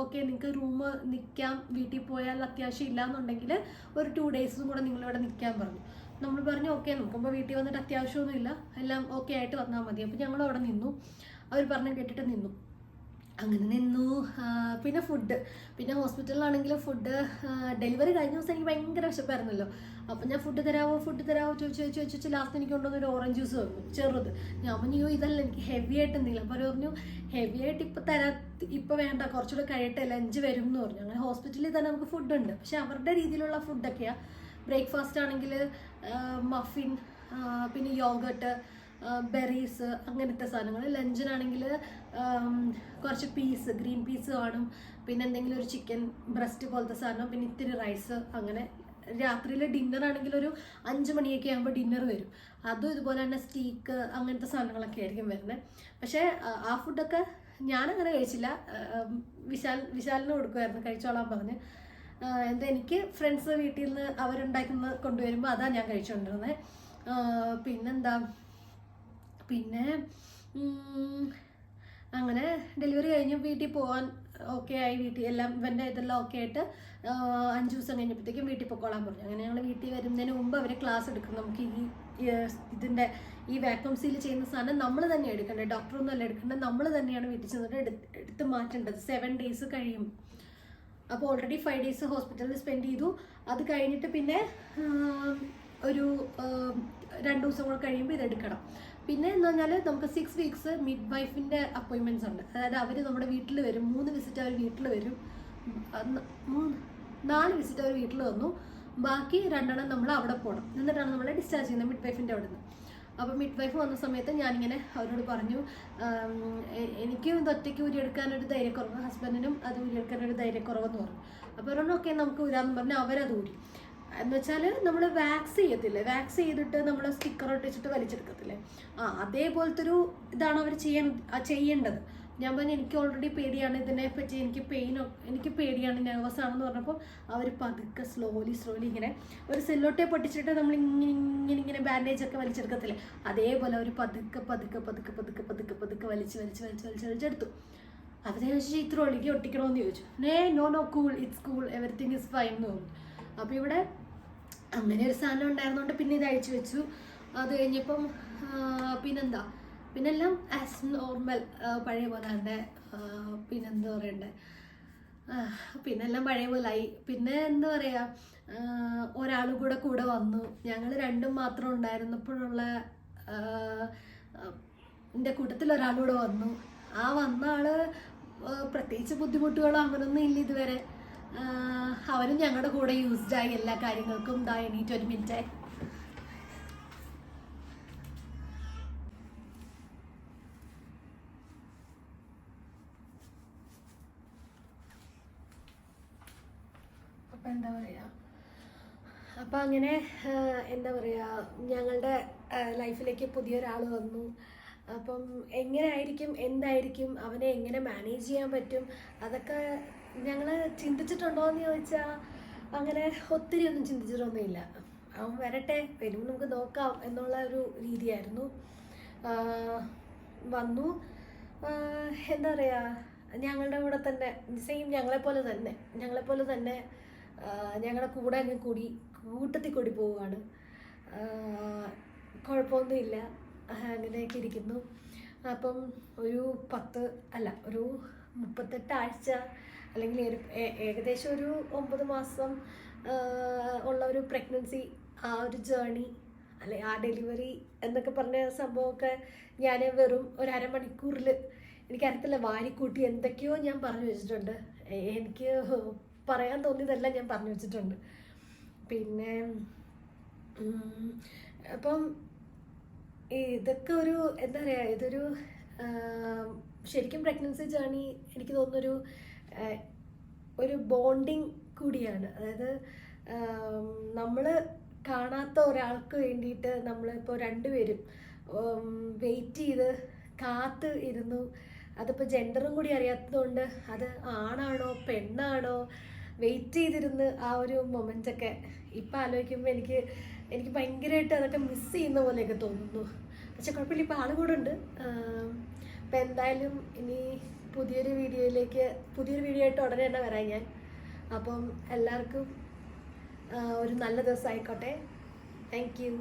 ഓക്കെ നിങ്ങൾക്ക് റൂം നിൽക്കാം, വീട്ടിൽ പോയാൽ അത്യാവശ്യം ഇല്ലയെന്നുണ്ടെങ്കിൽ ഒരു 2 ഡേയ്സും കൂടെ നിങ്ങളിവിടെ നിൽക്കാൻ പറഞ്ഞു. നമ്മൾ പറഞ്ഞു ഓക്കെ, നോക്കുമ്പോൾ വീട്ടിൽ വന്നിട്ട് അത്യാവശ്യമൊന്നുമില്ല, എല്ലാം ഓക്കെ ആയിട്ട് വന്നാൽ മതി. അപ്പോൾ ഞങ്ങൾ അവിടെ നിന്നു, അവർ പറഞ്ഞ് കേട്ടിട്ട് നിന്നു. അങ്ങനെ നിന്നു. പിന്നെ ഹോസ്പിറ്റലിലാണെങ്കിൽ ഫുഡ് ഡെലിവറി കഴിഞ്ഞ ദിവസം എനിക്ക് ഭയങ്കര വിശപ്പായിരുന്നല്ലോ. അപ്പം ഞാൻ ഫുഡ് തരാമോ ചോദിച്ചു ലാസ്റ്റ് എനിക്ക് കൊണ്ടുവന്ന് ഒരു ഓറഞ്ച് ജ്യൂസ് വന്നു ചെറുത്. ഞാൻ പറഞ്ഞു ഇതല്ല എനിക്ക് ഹെവി ആയിട്ട് എന്തെങ്കിലും. അപ്പോൾ അവർ പറഞ്ഞു ഹെവി ആയിട്ട് ഇപ്പം വേണ്ട, കുറച്ചുകൂടെ കഴിയട്ടെ, ലഞ്ച് വരും എന്ന് പറഞ്ഞു. അങ്ങനെ ഹോസ്പിറ്റലിൽ തന്നെ നമുക്ക് ഫുഡുണ്ട്, പക്ഷെ അവരുടെ രീതിയിലുള്ള ഫുഡൊക്കെയാണ്. ബ്രേക്ക്ഫാസ്റ്റ് ആണെങ്കിൽ മഫിൻ, പിന്നെ യോഗട്ട്, ബെറീസ്, അങ്ങനത്തെ സാധനങ്ങൾ. ലഞ്ചിനാണെങ്കിൽ കുറച്ച് ഗ്രീൻ പീസ് കാണും, പിന്നെ എന്തെങ്കിലും ഒരു ചിക്കൻ ബ്രസ്റ്റ് പോലത്തെ സാധനം, പിന്നെ ഇത്തിരി റൈസ്. അങ്ങനെ രാത്രിയിൽ ഡിന്നറാണെങ്കിൽ ഒരു 5 മണിയൊക്കെ ആകുമ്പോൾ ഡിന്നർ വരും. അതും ഇതുപോലെ തന്നെ സ്റ്റീക്ക്, അങ്ങനത്തെ സാധനങ്ങളൊക്കെ ആയിരിക്കും വരുന്നത്. പക്ഷേ ആ ഫുഡൊക്കെ ഞാനങ്ങനെ കഴിച്ചില്ല, വിശാലിന് കൊടുക്കുമായിരുന്നു, കഴിച്ചോളാൻ പറഞ്ഞ്. എനിക്ക് ഫ്രണ്ട്സ് വീട്ടിൽ നിന്ന് അവരുണ്ടാക്കുന്ന കൊണ്ടുവരുമ്പോൾ അതാണ് ഞാൻ കഴിച്ചുകൊണ്ടിരുന്നത്. പിന്നെ അങ്ങനെ ഡെലിവറി കഴിഞ്ഞ് വീട്ടിൽ പോകാൻ ഓക്കെ ആയി. വീട്ടിൽ ഇവൻ്റെ ഇതെല്ലാം ഓക്കെ ആയിട്ട് 5 ദിവസം കഴിഞ്ഞപ്പോഴത്തേക്കും വീട്ടിൽ പൊക്കോളാൻ പറഞ്ഞു. അങ്ങനെ ഞങ്ങൾ വീട്ടിൽ വരുന്നതിന് മുമ്പ് അവർ ക്ലാസ് എടുക്കും. നമുക്ക് ഈ വാക്യൂം സീൽ ചെയ്യുന്ന സാധനം നമ്മൾ തന്നെ എടുക്കേണ്ടത്, ഡോക്ടറൊന്നും അല്ല എടുക്കേണ്ടത്, നമ്മൾ തന്നെയാണ് വീട്ടിൽ ചെന്നിട്ട് എടുത്ത് മാറ്റേണ്ടത്. 7 ഡേയ്സ് കഴിയും. അപ്പോൾ ഓൾറെഡി 5 ഡേയ്സ് ഹോസ്പിറ്റലിൽ സ്പെൻഡ് ചെയ്തു. അത് കഴിഞ്ഞിട്ട് പിന്നെ ഒരു 2 ദിവസം കൂടെ കഴിയുമ്പോൾ ഇതെടുക്കണം. പിന്നെ എന്ന് പറഞ്ഞാൽ നമുക്ക് 6 വീക്സ് മിഡ് വൈഫിൻ്റെ അപ്പോയിൻമെൻറ്റ്സ് ഉണ്ട്. അതായത് അവർ നമ്മുടെ വീട്ടിൽ വരും, 3 വിസിറ്റ് അവർ വീട്ടിൽ വരും, 4 വിസിറ്റ് അവർ വീട്ടിൽ വന്നു, ബാക്കി 2 നമ്മൾ അവിടെ പോകണം. എന്നിട്ടാണ് നമ്മളെ ഡിസ്ചാർജ് ചെയ്യുന്നത് മിഡ് വൈഫിൻ്റെ അവിടെ നിന്ന്. അപ്പോൾ മിഡ് വൈഫ് വന്ന സമയത്ത് ഞാനിങ്ങനെ അവരോട് പറഞ്ഞു, എനിക്കും ഇത് ഒറ്റയ്ക്ക് ഊരിയെടുക്കാനൊരു ധൈര്യക്കുറവ്, ഹസ്ബൻഡിനും അത് ഊരിയെടുക്കാനൊരു ധൈര്യക്കുറവെന്ന് പറഞ്ഞു. അപ്പോൾ അവരോട് ഓക്കെ നമുക്ക് ഊരാമെന്ന് പറഞ്ഞാൽ അവരത് ഊരി. എന്ന് വെച്ചാൽ നമ്മൾ വാക്സ് ചെയ്യത്തില്ലേ, വാക്സ് ചെയ്തിട്ട് നമ്മൾ സ്റ്റിക്കർ ഒട്ടിച്ചിട്ട് വലിച്ചെടുക്കത്തില്ലേ, അതേപോലത്തെ ഒരു ഇതാണ് അവർ ചെയ്യേണ്ടത്. ഞാൻ പറഞ്ഞു എനിക്ക് ഓൾറെഡി പേടിയാണ് ഇതിനെപ്പറ്റി, എനിക്ക് പേടിയാണ്, നെർവസ് ആണെന്ന് പറഞ്ഞപ്പോൾ അവർ പതുക്കെ സ്ലോലി ഇങ്ങനെ ഒരു സെല്ലോ ടേപ്പ് പൊട്ടിച്ചിട്ട് നമ്മൾ ഇങ്ങനെ ബാൻഡേജ് ഒക്കെ വലിച്ചെടുക്കത്തില്ലേ, അതേപോലെ അവർ പതുക്കെ വലിച്ചെടുത്തു. അവരെ ചോദിച്ചു ഇത്ര ഒഴുകി ഒട്ടിക്കണമെന്ന് ചോദിച്ചു. No cool, it's cool, everything is fine എന്ന് പറഞ്ഞു. അപ്പോൾ ഇവിടെ അങ്ങനെ ഒരു സാധനം ഉണ്ടായിരുന്നോണ്ട് പിന്നെ ഇത് അഴിച്ചു വെച്ചു. അത് കഴിഞ്ഞപ്പം പിന്നെല്ലാം ആസ് നോർമൽ, പഴയ പോലെ തന്നെ. പിന്നെന്താ പറയണ്ടേ, പിന്നെല്ലാം പഴയ പോലെ ആയി. പിന്നെ എന്താ പറയുക, ഒരാൾ കൂടെ വന്നു. ഞങ്ങൾ രണ്ടും മാത്രം ഉണ്ടായിരുന്നപ്പോഴുള്ള എൻ്റെ കൂട്ടത്തിൽ ഒരാളൂടെ വന്നു. ആ വന്ന ആള് പ്രത്യേകിച്ച് ബുദ്ധിമുട്ടുകളോ അങ്ങനൊന്നും ഇല്ല ഇതുവരെ. അവരും ഞങ്ങളുടെ കൂടെ യൂസ്ഡായി എല്ലാ കാര്യങ്ങൾക്കും. എണീറ്റ് ഒരു മിനിറ്റ്. അപ്പം എന്താ പറയുക, അപ്പം അങ്ങനെ എന്താ പറയുക, ഞങ്ങളുടെ ലൈഫിലേക്ക് പുതിയൊരാൾ വന്നു. അപ്പം എങ്ങനെയായിരിക്കും, എന്തായിരിക്കും, അവനെ എങ്ങനെ മാനേജ് ചെയ്യാൻ പറ്റും, അതൊക്കെ ഞങ്ങൾ ചിന്തിച്ചിട്ടുണ്ടോ എന്ന് ചോദിച്ചാൽ അങ്ങനെ ഒത്തിരി ഒന്നും ചിന്തിച്ചിട്ടൊന്നുമില്ല. അവൻ വരട്ടെ, വരും നമുക്ക് നോക്കാം എന്നുള്ള ഒരു രീതിയായിരുന്നു. വന്നു, എന്താ പറയുക, ഞങ്ങളുടെ കൂടെ തന്നെ സെയിം ഞങ്ങളെപ്പോലെ തന്നെ ഞങ്ങളുടെ കൂടെ അങ്ങ് കൂട്ടത്തിൽ കൂടി പോവുകയാണ്. കുഴപ്പമൊന്നുമില്ല, അങ്ങനെയൊക്കെ ഇരിക്കുന്നു. അപ്പം ഒരു 38 ആഴ്ച അല്ലെങ്കിൽ ഏകദേശം ഒരു 9 മാസം ഉള്ള ഒരു പ്രഗ്നൻസി, ആ ഒരു ജേണി അല്ലെ ആ ഡെലിവറി എന്നൊക്കെ പറഞ്ഞ സംഭവമൊക്കെ ഞാൻ വെറും ഒരു അരമണിക്കൂറിൽ, എനിക്കറിയത്തില്ല, വാരിക്കൂട്ടി എന്തൊക്കെയോ ഞാൻ പറഞ്ഞു വെച്ചിട്ടുണ്ട്. എനിക്ക് പറയാൻ തോന്നിയതെല്ലാം ഞാൻ പറഞ്ഞു വെച്ചിട്ടുണ്ട്. പിന്നെ അപ്പം ഇതൊക്കെ ഒരു എന്താ പറയുക, ഇതൊരു ശരിക്കും പ്രഗ്നൻസി ജേണി എനിക്ക് തോന്നുന്നൊരു ഒരു ബോണ്ടിങ് കൂടിയാണ്. അതായത് നമ്മൾ കാണാത്ത ഒരാൾക്ക് വേണ്ടിയിട്ട് നമ്മളിപ്പോൾ രണ്ടുപേരും വെയിറ്റ് ചെയ്ത് കാത്ത് ഇരുന്നു. അതിപ്പോൾ ജെൻഡറും കൂടി അറിയാത്തതുകൊണ്ട് അത് ആണാണോ പെണ്ണാണോ വെയിറ്റ് ചെയ്തിരുന്ന് ആ ഒരു മൊമെൻ്റൊക്കെ ഇപ്പം ആലോചിക്കുമ്പോൾ എനിക്ക് ഭയങ്കരമായിട്ട് അതൊക്കെ മിസ് ചെയ്യുന്ന പോലെയൊക്കെ തോന്നുന്നു. പക്ഷെ കുഴപ്പമില്ല, ഇപ്പോൾ ആൾ കൂടെ ഉണ്ട്. അപ്പം എന്തായാലും ഇനി പുതിയൊരു വീഡിയോ ആയിട്ട് ഉടനെ തന്നെ വരാം ഞാൻ. അപ്പം എല്ലാവർക്കും ഒരു നല്ല ദിവസം ആയിക്കോട്ടെ. Thank you.